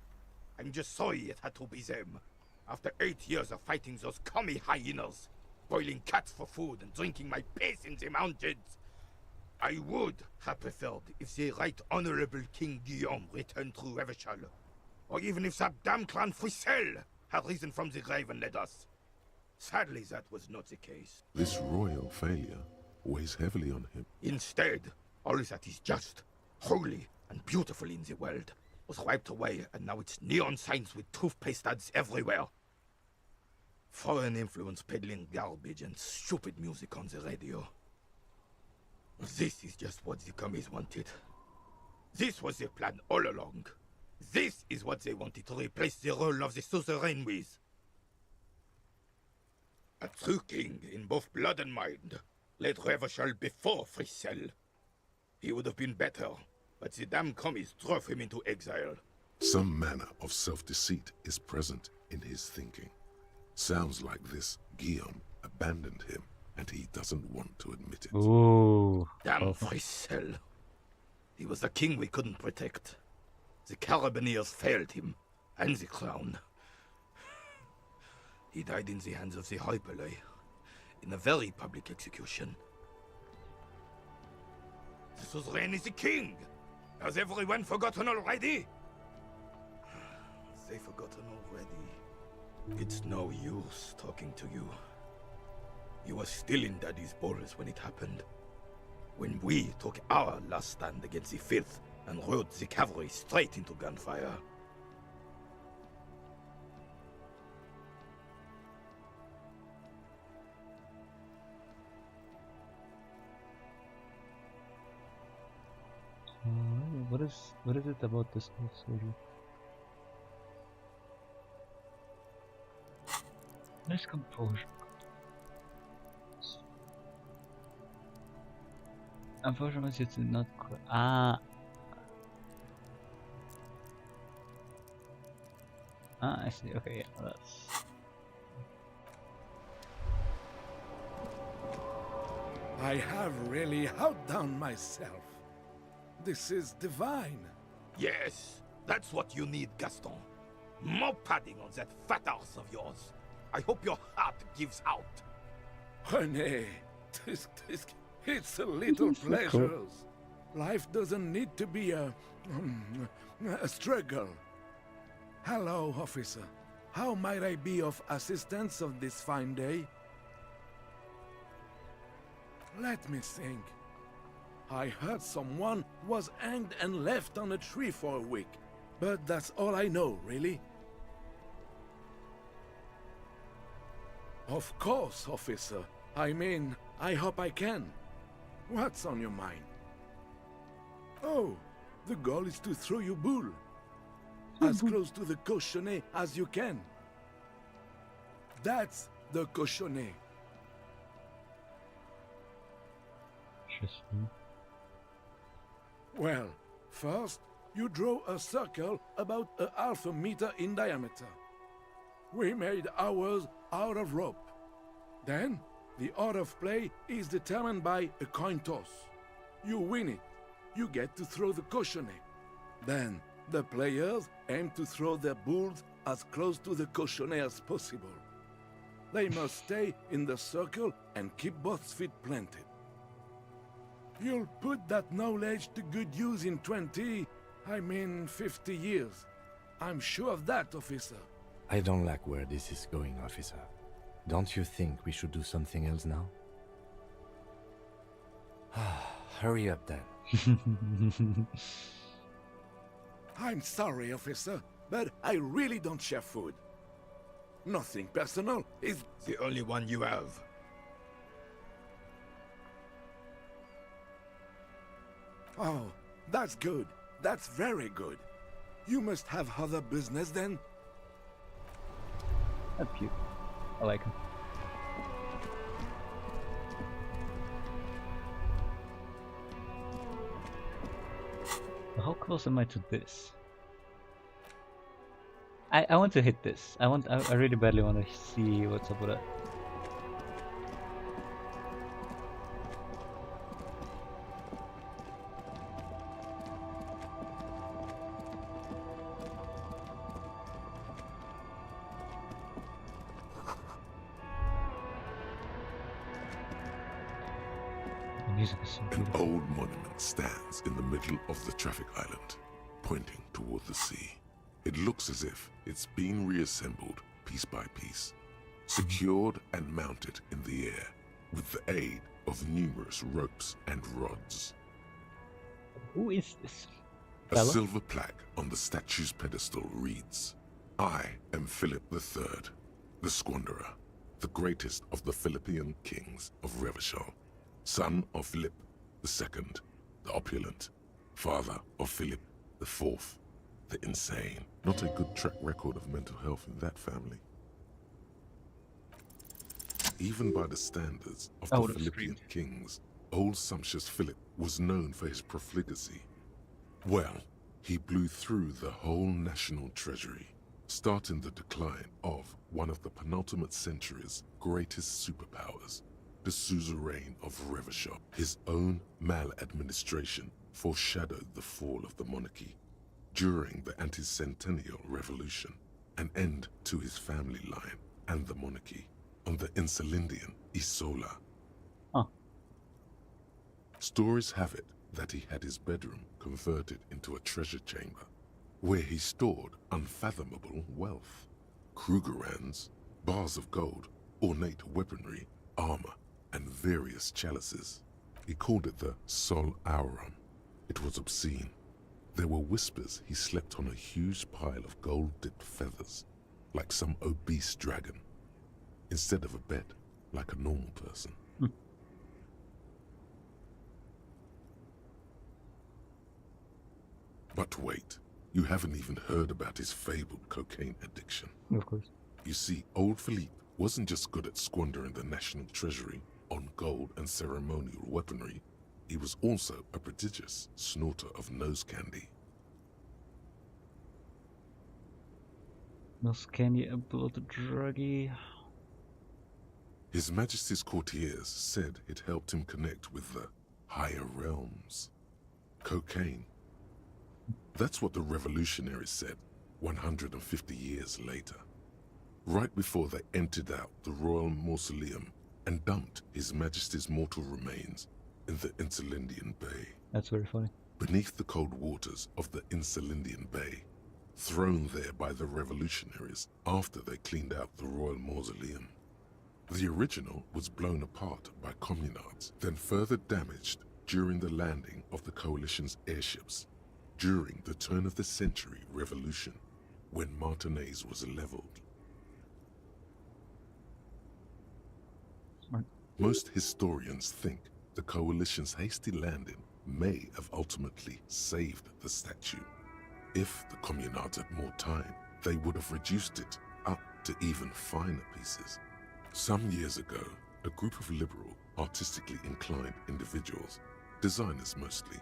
I'm just sorry it had to be them. After 8 years of fighting those commie hyenas, boiling cats for food and drinking my piss in the mountains, I would have preferred if the Right Honorable King Guillaume returned through riverchol, or even if that damn clan Frisel had risen from the grave and led us. Sadly, that was not the case. This royal failure weighs heavily on him. Instead, all that is just, holy, and beautiful in the world was wiped away, and now it's neon signs with toothpaste ads everywhere. Foreign influence peddling garbage and stupid music on the radio. This is just what the commies wanted. This was their plan all along. This is what they wanted to replace the role of the suzerain with. A true king in both blood and mind led riverchol before Frisel. He would have been better, but the damn commies drove him into exile. Some manner of self-deceit is present in his thinking. Sounds like this Guillaume abandoned him, and he doesn't want to admit it. Ooh. Damn Frisel. He was the king we couldn't protect. The Carabineers failed him, and the crown. He died in the hands of the Hyperlay, in a very public execution. The suzerain is the king! Has everyone forgotten already? They've forgotten already. It's no use talking to you. You were still in Daddy's balls when it happened. When we took our last stand against the filth and rode the cavalry straight into gunfire. What is it about this old soldier? Nice composure. Unfortunately, it's not. I see. Okay, yeah, that's. I have really outdone myself. This is divine. Yes, that's what you need, Gaston. More padding on that fat arse of yours. I hope your heart gives out. René, it's a little pleasures. Life doesn't need to be a struggle. Hello, officer. How might I be of assistance on this fine day? Let me think. I heard someone was hanged and left on a tree for a week, but that's all I know, really. Of course, officer. I mean, I hope I can. What's on your mind? Oh, the goal is to throw you bull. As close to the cochonnet as you can. That's the cochonnet. Interesting. Well, first, you draw a circle about a half a meter in diameter. We made ours out of rope. Then, the order of play is determined by a coin toss. You win it. You get to throw the cochonnet. Then, the players aim to throw their bulls as close to the cochonnet as possible. They must stay in the circle and keep both feet planted. You'll put that knowledge to good use in 50 years. I'm sure of that, officer. I don't like where this is going, officer. Don't you think we should do something else now? Hurry up then. I'm sorry, officer, but I really don't share food. Nothing personal is the only one you have. Oh, that's good. That's very good. You must have other business then? That's cute. I like him. How close am I to this? I want to hit this. I really badly want to see what's up with it. music is so An beautiful. old monument stands in the middle of the traffic island, pointing toward the sea. It looks as if it's been reassembled piece by piece, secured and mounted in the air with the aid of numerous ropes and rods. Who is this A fella? silver plaque on the statue's pedestal reads, "I am Philip III, the Squanderer, the greatest of the Philippian kings of Riverchol, son of Philip II, the opulent, father of Philip IV, the insane." Not a good track record of mental health in that family. Even by the standards of I the would have Philippian screamed. kings, old sumptuous Philip was known for his profligacy. Well, he blew through the whole national treasury, starting the decline of one of the penultimate century's greatest superpowers, the suzerain of Riverchol. His own maladministration foreshadowed the fall of the monarchy. During the anti-centennial revolution, an end to his family line and the monarchy on the Insulindian Isola. Stories have it that he had his bedroom converted into a treasure chamber, where he stored unfathomable wealth. Krugerrands, bars of gold, ornate weaponry, armor, and various chalices. He called it the Sol Aurum. It was obscene. There were whispers he slept on a huge pile of gold-dipped feathers, like some obese dragon, instead of a bed, like a normal person. But wait, you haven't even heard about his fabled cocaine addiction. Of course. You see, old Philippe wasn't just good at squandering the national treasury on gold and ceremonial weaponry, he was also a prodigious snorter of nose candy. Nose candy, a blood druggie. His Majesty's courtiers said it helped him connect with the higher realms. Cocaine. That's what the revolutionaries said 150 years later, right before they emptied out the royal mausoleum and dumped His Majesty's mortal remains in the Insulindian Bay. That's very funny. Beneath the cold waters of the Insulindian Bay, thrown there by the revolutionaries after they cleaned out the royal mausoleum. The original was blown apart by communards, then further damaged during the landing of the coalition's airships during the turn-of-the-century revolution, when Martinez was leveled. Smart. Most historians think the coalition's hasty landing may have ultimately saved the statue. If the communards had more time, they would have reduced it up to even finer pieces. Some years ago, a group of liberal, artistically inclined individuals, designers mostly,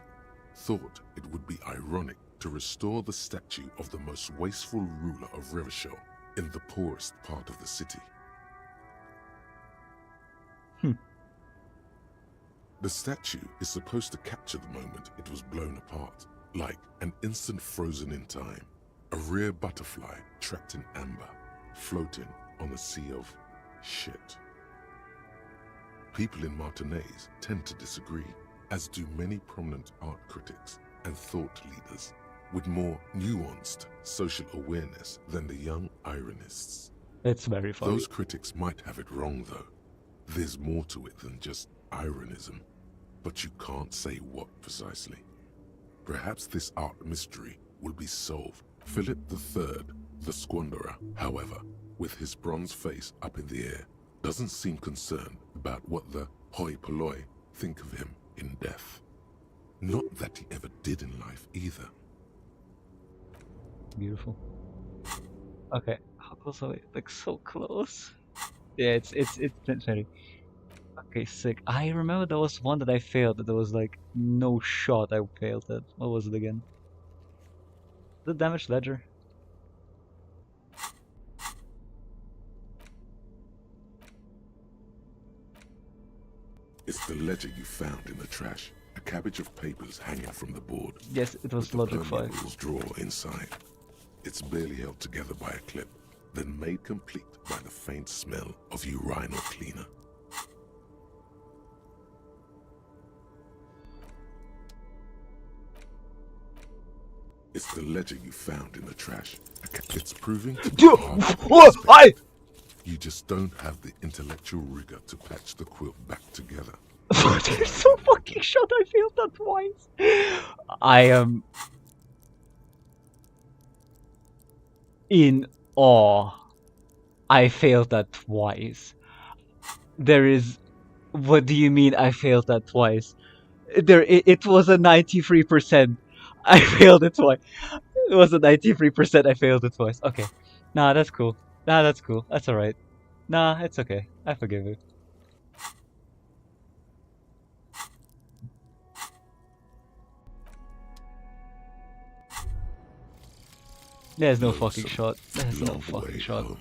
thought it would be ironic to restore the statue of the most wasteful ruler of Riverchol in the poorest part of the city. The statue is supposed to capture the moment it was blown apart, like an instant frozen in time, a rare butterfly trapped in amber, floating on a sea of shit. People in Martinez tend to disagree, as do many prominent art critics and thought leaders with more nuanced social awareness than the young ironists. It's very funny. Those critics might have it wrong, though. There's more to it than just ironism, but you can't say what precisely. Perhaps this art mystery will be solved. Philip III, the Squanderer, however, with his bronze face up in the air, doesn't seem concerned about what the hoi polloi think of him in death. Not that he ever did in life either. Beautiful. Okay, how close are we? Like so close. Yeah, it's 10:20. Okay, sick. I remember there was one that I failed. That there was like no shot I failed at. What was it again? The damage ledger. It's the ledger you found in the trash. A cabbage of papers hanging from the board. Yes, it was with Logic the 5. Rules drawer inside. It's barely held together by a clip, then made complete by the faint smell of urinal cleaner. It's the ledger you found in the trash. It's proving to be Dude, hard to be what? expected. You just don't have the intellectual rigor to patch the quilt back together. You're so fucking shot. I failed that twice. I am in awe. I failed that twice. There is. What do you mean I failed that twice? It was a 93%. I failed it twice. It was a 93%. I failed it twice. Okay. Nah, that's cool. Nah, that's cool. That's alright. Nah, it's okay. I forgive you. There's no fucking shot. There's no fucking shot. Home.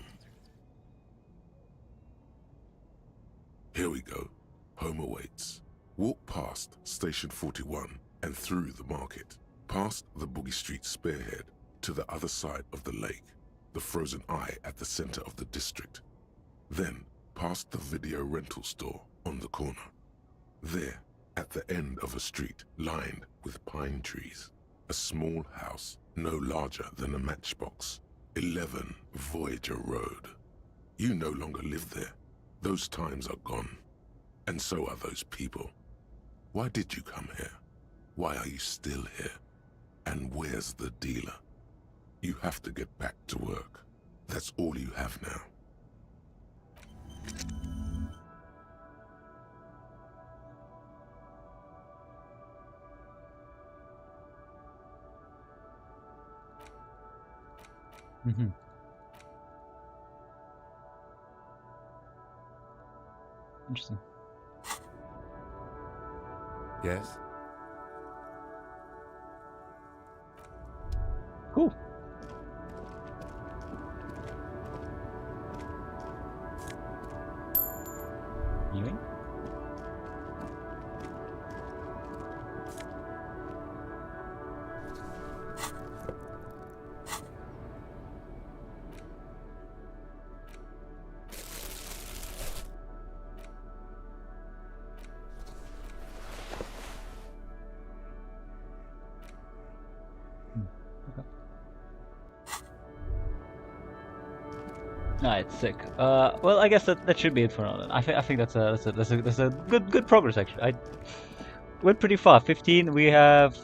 Here we go. Home awaits. Walk past Station 41 and through the market, past the Boogie Street spearhead to the other side of the lake, the frozen eye at the center of the district. Then past the video rental store on the corner. There, at the end of a street lined with pine trees, a small house no larger than a matchbox. 11 Voyager Road. You no longer live there. Those times are gone. And so are those people. Why did you come here? Why are you still here? And where's the dealer? You have to get back to work. That's all you have now. Mm-hmm. Interesting. Yes? Cool. Viewing? Alright, sick. Well, I guess that should be it for now. Then. I think that's a good progress actually. I went pretty far. 15. We have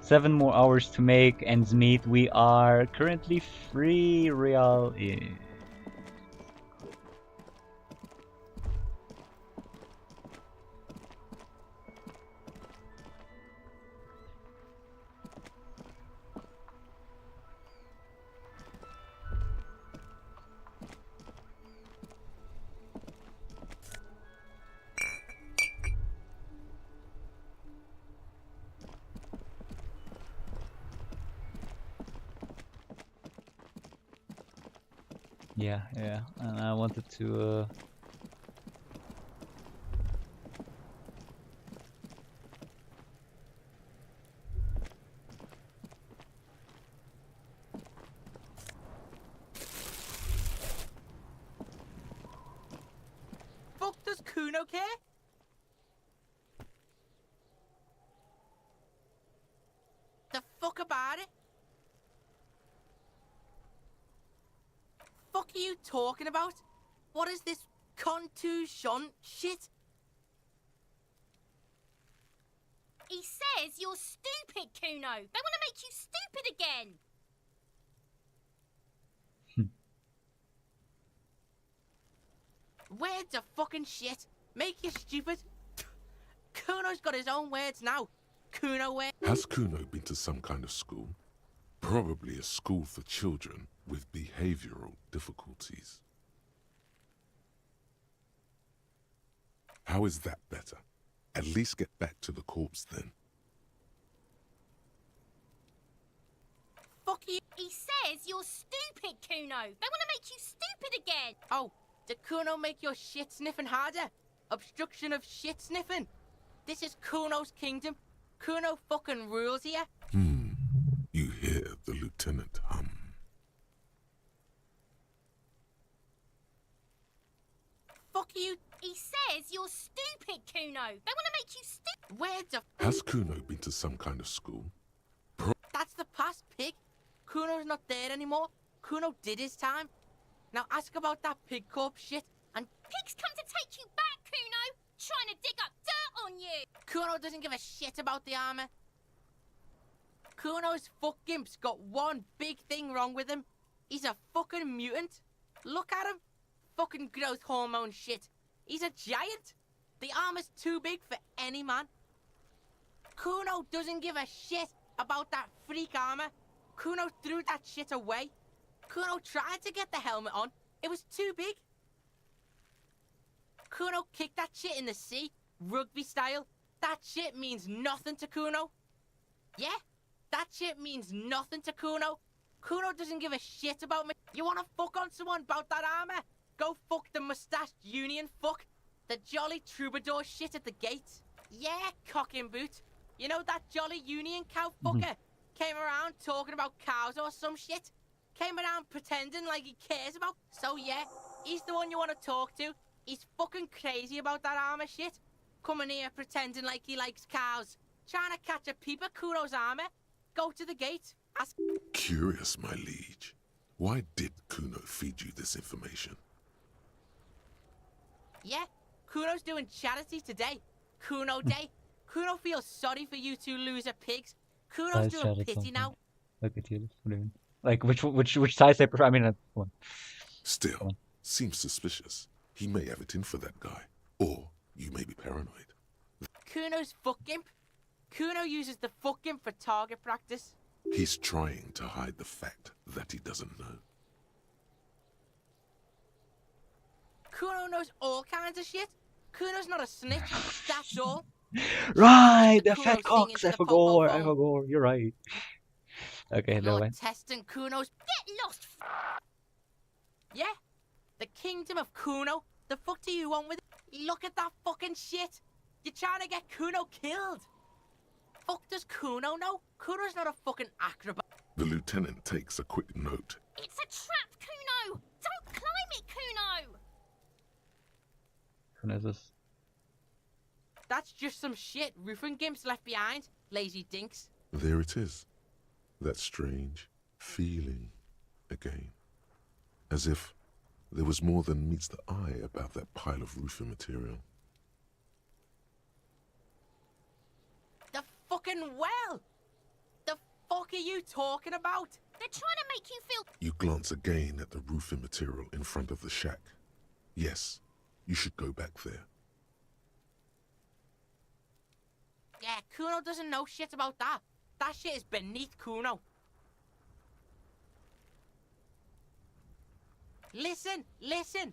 7 more hours to make ends meet. We are currently 3 real. Yeah, and I wanted to. Fuck does Kuno care? The fuck about it? Fuck are you talking about? What is this contusion shit? He says you're stupid, Kuno. They want to make you stupid again. Words are fucking shit. Make you stupid. Kuno's got his own words now. Kuno words. Has Kuno been to some kind of school? Probably a school for children with behavioral difficulties. How is that better? At least get back to the corpse then. Fuck you. He says you're stupid, Kuno. They want to make you stupid again. Oh, did Kuno make your shit sniffing harder? Obstruction of shit sniffing. This is Kuno's kingdom. Kuno fucking rules here. You hear the lieutenant hum. Fuck you. He says you're stupid, Kuno. They want to make you stupid. Words are. Has Kuno been to some kind of school? Ask Pig. Kuno's not there anymore. Kuno did his time. Now ask about that pig corpse shit and... Pig's come to take you back, Kuno! Trying to dig up dirt on you! Kuno doesn't give a shit about the armor. Kuno's fuck gimp's got one big thing wrong with him. He's a fucking mutant. Look at him. Fucking growth hormone shit. He's a giant. The armor's too big for any man. Kuno doesn't give a shit about that freak armor. Kuno threw that shit away. Kuno tried to get the helmet on. It was too big. Kuno kicked that shit in the sea, rugby style. That shit means nothing to Kuno. Yeah, that shit means nothing to Kuno. Kuno doesn't give a shit about me. You wanna fuck on someone about that armor? Go fuck the mustached union fuck. The jolly troubadour shit at the gate. Yeah, cock and boot. You know that jolly union cow fucker? Came around talking about cows or some shit. Came around pretending like he cares about. So yeah, he's the one you want to talk to. He's fucking crazy about that armor shit. Coming here pretending like he likes cows. Trying to catch a peep at Kuno's armor. Go to the gate. Ask... Curious, my liege. Why did Kuno feed you this information? Yeah, Kuno's doing charity today. Kuno Day. Kuno feels sorry for you two loser pigs. Kuno's doing pity now. Look at you. Like, which size I prefer? I mean, one. Still, seems suspicious. He may have it in for that guy. Or you may be paranoid. Kuno's fuck gimp. Kuno uses the fuck gimp for target practice. He's trying to hide the fact that he doesn't know. Kuno knows all kinds of shit. Kuno's not a snitch, that's all. Right, the fat cocks. I forgot. You're right. Okay, no You're way. testing Kuno's... Get lost! Yeah? The kingdom of Kuno? The fuck do you want with it? Look at that fucking shit! You're trying to get Kuno killed! Fuck does Kuno know? Kuno's not a fucking acrobat. The lieutenant takes a quick note. It's a trap, Kuno! Don't climb it, Kuno! Who knows this? That's just some shit roofing gimps left behind, lazy dinks. There it is. That strange feeling again. As if there was more than meets the eye about that pile of roofing material. The fucking well! The fuck are you talking about? They're trying to make you feel... You glance again at the roofing material in front of the shack. Yes, you should go back there. Yeah, Kuno doesn't know shit about that. That shit is beneath Kuno. Listen, listen.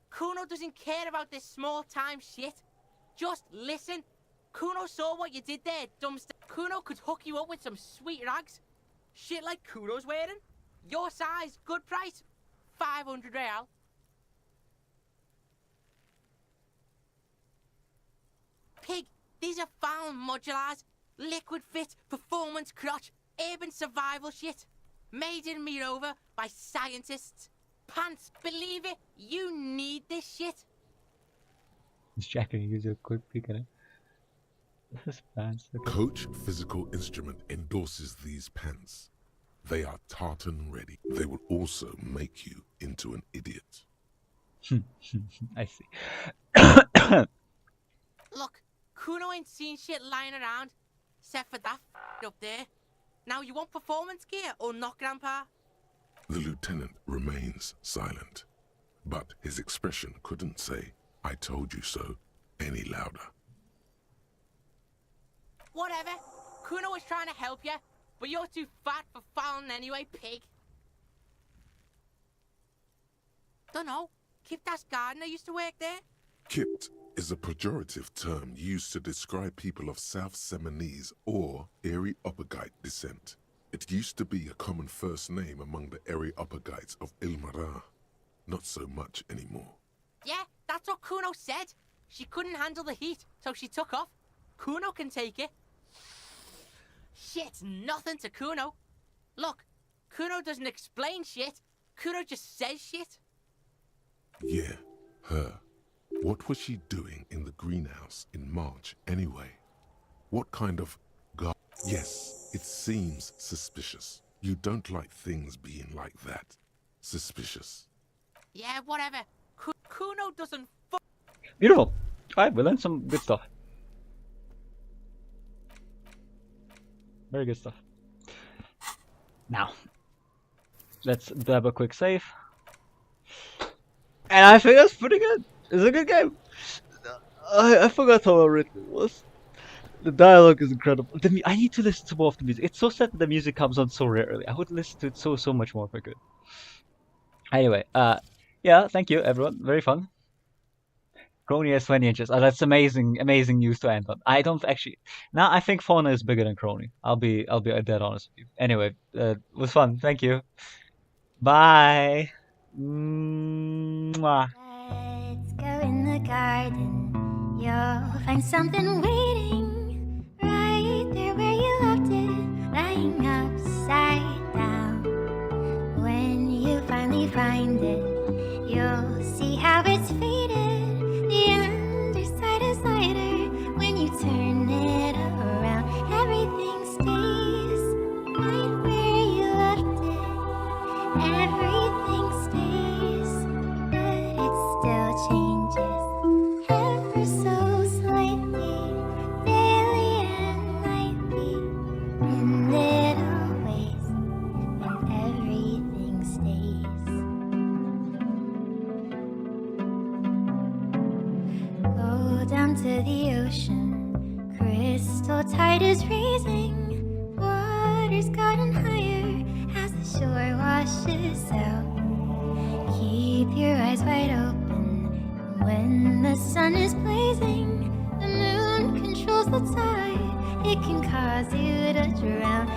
Kuno doesn't care about this small-time shit. Just listen. Kuno saw what you did there, dumpster. Kuno could hook you up with some sweet rags. Shit like Kuno's wearing. Your size, good price. 500 real. Pig, these are found modulars. Liquid fit, performance crotch, urban survival shit. Made in Mirova by scientists. Pants, believe it, you need this shit. Jack, can you use a quick peek at it? This is pants. Okay. Coach Physical Instrument endorses these pants. They are tartan ready. They will also make you into an idiot. I see. Look, Kuno ain't seen shit lying around, except for that up there. Now you want performance gear or not, Grandpa? The lieutenant remains silent, but his expression couldn't say, "I told you so," any louder. Whatever. Kuno was trying to help you, but you're too fat for fouling anyway, pig. Dunno. Kiptas gardener used to work there? Kipt is a pejorative term used to describe people of South Seminese or Areopagite descent. It used to be a common first name among the Areopagites of Ilmara. Not so much anymore. Yeah, that's what Kuno said. She couldn't handle the heat, so she took off. Kuno can take it. Shit's nothing to Kuno. Look, Kuno doesn't explain shit. Kuno just says shit. Yeah, her. What was she doing in the greenhouse in March anyway? What kind of Yes, It seems suspicious. You don't like things being like that. Suspicious. Yeah, whatever. Kuno doesn't Beautiful. Alright, we learned some good stuff. Very good stuff. Now, let's have a quick save. And I think that's pretty good. It's a good game. I forgot how well written it was. The dialogue is incredible. I need to listen to more of the music. It's so sad that the music comes on so rarely. I would listen to it so much more if I could. Anyway, yeah, thank you everyone. Very fun. Crony has 20 inches. Oh, that's amazing news to end on. I don't actually. Now I think Fauna is bigger than Crony. I'll be dead honest with you. Anyway, it was fun. Thank you. Bye. Mwah. Let's go in the garden. You'll find something waiting right there where you left it, lying upside down. When you finally find it, you'll see how it's faded. The underside is lighter when you turn it around. Everything stays right where you left it. Everything stays, but it still changes ever so slightly, daily and nightly, in little ways, and everything stays. Go down to the ocean, crystal tide is raising, water's gotten higher as the shore washes out. Keep your eyes wide open when the sun is blazing. The moon controls the tide, it can cause you to drown.